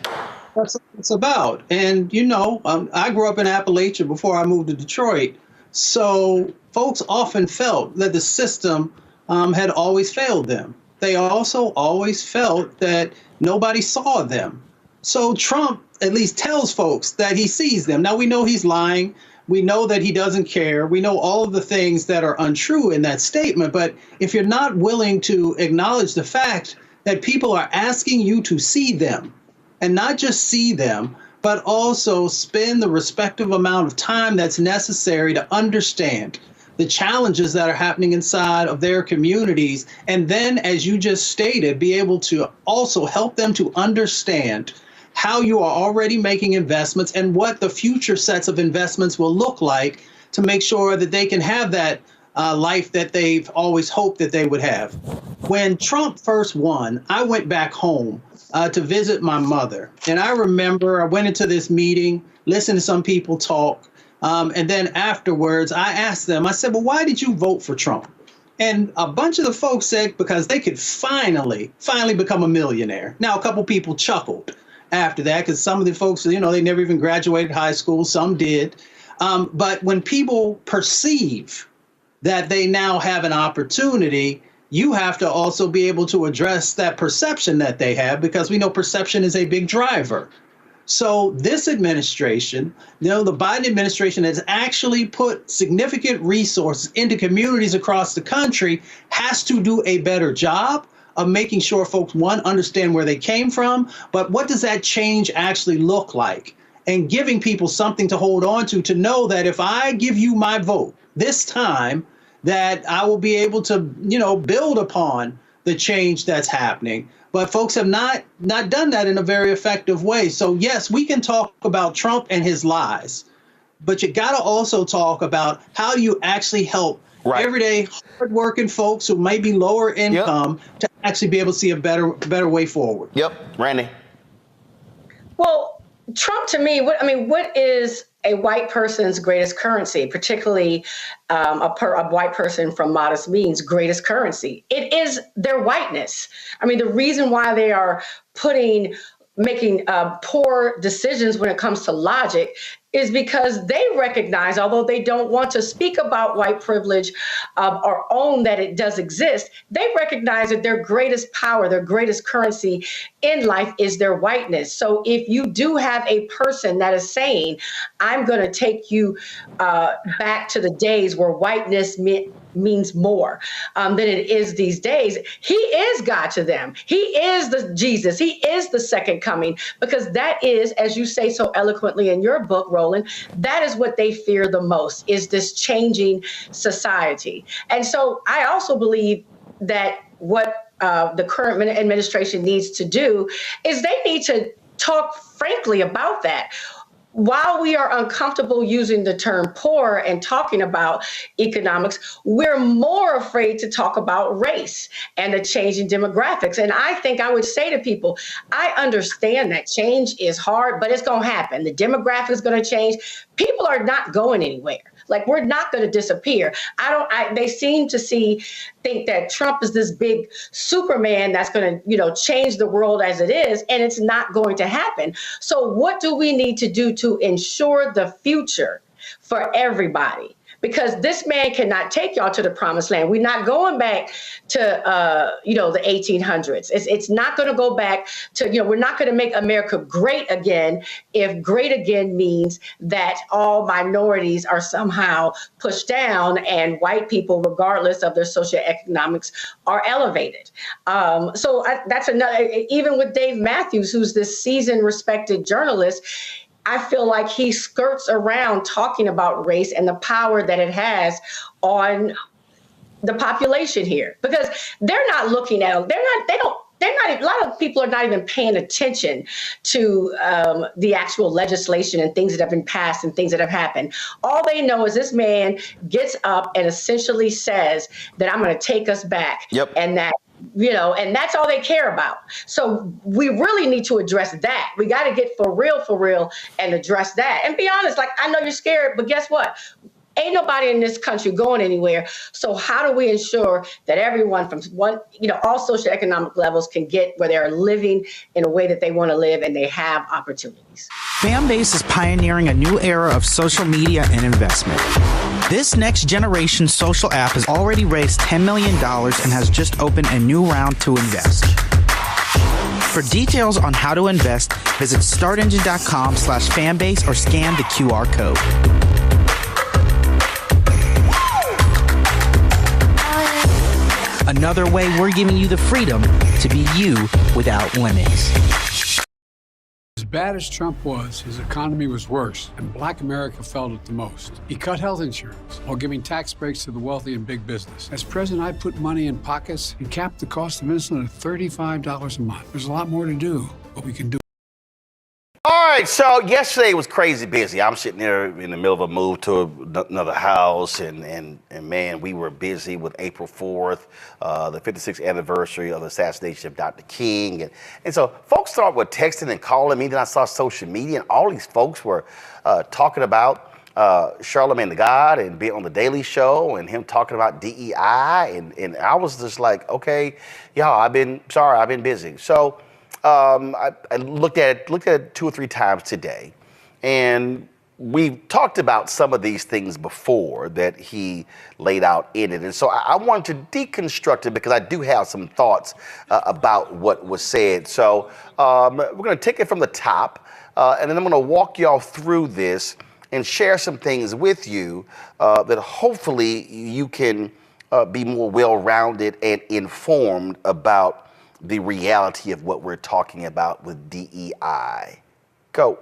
That's what it's about. And, I grew up in Appalachia before I moved to Detroit. So folks often felt that the system had always failed them. They also always felt that nobody saw them. So Trump at least tells folks that he sees them. Now, we know he's lying. We know that he doesn't care. We know all of the things that are untrue in that statement. But if you're not willing to acknowledge the fact that people are asking you to see them, and not just see them, but also spend the respective amount of time that's necessary to understand the challenges that are happening inside of their communities. And then, as you just stated, be able to also help them to understand how you are already making investments and what the future sets of investments will look like to make sure that they can have that life that they've always hoped that they would have. When Trump first won, I went back home to visit my mother. And I remember I went into this meeting, listened to some people talk, and then afterwards I asked them, I said, well, why did you vote for Trump? And a bunch of the folks said because they could finally become a millionaire. Now, a couple people chuckled after that because some of the folks, they never even graduated high school, some did. But when people perceive that they now have an opportunity, you have to also be able to address that perception that they have, because we know perception is a big driver. So this administration, the Biden administration, has actually put significant resources into communities across the country, has to do a better job of making sure folks, one, understand where they came from, but what does that change actually look like? And giving people something to hold on to know that if I give you my vote this time, that I will be able to, build upon the change that's happening. But folks have not done that in a very effective way. So, yes, we can talk about Trump and his lies, but you got to also talk about how do you actually help everyday hardworking folks who may be lower income to actually be able to see a better way forward. Yep. Randy. Well, Trump, to me, what is a white person's greatest currency, particularly a white person from modest means greatest currency? It is their whiteness. The reason why they are making poor decisions when it comes to logic is because they recognize, although they don't want to speak about white privilege or own that it does exist, they recognize that their greatest power, their greatest currency in life is their whiteness. So if you do have a person that is saying, I'm going to take you back to the days where whiteness means more than it is these days, he is God to them. He is the Jesus. He is the second coming, because that is, as you say so eloquently in your book, Roland, that is what they fear the most, is this changing society. And so I also believe that what the current administration needs to do is they need to talk frankly about that. While we are uncomfortable using the term poor and talking about economics, we're more afraid to talk about race and the changing demographics. And I think I would say to people, I understand that change is hard, but it's going to happen. The demographics is going to change. People are not going anywhere. Like, we're not going to disappear. They seem to think that Trump is this big Superman that's going to, change the world as it is, and it's not going to happen. So what do we need to do to ensure the future for everybody? Because this man cannot take y'all to the promised land. We're not going back to, the 1800s. It's not going to go back to, we're not going to make America great again if great again means that all minorities are somehow pushed down and white people, regardless of their socioeconomics, are elevated. So that's another, even with Dave Matthews, who's this seasoned, respected journalist, I feel like he skirts around talking about race and the power that it has on the population here, because they're not looking at them. A lot of people are not even paying attention to the actual legislation and things that have been passed and things that have happened. All they know is this man gets up and essentially says that I'm going to take us back. Yep. And that, and that's all they care about. So we really need to address that. We got to get for real, and address that. And be honest, like, I know you're scared, but guess what? Ain't nobody in this country going anywhere. So how do we ensure that everyone from all socioeconomic levels can get where they're living in a way that they want to live and they have opportunities? Fanbase is pioneering a new era of social media and investment. This next generation social app has already raised $10 million and has just opened a new round to invest. For details on how to invest, visit startengine.com/fanbase or scan the QR code. Another way we're giving you the freedom to be you without limits. As bad as Trump was, his economy was worse, and Black America felt it the most. He cut health insurance while giving tax breaks to the wealthy and big business. As president, I put money in pockets and capped the cost of insulin at $35 a month. There's a lot more to do, but we can do. All right, so yesterday was crazy busy. I'm sitting there in the middle of a move to another house, and man, we were busy with April 4th, the 56th anniversary of the assassination of Dr. King. And so folks started with texting and calling me. Then I saw social media, and all these folks were talking about Charlamagne the God and being on the Daily Show and him talking about DEI. And I was just like, okay, y'all, I've been busy. So I looked at it 2 or 3 times today, and we've talked about some of these things before that he laid out in it. And so I wanted to deconstruct it because I do have some thoughts about what was said. So we're going to take it from the top, and then I'm going to walk y'all through this and share some things with you that hopefully you can be more well-rounded and informed about the reality of what we're talking about with DEI. Go.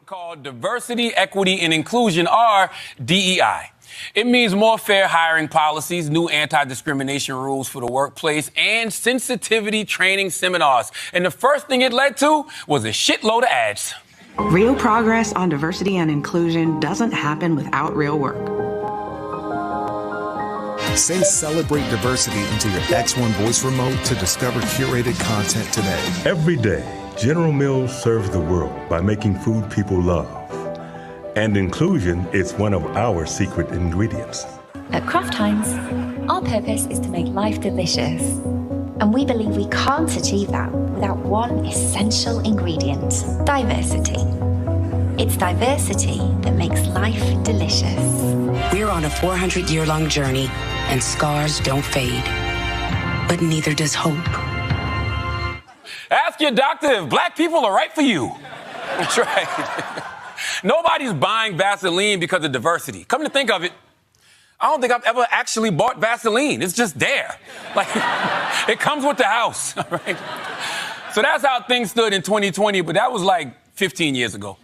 Called Diversity, Equity, and Inclusion, or DEI. It means more fair hiring policies, new anti-discrimination rules for the workplace, and sensitivity training seminars. And the first thing it led to was a shitload of ads. Real progress on diversity and inclusion doesn't happen without real work. Say celebrate diversity into your X1 voice remote to discover curated content today. Every day, General Mills serves the world by making food people love. And inclusion is one of our secret ingredients. At Kraft Heinz, our purpose is to make life delicious. And we believe we can't achieve that without one essential ingredient: diversity. It's diversity that makes life delicious. We're on a 400-year-long journey, and scars don't fade. But neither does hope. Ask your doctor if black people are right for you. That's right. Nobody's buying Vaseline because of diversity. Come to think of it, I don't think I've ever actually bought Vaseline. It's just there. Like, it comes with the house, right? So that's how things stood in 2020, but that was like 15 years ago.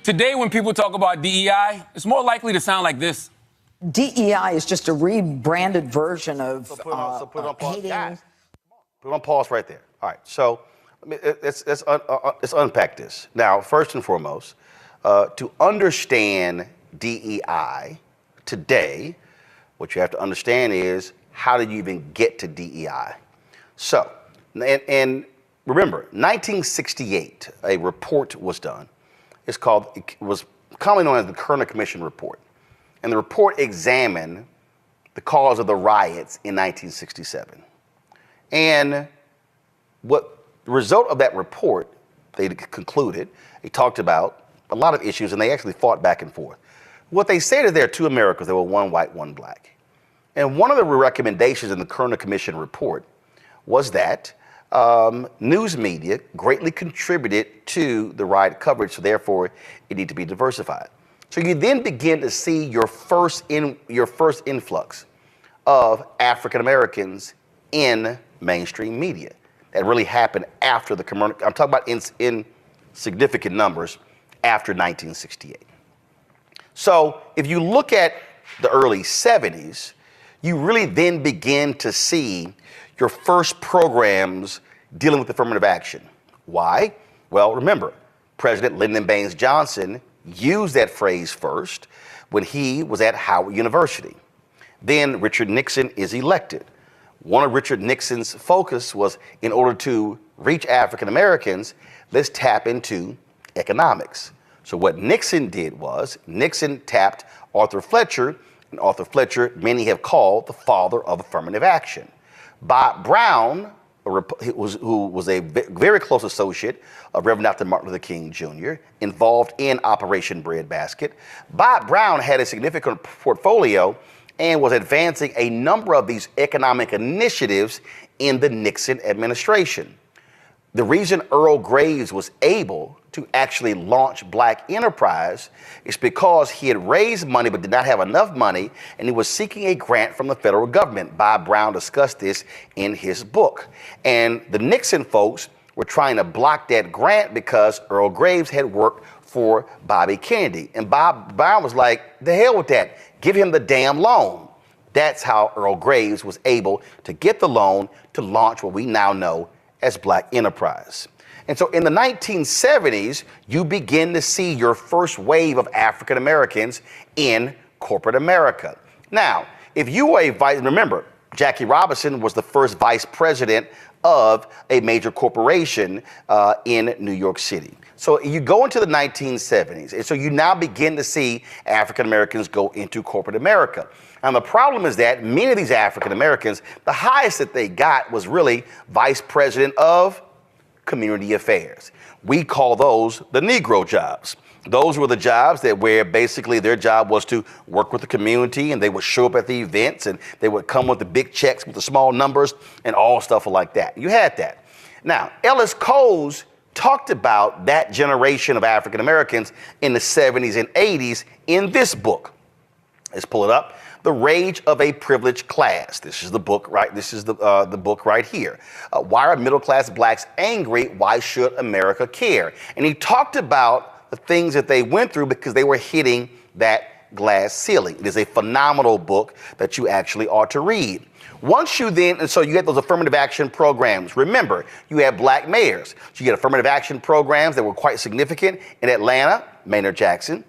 Today, when people talk about DEI, it's more likely to sound like this. DEI is just a rebranded version of put it on pause. Guys, put it on pause right there. All right, so let's unpack this. Now, first and foremost, to understand DEI today, what you have to understand is, how did you even get to DEI? So, and remember, 1968, a report was done. It was commonly known as the Kerner Commission report. And the report examined the cause of the riots in 1967. And what the result of that report, they concluded, they talked about a lot of issues, and they actually fought back and forth. What they said is there are 2 Americas. There were 1 white, 1 black. And one of the recommendations in the Kerner Commission report was that news media greatly contributed to the riot coverage, so therefore it needed to be diversified. So you then begin to see your first influx of African Americans in mainstream media. That really happened after the commercial. I'm talking about in significant numbers after 1968. So if you look at the early 70s, you really then begin to see your first programs dealing with affirmative action. Why? Well, remember, President Lyndon Baines Johnson used that phrase first when he was at Howard University. Then Richard Nixon is elected. One of Richard Nixon's focus was, in order to reach African Americans, let's tap into economics. So what Nixon did was, Nixon tapped Arthur Fletcher and Arthur Fletcher, many have called the father of affirmative action. Bob Brown, who was a very close associate of Reverend Dr. Martin Luther King Jr., involved in Operation Breadbasket. Bob Brown had a significant portfolio and was advancing a number of these economic initiatives in the Nixon administration. The reason Earl Graves was able to actually launch Black Enterprise is because he had raised money but did not have enough money, and he was seeking a grant from the federal government. Bob Brown discussed this in his book. And the Nixon folks were trying to block that grant because Earl Graves had worked for Bobby Kennedy. And Bob Brown was like, the hell with that. Give him the damn loan. That's how Earl Graves was able to get the loan to launch what we now know as Black Enterprise. And so in the 1970s, you begin to see your first wave of African Americans in corporate America. Now, if you were remember, Jackie Robinson was the first vice president of a major corporation in New York City. So you go into the 1970s, and so you now begin to see African Americans go into corporate America. And the problem is that many of these African Americans, the highest that they got was really vice president of community affairs. We call those the Negro jobs. Those were the jobs where basically their job was to work with the community, and they would show up at the events, and they would come with the big checks with the small numbers and all stuff like that. You had that. Now, Ellis Coles talked about that generation of African Americans in the 70s and 80s in this book. Let's pull it up. The Rage of a Privileged Class. This is the book, right? This is the book right here. Why are middle-class blacks angry? Why should America care? And he talked about the things that they went through because they were hitting that glass ceiling. It is a phenomenal book that you actually ought to read. Once you then, and so you had those affirmative action programs. Remember, you had black mayors. So you had affirmative action programs that were quite significant in Atlanta, Maynard Jackson,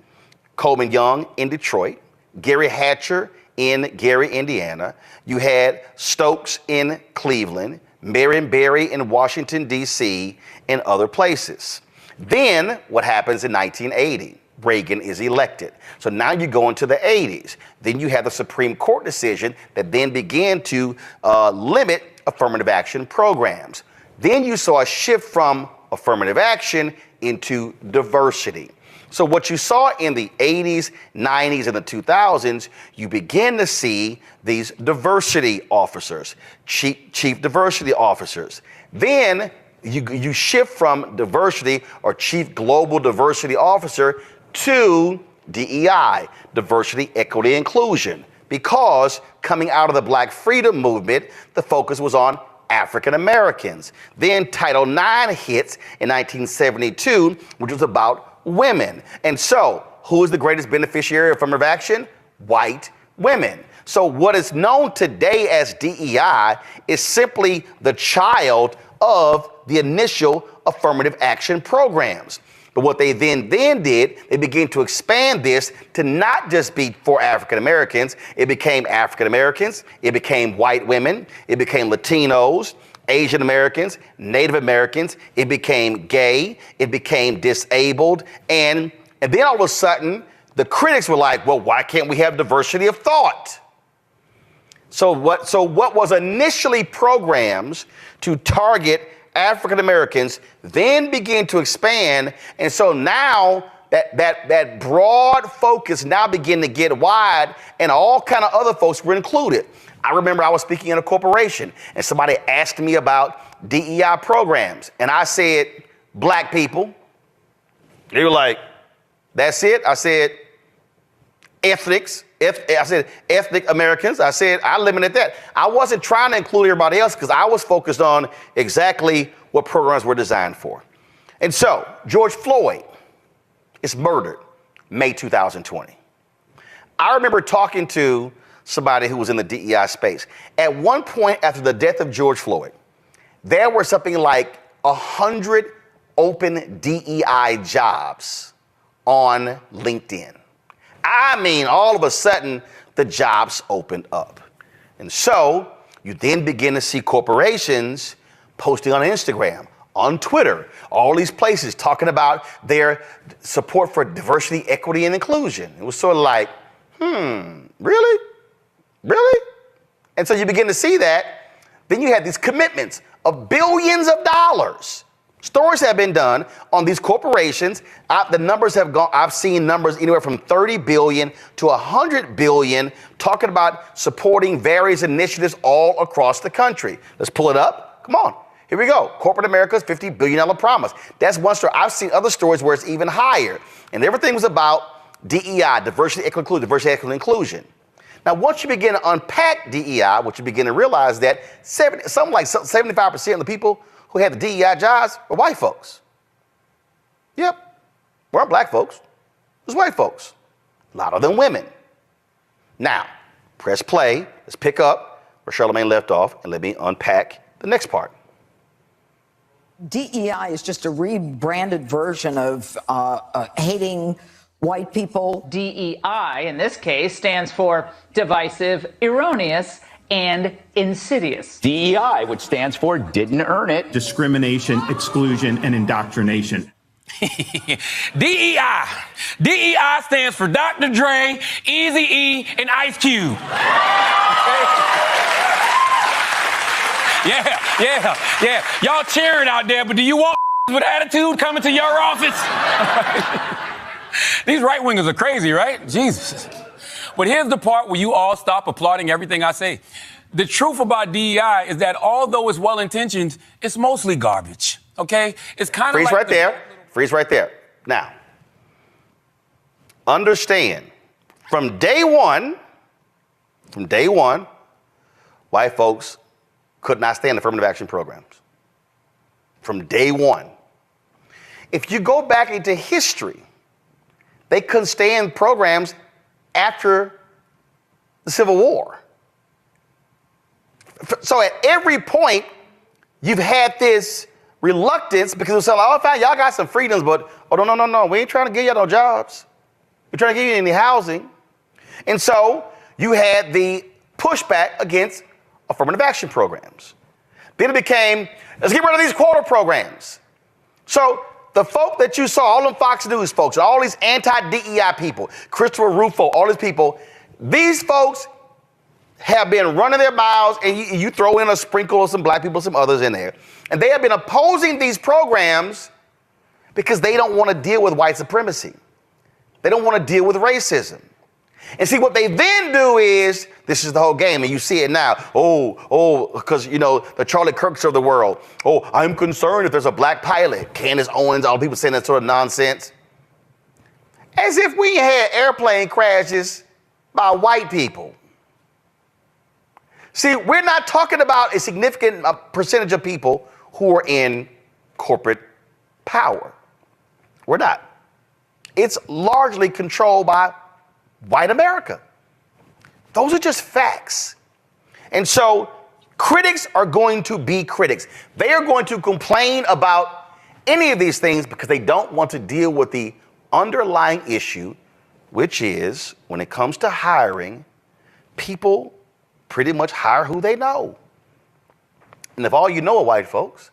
Coleman Young in Detroit, Gary Hatcher in Gary, Indiana. You had Stokes in Cleveland, Marion Barry in Washington, D.C., and other places. Then what happens in 1980? Reagan is elected. So now you go into the 80s. Then you have the Supreme Court decision that then began to limit affirmative action programs. Then you saw a shift from affirmative action into diversity. So what you saw in the 80s, 90s, and the 2000s, you begin to see these diversity officers, chief diversity officers. Then you shift from diversity or chief global diversity officer to DEI, diversity, equity, inclusion, because coming out of the Black Freedom Movement, the focus was on African Americans. Then Title IX hits in 1972, which was about women. And so who is the greatest beneficiary of affirmative action? White women. So what is known today as DEI is simply the child of the initial affirmative action programs. But what they then did, they began to expand this to not just be for African Americans. It became African Americans, it became white women, it became Latinos, Asian Americans, Native Americans, it became gay, it became disabled, and then all of a sudden, the critics were like, well, why can't we have diversity of thought? So what was initially programs to target African Americans then began to expand, and so now that broad focus now began to get wide, and all kind of other folks were included. I remember I was speaking in a corporation, and somebody asked me about DEI programs, and I said, black people. They were like, that's it? I said, ethnics. I said, ethnic Americans. I said, I limited that. I wasn't trying to include everybody else because I was focused on exactly what programs were designed for. And so George Floyd is murdered May 2020. I remember talking to somebody who was in the DEI space. At one point after the death of George Floyd, there were something like 100 open DEI jobs on LinkedIn. I mean, all of a sudden, the jobs opened up. And so you then begin to see corporations posting on Instagram, on Twitter, all these places talking about their support for diversity, equity, and inclusion. It was sort of like, Really? Really? And so you begin to see that. Then you have these commitments of billions of dollars. Stories have been done on these corporations. The numbers have gone, I've seen numbers anywhere from 30 billion to 100 billion talking about supporting various initiatives all across the country. Let's pull it up. Come on. Here we go. Corporate America's $50 billion promise. That's one story. I've seen other stories where it's even higher. And everything was about DEI, diversity, equity, inclusion. Now, once you begin to unpack DEI, what you begin to realize that something like 75% of the people who had the DEI jobs were white folks. Yep. Weren't black folks. It was white folks. A lot of them women. Now, press play. Let's pick up where Charlamagne left off and let me unpack the next part. DEI is just a rebranded version of hating white people. DEI, in this case, stands for divisive, erroneous, and insidious. DEI, which stands for didn't earn it. Discrimination, exclusion, and indoctrination. DEI. DEI stands for Dr. Dre, Eazy-E, and Ice Cube. Yeah. Y'all cheering out there, but do you want with attitude coming to your office? These right-wingers are crazy, right? Jesus. But here's the part where you all stop applauding everything I say. The truth about DEI is that although it's well-intentioned, it's mostly garbage, okay? It's kind of Freeze like right there. Freeze right there. Now, understand, from day one, white folks could not stand affirmative action programs. From day one. If you go back into history, they couldn't stand programs after the Civil War. So at every point, you've had this reluctance because it's like, oh, fine, y'all got some freedoms, but no, we ain't trying to give y'all no jobs. We're trying to give you any housing. And so you had the pushback against affirmative action programs. Then it became, let's get rid of these quota programs. So the folk that you saw, all them Fox News folks, all these anti-DEI people, Christopher Rufo, all these people, these folks have been running their mouths, and you throw in a sprinkle of some black people, some others in there. And they have been opposing these programs because they don't want to deal with white supremacy. They don't want to deal with racism. And see, what they then do is, this is the whole game, and you see it now. Because, the Charlie Kirks of the world. Oh, I'm concerned if there's a black pilot. Candace Owens, all people saying that sort of nonsense. As if we had airplane crashes by white people. See, we're not talking about a significant percentage of people who are in corporate power. We're not. It's largely controlled by white America. Those are just facts. And so critics are going to be critics. They are going to complain about any of these things because they don't want to deal with the underlying issue, which is when it comes to hiring, people pretty much hire who they know. And if all you know are white folks,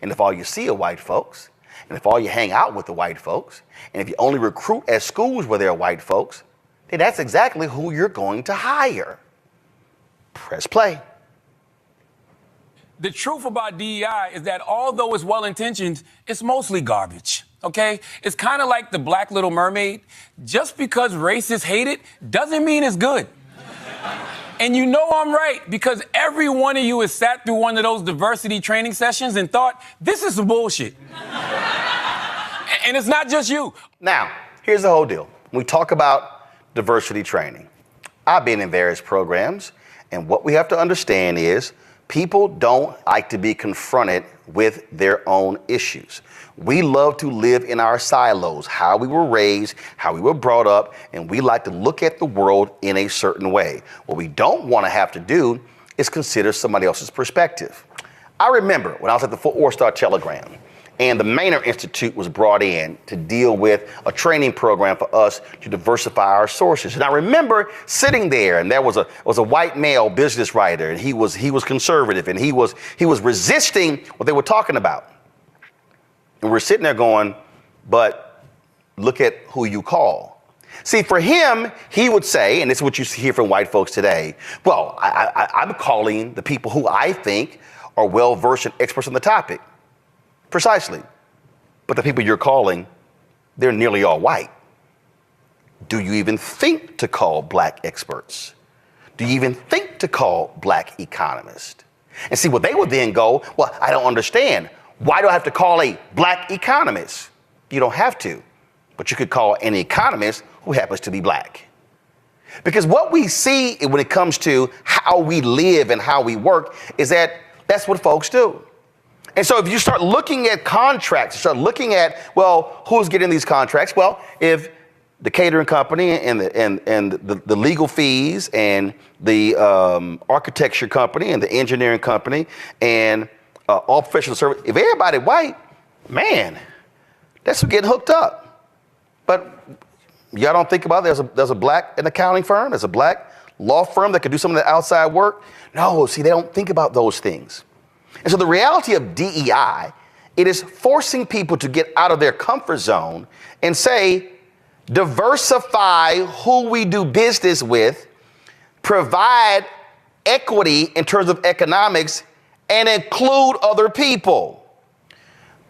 and if all you see are white folks, and if all you hang out with are white folks, and if you only recruit at schools where there are white folks, then that's exactly who you're going to hire. Press play. The truth about DEI is that although it's well-intentioned, it's mostly garbage, okay? It's kind of like the Black Little Mermaid. Just because racists hate it doesn't mean it's good. And you know I'm right, because every one of you has sat through one of those diversity training sessions and thought, this is some bullshit. And it's not just you. Now, here's the whole deal. We talk about diversity training. I've been in various programs, and what we have to understand is people don't like to be confronted with their own issues. We love to live in our silos, how we were raised, how we were brought up, and we like to look at the world in a certain way. What we don't want to have to do is consider somebody else's perspective. I remember when I was at the Fort Worth Star-Telegram, and the Maynard Institute was brought in to deal with a training program for us to diversify our sources. And I remember sitting there, and there was a white male business writer, and he was conservative, and he was resisting what they were talking about. And we're sitting there going, but look at who you call. See, for him, he would say, and this is what you hear from white folks today, well, I'm calling the people who I think are well-versed and experts on the topic. Precisely. But the people you're calling, they're nearly all white. Do you even think to call black experts? Do you even think to call black economists? And see, what they would then go, well, I don't understand. Why do I have to call a black economist? You don't have to, but you could call any economist who happens to be black. Because what we see when it comes to how we live and how we work is that that's what folks do. And so if you start looking at contracts, start looking at, well, who's getting these contracts? Well, if the catering company and the legal fees and the architecture company and the engineering company and all professional service, if everybody white, man, that's what's getting hooked up. But y'all don't think about it. There's a black an accounting firm, there's a black law firm that could do some of the outside work. No, see, they don't think about those things. And so the reality of DEI, it is forcing people to get out of their comfort zone and say, diversify who we do business with, provide equity in terms of economics, and include other people.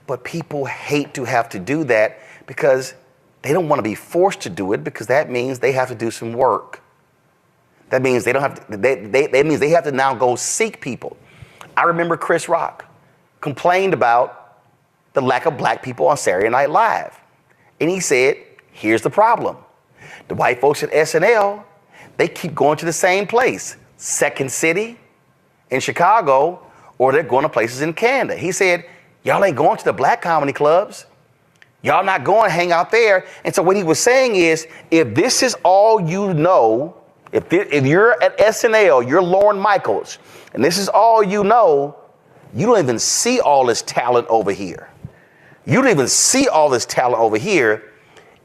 But people hate to have to do that because they don't want to be forced to do it, because that means they have to do some work. That means they don't have to, that means they have to now go seek people. I remember Chris Rock complained about the lack of black people on Saturday Night Live. And he said, here's the problem. The white folks at SNL, they keep going to the same place, Second City in Chicago, or they're going to places in Canada. He said, y'all ain't going to the black comedy clubs. Y'all not going to hang out there. And so what he was saying is, if this is all you know, if you're at SNL, you're Lorne Michaels, and this is all you know, you don't even see all this talent over here. You don't even see all this talent over here.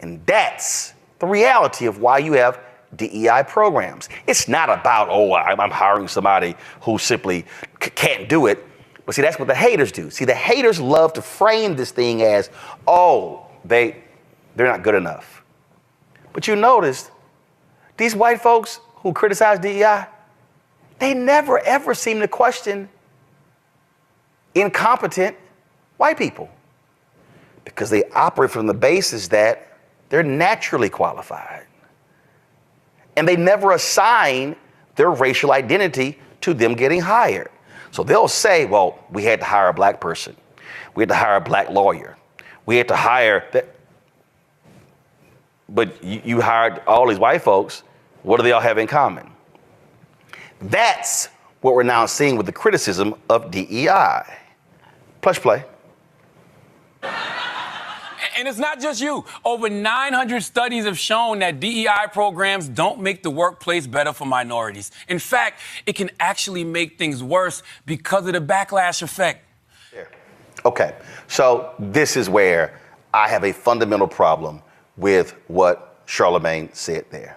And that's the reality of why you have DEI programs. It's not about, oh, I'm hiring somebody who simply can't do it. But see, that's what the haters do. See, the haters love to frame this thing as, oh, they're not good enough. But you notice these white folks who criticize DEI, they never, ever seem to question incompetent white people, because they operate from the basis that they're naturally qualified. And they never assign their racial identity to them getting hired. So they'll say, well, we had to hire a black person. We had to hire a black lawyer. We had to hire that. But you hired all these white folks. What do they all have in common? That's what we're now seeing with the criticism of DEI. Plush play. And it's not just you. Over 900 studies have shown that DEI programs don't make the workplace better for minorities. In fact, it can actually make things worse because of the backlash effect. Okay, so this is where I have a fundamental problem with what Charlamagne said there.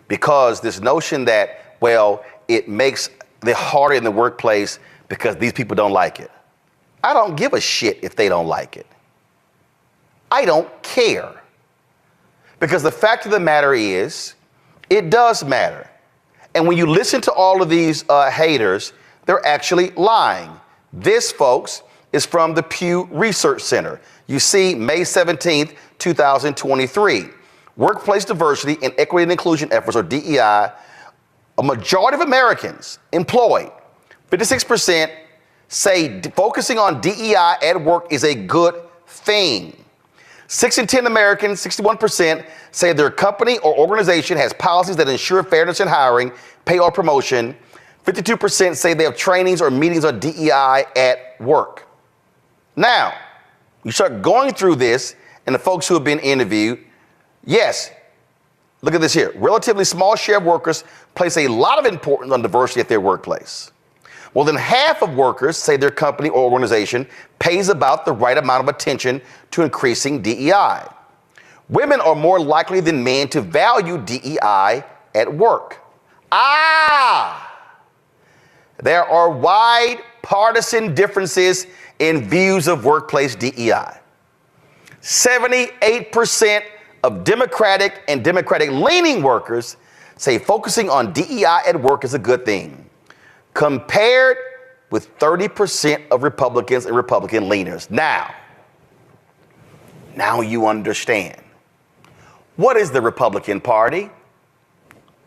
Because this notion that, well, it makes it harder in the workplace because these people don't like it. I don't give a shit if they don't like it. I don't care. Because the fact of the matter is, it does matter. And when you listen to all of these haters, they're actually lying. This, folks, is from the Pew Research Center. You see, May 17th, 2023. Workplace diversity and equity and inclusion efforts, or DEI, a majority of Americans employed, 56%, say focusing on DEI at work is a good thing. 6 in 10 Americans, 61%, say their company or organization has policies that ensure fairness in hiring, pay, or promotion. 52% say they have trainings or meetings on DEI at work. Now, you start going through this, and the folks who have been interviewed, yes, look at this here. Relatively small share of workers place a lot of importance on diversity at their workplace. More than half of workers say their company or organization pays about the right amount of attention to increasing DEI. Women are more likely than men to value DEI at work. There are wide partisan differences in views of workplace DEI. 78% of Democratic and Democratic-leaning workers say focusing on DEI at work is a good thing, compared with 30% of Republicans and Republican leaners. Now you understand. What is the Republican Party?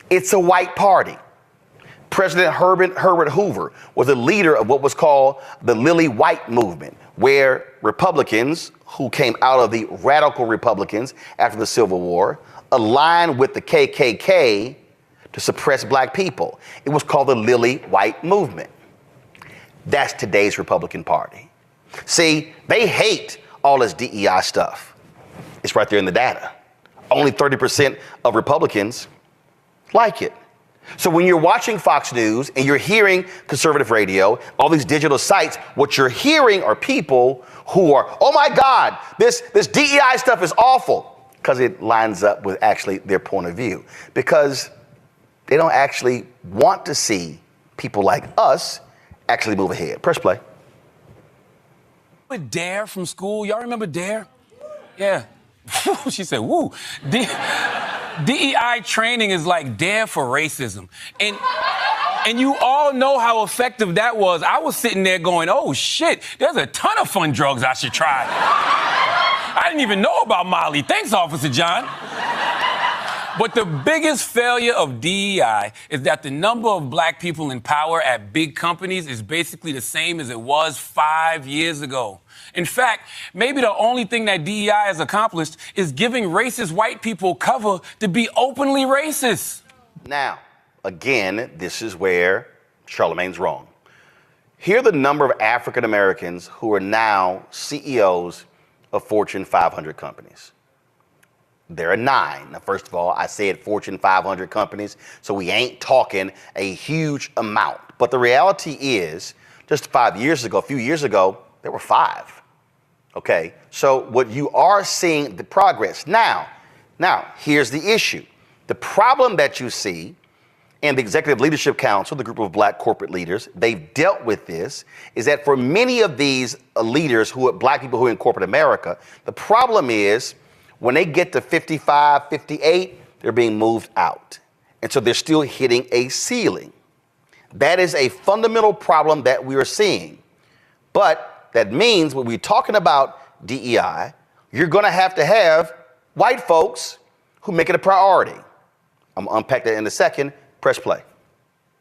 It's a white party. President Herbert Hoover was a leader of what was called the Lily White movement, where Republicans who came out of the radical Republicans after the Civil War aligned with the KKK to suppress black people. It was called the Lily White movement. That's today's Republican Party. See, they hate all this DEI stuff. It's right there in the data. Only 30% of Republicans like it. So when you're watching Fox News and you're hearing conservative radio, all these digital sites, what you're hearing are people who are, oh my God, this DEI stuff is awful, because it lines up with actually their point of view. Because they don't actually want to see people like us actually move ahead. Press play. DARE from school, y'all remember DARE? Yeah. She said, woo. DEI training is like DARE for racism. And you all know how effective that was. I was sitting there going, oh shit, there's a ton of fun drugs I should try. I didn't even know about Molly. Thanks, Officer John. But the biggest failure of DEI is that the number of black people in power at big companies is basically the same as it was 5 years ago. In fact, maybe the only thing that DEI has accomplished is giving racist white people cover to be openly racist. Now, again, this is where Charlamagne's wrong. Here are the number of African Americans who are now CEOs of Fortune 500 companies. There are 9. Now, first of all, I said Fortune 500 companies, so we ain't talking a huge amount. But the reality is, just a few years ago, there were 5. Okay, so what you are seeing the progress. Now, here's the issue. The problem that you see in the Executive Leadership Council, the group of black corporate leaders, they've dealt with this, is that for many of these leaders black people who are in corporate America, the problem is when they get to 55, 58, they're being moved out. And so they're still hitting a ceiling. That is a fundamental problem that we are seeing. But that means when we're talking about DEI, you're going to have white folks who make it a priority. I'm going to unpack that in a second. Press play.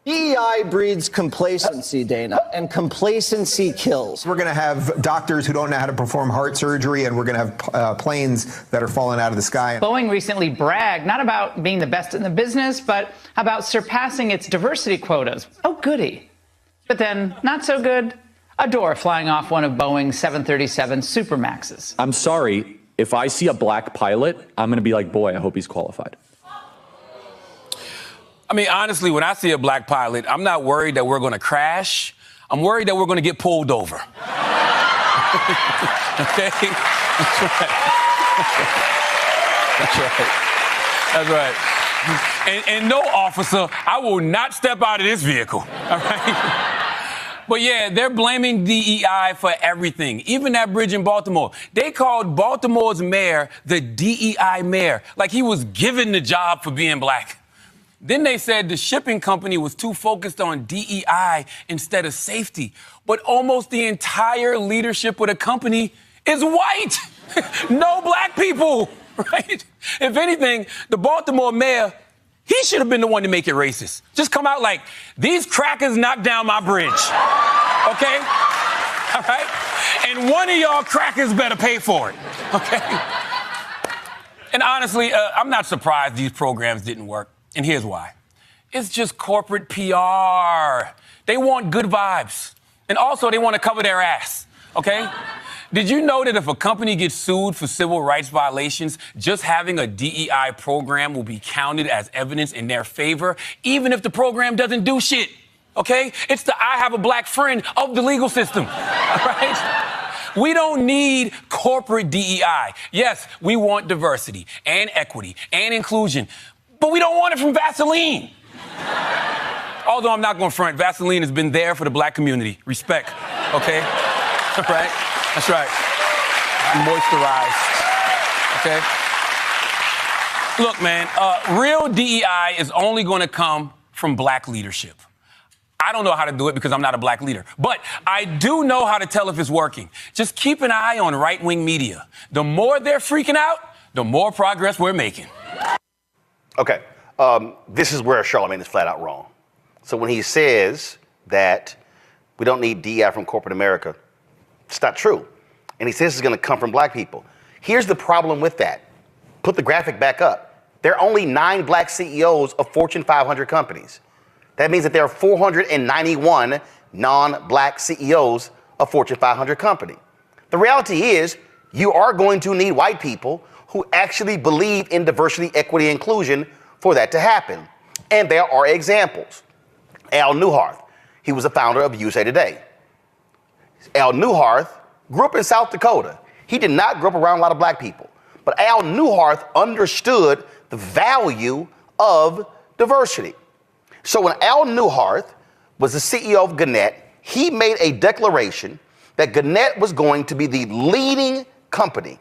DEI breeds complacency, Dana, and complacency kills. We're going to have doctors who don't know how to perform heart surgery, and we're going to have planes that are falling out of the sky. Boeing recently bragged not about being the best in the business, but about surpassing its diversity quotas. Oh, goody. But then, not so good. A door flying off one of Boeing's 737 Supermaxes. I'm sorry, if I see a black pilot, I'm going to be like, boy, I hope he's qualified. I mean, honestly, when I see a black pilot, I'm not worried that we're going to crash. I'm worried that we're going to get pulled over. Okay? That's right. And no, officer, I will not step out of this vehicle. All right? But yeah, they're blaming DEI for everything. Even that bridge in Baltimore. They called Baltimore's mayor the DEI mayor, like he was given the job for being black. Then they said the shipping company was too focused on DEI instead of safety. But almost the entire leadership of the company is white. No black people, right? If anything, the Baltimore mayor, he should have been the one to make it racist. Just come out like, these crackers knocked down my bridge. Okay? All right? And one of y'all crackers better pay for it. Okay? And honestly, I'm not surprised these programs didn't work. And here's why. It's just corporate PR. They want good vibes. And also, they want to cover their ass. Okay? Did you know that if a company gets sued for civil rights violations, just having a DEI program will be counted as evidence in their favor, even if the program doesn't do shit? Okay? It's the I have a black friend of the legal system. Right? We don't need corporate DEI. Yes, we want diversity and equity and inclusion, but we don't want it from Vaseline. Although I'm not going to front, Vaseline has been there for the black community. Respect. Okay? Right? That's right. I'm moisturized. Okay? Look, man, real DEI is only going to come from black leadership. I don't know how to do it because I'm not a black leader, but I do know how to tell if it's working. Just keep an eye on right-wing media. The more they're freaking out, the more progress we're making. Okay, this is where Charlamagne is flat out wrong. So when he says that we don't need DEI from corporate America, it's not true. And he says it's going to come from black people. Here's the problem with that. Put the graphic back up. There are only 9 black CEOs of Fortune 500 companies. That means that there are 491 non-black CEOs of Fortune 500 company. The reality is you are going to need white people who actually believe in diversity, equity, and inclusion for that to happen. And there are examples. Al Newharth, he was the founder of USA Today. Al Newharth grew up in South Dakota. He did not grow up around a lot of black people. But Al Newharth understood the value of diversity. So when Al Newharth was the CEO of Gannett, he made a declaration that Gannett was going to be the leading company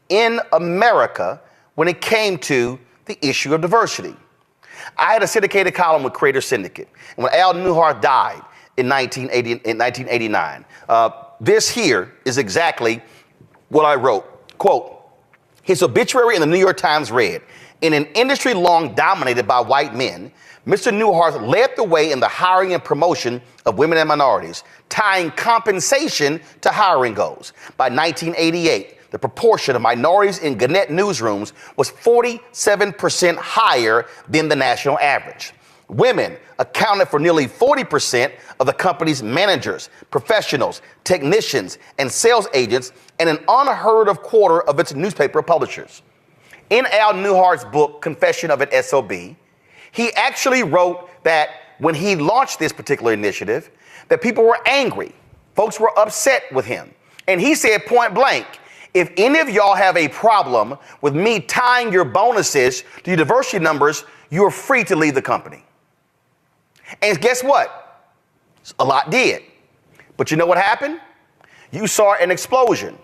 in America when it came to the issue of diversity. I had a syndicated column with Creator Syndicate. And when Al Newharth died in 1989, this here is exactly what I wrote. Quote, his obituary in the New York Times read, in an industry long dominated by white men, Mr. Newharth led the way in the hiring and promotion of women and minorities, tying compensation to hiring goals. By 1988, the proportion of minorities in Gannett newsrooms was 47% higher than the national average. Women accounted for nearly 40% of the company's managers, professionals, technicians, and sales agents, and an unheard of quarter of its newspaper publishers. In Al Newhart's book, Confession of an SOB, he actually wrote that when he launched this particular initiative, that people were angry. Folks were upset with him. And he said point blank, if any of y'all have a problem with me tying your bonuses to your diversity numbers, you are free to leave the company. And guess what? A lot did. But you know what happened? You saw an explosion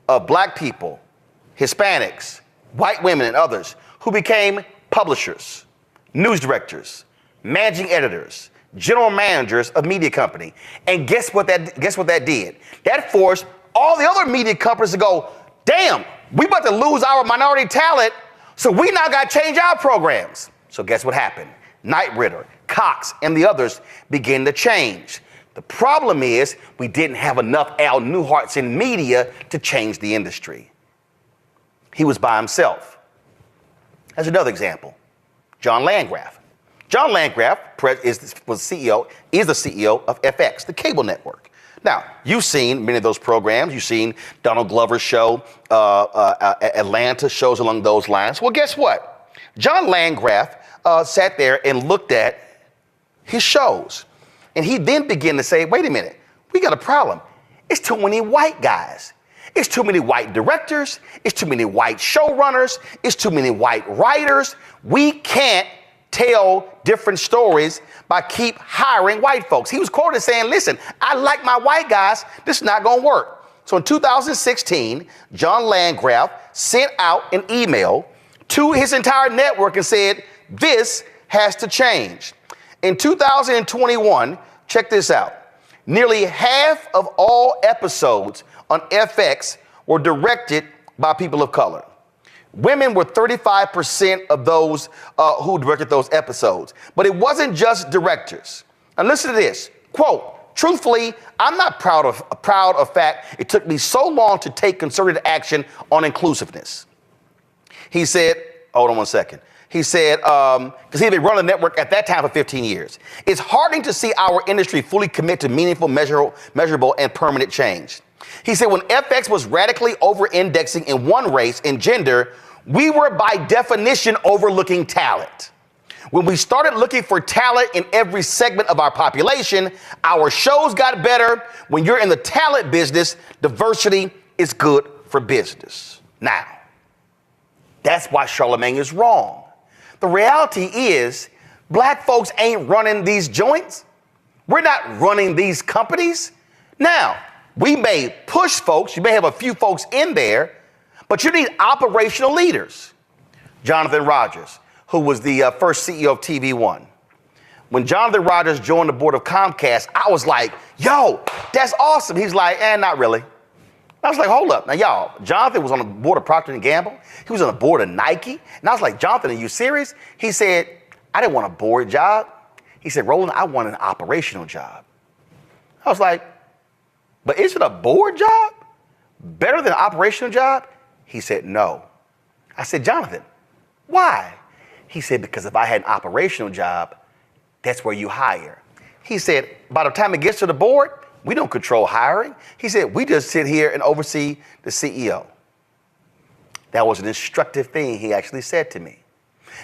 of black people, Hispanics, white women, and others who became publishers, news directors, managing editors, general managers of media company. And guess what that did? That forced all the other media companies to go, damn, we about to lose our minority talent, so we now got to change our programs. So guess what happened? Knight Ridder, Cox, and the others began to change. The problem is we didn't have enough Al Newharts in media to change the industry. He was by himself. As another example, John Landgraf. John Landgraf is the CEO of FX, the cable network. Now, you've seen many of those programs. You've seen Donald Glover's show, Atlanta, shows along those lines. Well, guess what? John Landgraf sat there and looked at his shows. And he then began to say, wait a minute, we got a problem. It's too many white guys. It's too many white directors. It's too many white showrunners. It's too many white writers. We can't tell different stories by keep hiring white folks. He was quoted saying, listen, I like my white guys. This is not going to work. So in 2016, John Landgraf sent out an email to his entire network and said, this has to change. In 2021, check this out. Nearly half of all episodes on FX were directed by people of color. Women were 35% of those who directed those episodes. But it wasn't just directors. And listen to this, quote, truthfully, I'm not proud of fact it took me so long to take concerted action on inclusiveness. He said, hold on one second. He said, because he had been running the network at that time for 15 years. It's heartening to see our industry fully commit to meaningful, measurable, and permanent change. He said, when FX was radically over-indexing in one race and gender, we were by definition overlooking talent. When we started looking for talent in every segment of our population, our shows got better. When you're in the talent business, diversity is good for business. Now, that's why Charlamagne is wrong. The reality is black folks ain't running these joints. We're not running these companies. Now, we may push folks, you may have a few folks in there, But you need operational leaders. Jonathan Rogers, who was the first CEO of TV One. When Jonathan Rogers joined the board of Comcast, I was like, yo, that's awesome. He's like, not really. I was like, hold up. Now, y'all, Jonathan was on the board of Procter & Gamble. He was on the board of Nike. And I was like, Jonathan, are you serious? He said, I didn't want a board job. He said, Roland, I want an operational job. I was like, but isn't a board job better than an operational job? He said, no. I said, Jonathan, why? He said, because if I had an operational job, that's where you hire. He said, by the time it gets to the board, we don't control hiring. He said, we just sit here and oversee the CEO. That was an instructive thing he actually said to me.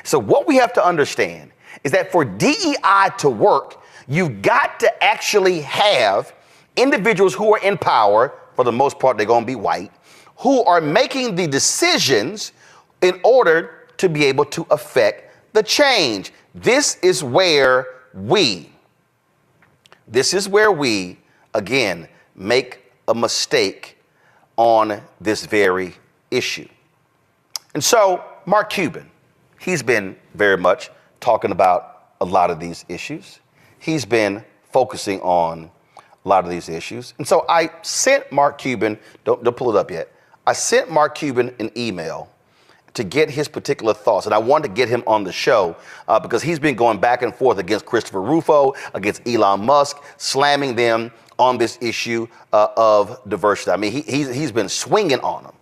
So what we have to understand is that for DEI to work, you've got to actually have individuals who are in power, for the most part, they're going to be white, who are making the decisions in order to be able to affect the change. This is where we, again, make a mistake on this very issue. And so Mark Cuban, he's been very much talking about a lot of these issues. He's been focusing on a lot of these issues. And so I sent Mark Cuban, don't pull it up yet. I sent Mark Cuban an email to get his particular thoughts. And I wanted to get him on the show because he's been going back and forth against Christopher Rufo, against Elon Musk, slamming them on this issue of diversity. I mean, he's been swinging on them.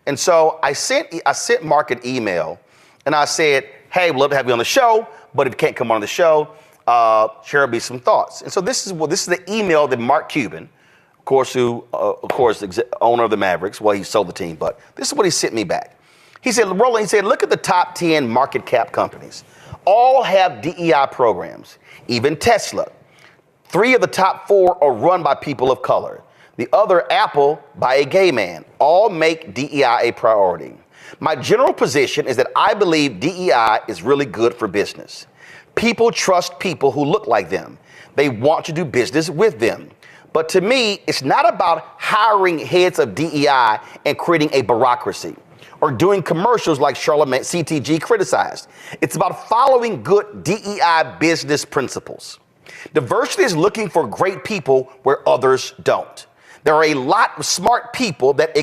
And so I sent Mark an email and I said, hey, we'd love to have you on the show, but if you can't come on the show, share me some thoughts. And so this is the email that Mark Cuban, of course, owner of the Mavericks, well, he sold the team, but this is what he sent me back. He said, Roland, look at the top 10 market cap companies. All have DEI programs, even Tesla. 3 of the top 4 are run by people of color. The other, Apple, by a gay man. All make DEI a priority. My general position is that I believe DEI is really good for business. People trust people who look like them. They want to do business with them. But to me, it's not about hiring heads of DEI and creating a bureaucracy, or doing commercials like Charlamagne CTG criticized. It's about following good DEI business principles. Diversity is looking for great people where others don't. There are a lot of smart people that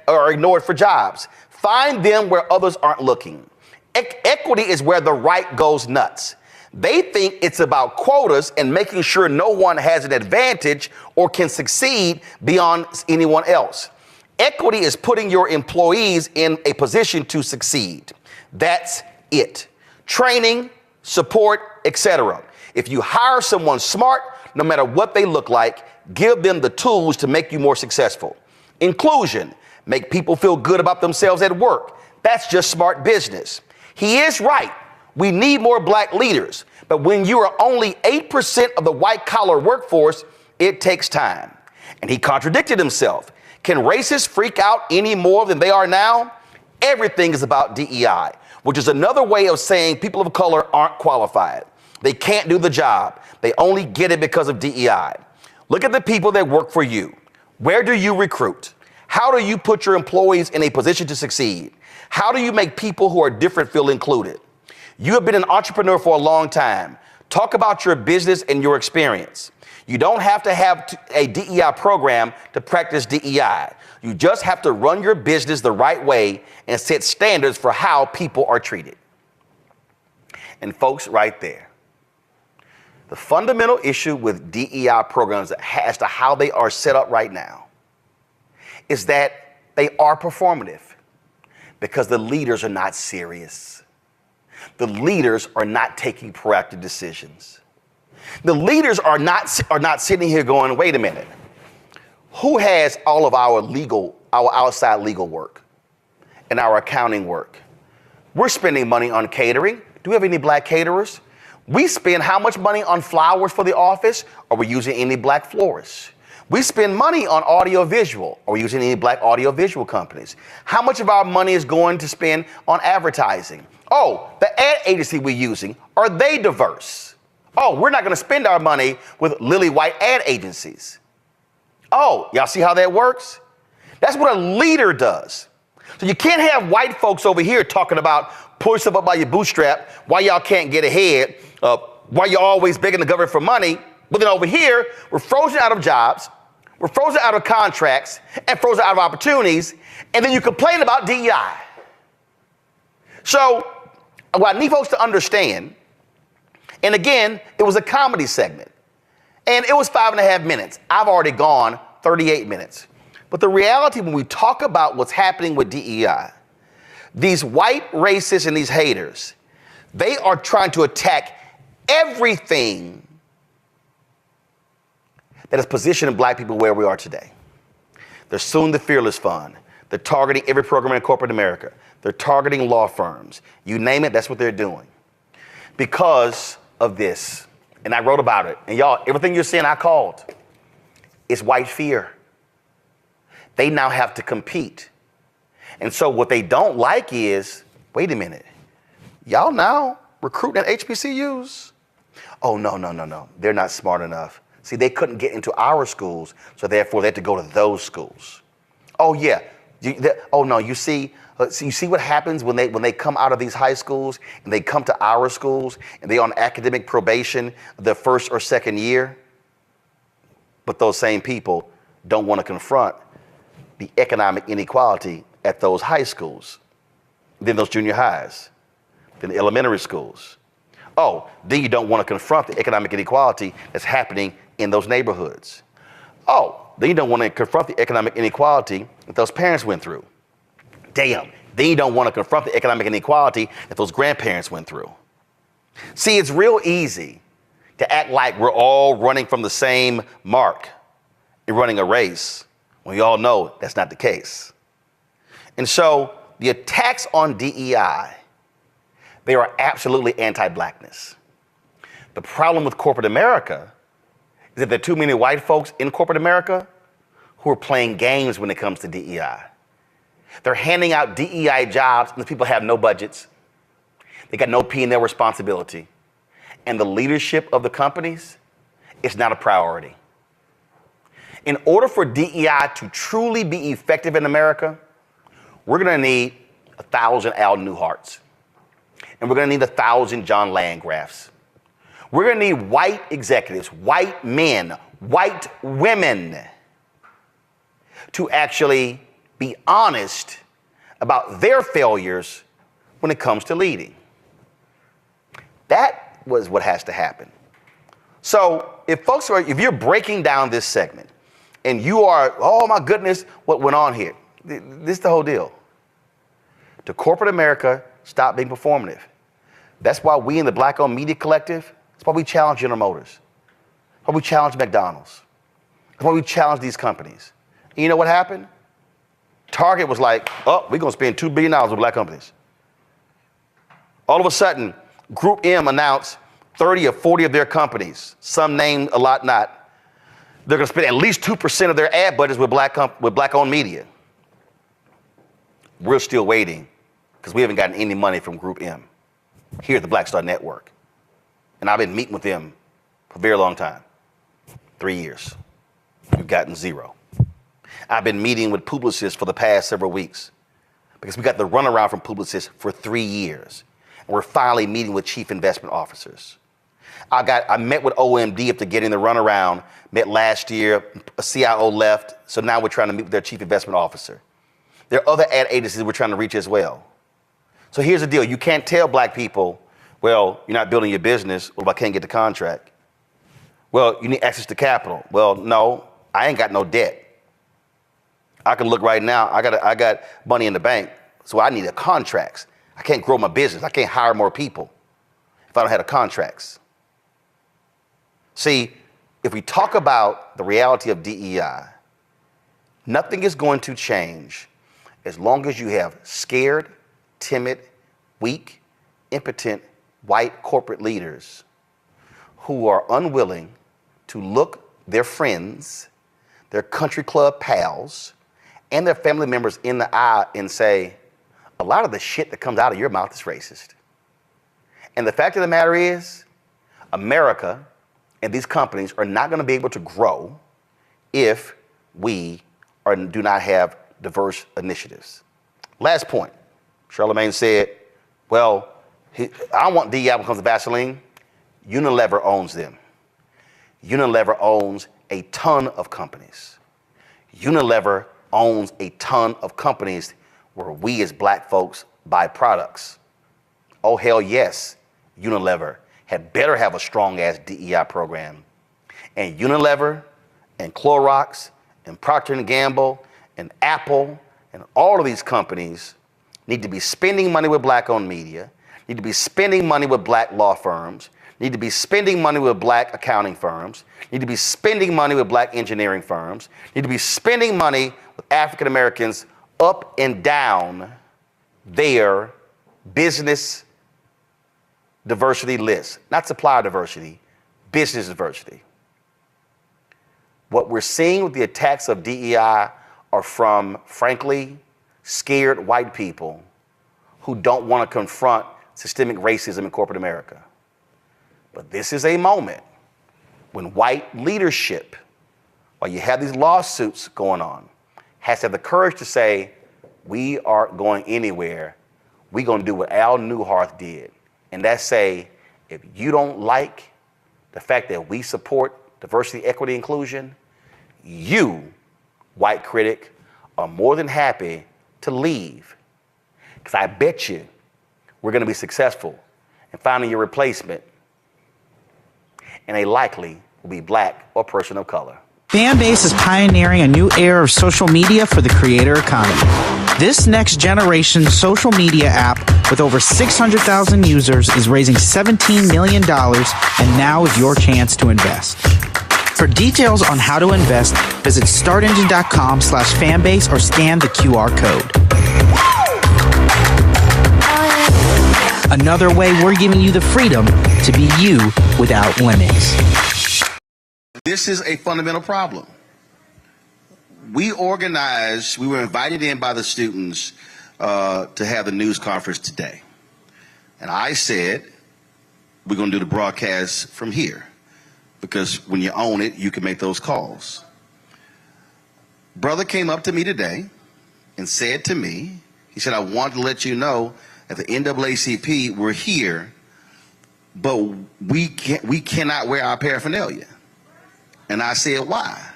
are ignored for jobs. Find them where others aren't looking. Equity is where the right goes nuts. They think it's about quotas and making sure no one has an advantage or can succeed beyond anyone else. Equity is putting your employees in a position to succeed. That's it. Training, support, etc. If you hire someone smart, no matter what they look like, give them the tools to make you more successful. Inclusion, make people feel good about themselves at work. That's just smart business. He is right. We need more black leaders. But when you are only 8% of the white collar workforce, it takes time. And he contradicted himself. Can racists freak out any more than they are now? Everything is about DEI, which is another way of saying people of color aren't qualified. They can't do the job. They only get it because of DEI. Look at the people that work for you. Where do you recruit? How do you put your employees in a position to succeed? How do you make people who are different feel included? You have been an entrepreneur for a long time. Talk about your business and your experience. You don't have to have a DEI program to practice DEI. You just have to run your business the right way and set standards for how people are treated. And folks, right there, the fundamental issue with DEI programs as to how they are set up right now is that they are performative because the leaders are not serious. The leaders are not taking proactive decisions. The leaders are not sitting here going, wait a minute, who has all of our outside legal work and our accounting work? We're spending money on catering. Do we have any black caterers? We spend how much money on flowers for the office? Are we using any black florists? We spend money on audiovisual. Are we using any black audiovisual companies? How much of our money is going to spend on advertising? Oh, the ad agency we're using, are they diverse? Oh, we're not going to spend our money with lily white ad agencies. Oh, y'all see how that works? That's what a leader does. So you can't have white folks over here talking about pull yourself up by your bootstrap, why y'all can't get ahead, why you're always begging the government for money. But then over here, we're frozen out of jobs, we're frozen out of contracts, and frozen out of opportunities, and then you complain about DEI. So what I need folks to understand, and again, it was a comedy segment, and it was 5.5 minutes. I've already gone 38 minutes. But the reality when we talk about what's happening with DEI, these white racists and these haters, they are trying to attack everything that is positioning black people where we are today. They're suing the Fearless Fund. They're targeting every program in corporate America. They're targeting law firms. You name it, that's what they're doing. Because of this, and I wrote about it, and y'all, everything you're seeing I called, it's white fear. They now have to compete. And so what they don't like is, wait a minute, y'all now recruiting at HBCUs? Oh, no. They're not smart enough. See, they couldn't get into our schools, so therefore they had to go to those schools. Oh, yeah. You see what happens when they come out of these high schools and they come to our schools and they're on academic probation the first or second year? But those same people don't want to confront the economic inequality at those high schools, then those junior highs, then the elementary schools. Oh, then you don't want to confront the economic inequality that's happening in those neighborhoods. Oh, then you don't want to confront the economic inequality that those parents went through. Damn, then you don't want to confront the economic inequality that those grandparents went through. See, it's real easy to act like we're all running from the same mark and running a race, when we all know that's not the case. And so the attacks on DEI, they are absolutely anti-blackness. The problem with corporate America is that there are too many white folks in corporate America who are playing games when it comes to DEI. They're handing out DEI jobs and the people have no budgets. They got no P&L responsibility. And the leadership of the companies is not a priority. In order for DEI to truly be effective in America, we're going to need 1,000 Al Newharts. And we're going to need 1,000 John Landgrafs. We're going to need white executives, white men, white women to actually be honest about their failures when it comes to leading. That was what has to happen. So if you're breaking down this segment and you are, oh my goodness, what went on here? This is the whole deal. To corporate America, stop being performative. That's why we in the Black-owned media collective, that's why we challenge General Motors. That's why we challenge McDonald's. That's why we challenge these companies. And you know what happened? Target was like, oh, we're going to spend $2 billion with black companies. All of a sudden, Group M announced 30 or 40 of their companies, some named, a lot not. They're going to spend at least 2% of their ad budgets with black-owned media. We're still waiting because we haven't gotten any money from Group M here at the Black Star Network. And I've been meeting with them for a very long time, 3 years. We've gotten zero. I've been meeting with Publicis for the past several weeks because we got the runaround from Publicis for 3 years. And we're finally meeting with chief investment officers. I met with OMD after getting the runaround, met last year, a CIO left, so now we're trying to meet with their chief investment officer. There are other ad agencies we're trying to reach as well. So here's the deal. You can't tell black people, well, you're not building your business, or I can't get the contract. Well, you need access to capital. Well, no, I ain't got no debt. I can look right now, I got money in the bank, so I need contracts. I can't grow my business. I can't hire more people if I don't have the contracts. See, if we talk about the reality of DEI, nothing is going to change as long as you have scared, timid, weak, impotent, white corporate leaders who are unwilling to look their friends, their country club pals, and their family members in the eye and say, a lot of the shit that comes out of your mouth is racist. And the fact of the matter is, America and these companies are not going to be able to grow if we do not have diverse initiatives. Last point. Charlamagne said, well, I don't want DEI when it comes to Vaseline. Unilever owns them. Unilever owns a ton of companies. Unilever owns a ton of companies where we as black folks buy products. Oh, hell yes, Unilever had better have a strong-ass DEI program. And Unilever and Clorox and Procter & Gamble and Apple and all of these companies need to be spending money with black-owned media, need to be spending money with black law firms, need to be spending money with black accounting firms, need to be spending money with black engineering firms, need to be spending money with African Americans up and down their business diversity list. Not supplier diversity, business diversity. What we're seeing with the attacks of DEI are from, frankly, scared white people who don't want to confront systemic racism in corporate America. But this is a moment when white leadership, while you have these lawsuits going on, has to have the courage to say, we aren't going anywhere. We're going to do what Al Newhart did. And that's say, if you don't like the fact that we support diversity, equity, inclusion, you, white critic, are more than happy to leave. Because I bet you we're going to be successful in finding your replacement, and they likely will be black or person of color. Fanbase is pioneering a new era of social media for the creator economy. This next generation social media app with over 600,000 users is raising $17 million, and now is your chance to invest. For details on how to invest, visit startengine.com/fanbase or scan the QR code. Another way we're giving you the freedom to be you without limits. This is a fundamental problem. We were invited in by the students to have the news conference today. And I said, we're going to do the broadcast from here, because when you own it, you can make those calls. Brother came up to me today and said to me, he said, I wanted to let you know at the NAACP, we're here, but we cannot wear our paraphernalia. And I said, why?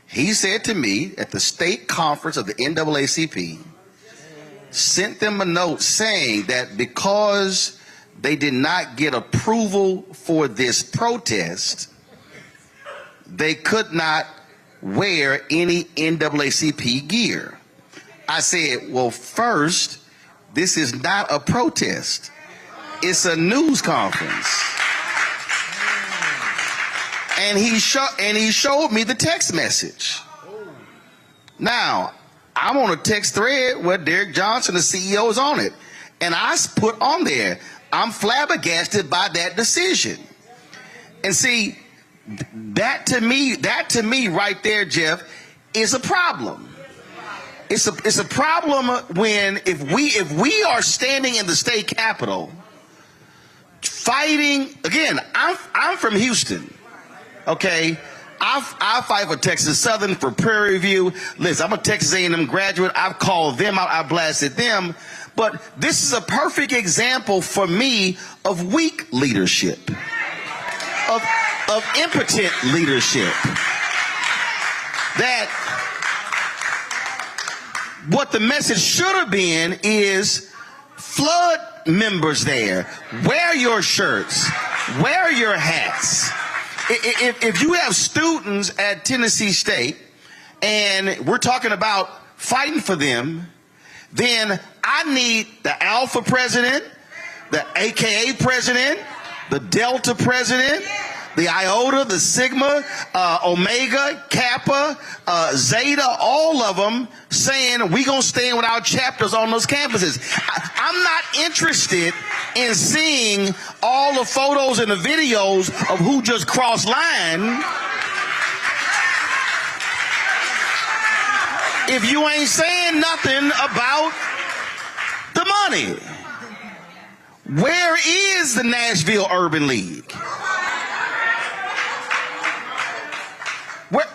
He said to me at the state conference of the NAACP, sent them a note saying that because they did not get approval for this protest, they could not wear any NAACP gear. I said, well, first, this is not a protest. It's a news conference. And he showed me the text message. Now, I'm on a text thread where Derek Johnson, the CEO, is on it. And I put on there, I'm flabbergasted by that decision. And see, that to me right there, Jeff, is a problem. It's a problem when if we are standing in the state capitol fighting, again, I'm from Houston. Okay, I fight for Texas Southern, for Prairie View. Listen, I'm a Texas A&M graduate. I've called them out. I blasted them. But this is a perfect example for me of weak leadership, of impotent leadership. That what the message should have been is flood members there. Wear your shirts. Wear your hats. If you have students at Tennessee State and we're talking about fighting for them, then I need the Alpha president, the AKA president, the Delta president, the Iota, the Sigma, Omega, Kappa, Zeta, all of them saying we gonna stand with our chapters on those campuses. I'm not interested in seeing all the photos and the videos of who just crossed line if you ain't saying nothing about the money. Where is the Nashville Urban League?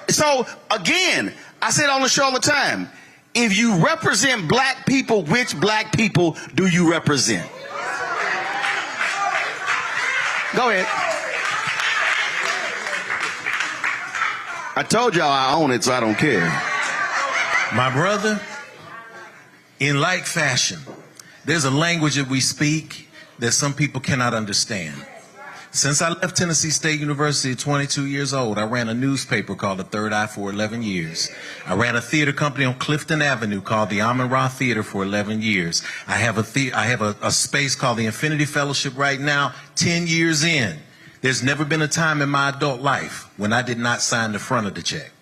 So again, I say it on the show all the time. If you represent black people, which black people do you represent? Go ahead. I told y'all I own it, so I don't care. My brother, in like fashion, there's a language that we speak that some people cannot understand. Since I left Tennessee State University at 22 years old, I ran a newspaper called The Third Eye for 11 years. I ran a theater company on Clifton Avenue called the Amun-Ra Theater for 11 years. I have a space called the Infinity Fellowship right now, 10 years in. There's never been a time in my adult life when I did not sign the front of the check.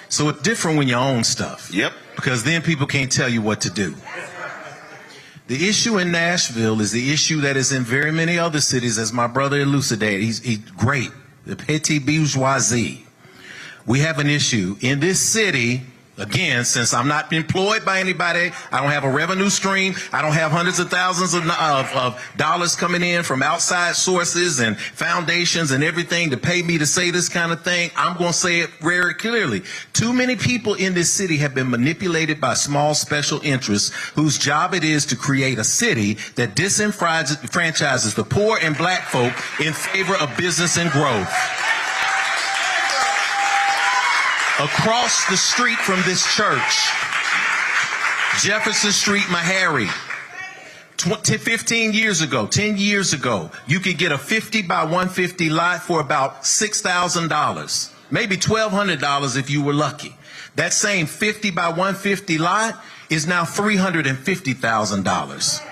So it's different when you own stuff. Yep. Because then people can't tell you what to do. The issue in Nashville is the issue that is in very many other cities, as my brother elucidated. He's great. The petty bourgeoisie. We have an issue in this city. Again, since I'm not employed by anybody, I don't have a revenue stream, I don't have hundreds of thousands of dollars coming in from outside sources and foundations and everything to pay me to say this kind of thing, I'm going to say it very clearly. Too many people in this city have been manipulated by small special interests whose job it is to create a city that disenfranchises the poor and black folk in favor of business and growth. Across the street from this church, Jefferson Street, Meharry, 10 years ago, you could get a 50 by 150 lot for about $6,000, maybe $1,200 if you were lucky. That same 50 by 150 lot is now $350,000.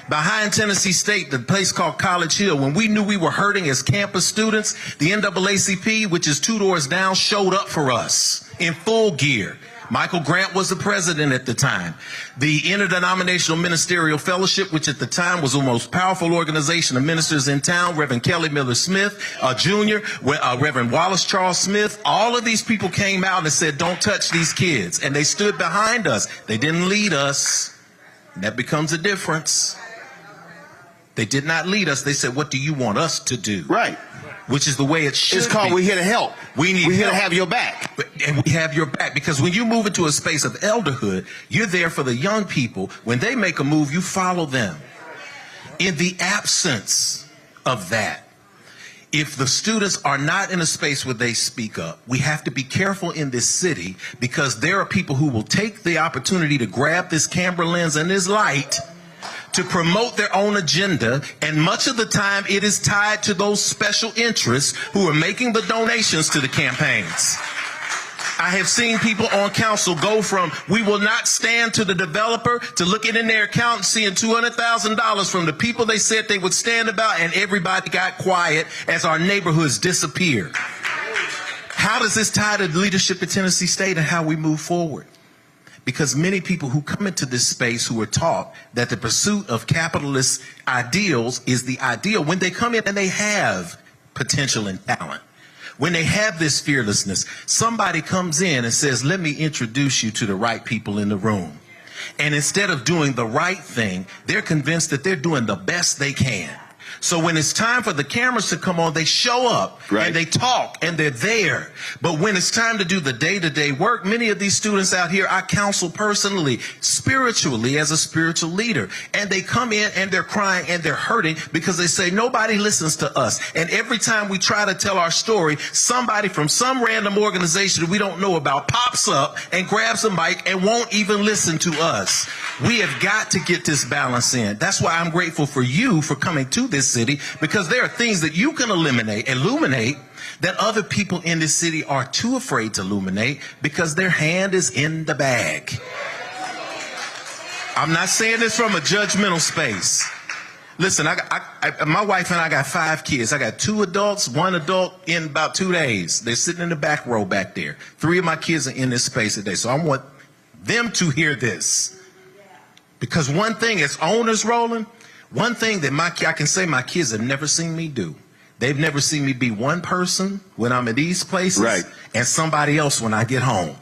Behind Tennessee State, the place called College Hill, when we knew we were hurting as campus students, the NAACP, which is 2 doors down, showed up for us in full gear. Michael Grant was the president at the time. The Interdenominational Ministerial Fellowship, which at the time was the most powerful organization of ministers in town, Reverend Kelly Miller Smith, Jr., Reverend Wallace Charles Smith, all of these people came out and said, don't touch these kids. And they stood behind us. They didn't lead us. That becomes a difference. They did not lead us. They said, what do you want us to do? Right. Which is the way it should be. It's called we're here to help. We're here to have your back. And we have your back. Because when you move into a space of elderhood, you're there for the young people. When they make a move, you follow them. In the absence of that, if the students are not in a space where they speak up, we have to be careful in this city because there are people who will take the opportunity to grab this camera lens and this light to promote their own agenda, and much of the time it is tied to those special interests who are making the donations to the campaigns. I have seen people on council go from, we will not stand to the developer, to looking in their account and seeing $200,000 from the people they said they would stand about, and everybody got quiet as our neighborhoods disappear. How does this tie to leadership at Tennessee State and how we move forward? Because many people who come into this space who are taught that the pursuit of capitalist ideals is the ideal, when they come in and they have potential and talent, when they have this fearlessness, somebody comes in and says, let me introduce you to the right people in the room. And instead of doing the right thing, they're convinced that they're doing the best they can. So when it's time for the cameras to come on, they show up and they talk and they're there. But when it's time to do the day-to-day work, many of these students out here I counsel personally, spiritually, as a spiritual leader. And they come in and they're crying and they're hurting because they say nobody listens to us. And every time we try to tell our story, somebody from some random organization that we don't know about pops up and grabs a mic and won't even listen to us. We have got to get this balance in. That's why I'm grateful for you for coming to this city, because there are things that you can illuminate that other people in this city are too afraid to illuminate because their hand is in the bag. I'm not saying this from a judgmental space. Listen, my wife and I got 5 kids. I got 2 adults, 1 adult in about 2 days. They're sitting in the back row back there. 3 of my kids are in this space today. So I want them to hear this. Because one thing as owners, Roland, one thing that I can say my kids have never seen me do. They've never seen me be one person when I'm in these places and somebody else when I get home.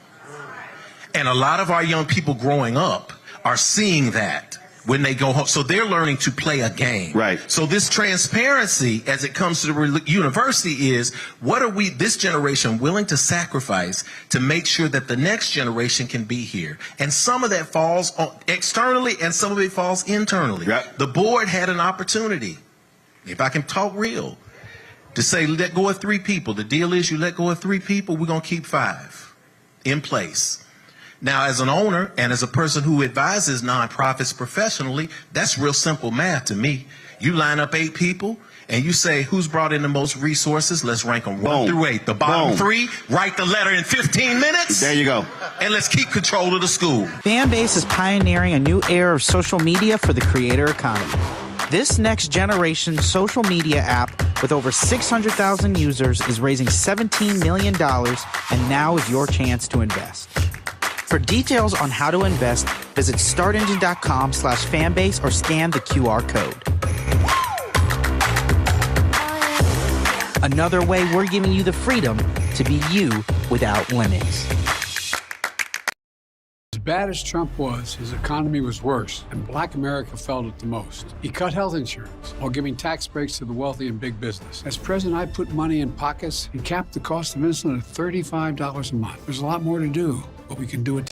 And a lot of our young people growing up are seeing that. when they go home. So they're learning to play a game. Right. So this transparency as it comes to the university is, what are we, this generation, willing to sacrifice to make sure that the next generation can be here? And some of that falls externally and some of it falls internally. Right. The board had an opportunity, if I can talk real, to say, let go of 3 people. The deal is you let go of 3 people, we're going to keep 5 in place. Now, as an owner and as a person who advises nonprofits professionally, that's real simple math to me. You line up 8 people and you say, who's brought in the most resources? Let's rank them 1 through 8. The bottom 3, write the letter in 15 minutes. There you go. And let's keep control of the school. Fanbase is pioneering a new era of social media for the creator economy. This next generation social media app with over 600,000 users is raising $17 million, and now is your chance to invest. For details on how to invest, visit startengine.com/fanbase or scan the QR code. Another way we're giving you the freedom to be you without limits. As bad as Trump was, his economy was worse, and Black America felt it the most. He cut health insurance while giving tax breaks to the wealthy and big business. As president, I put money in pockets and capped the cost of insulin at $35 a month. There's a lot more to do, but we can do it together.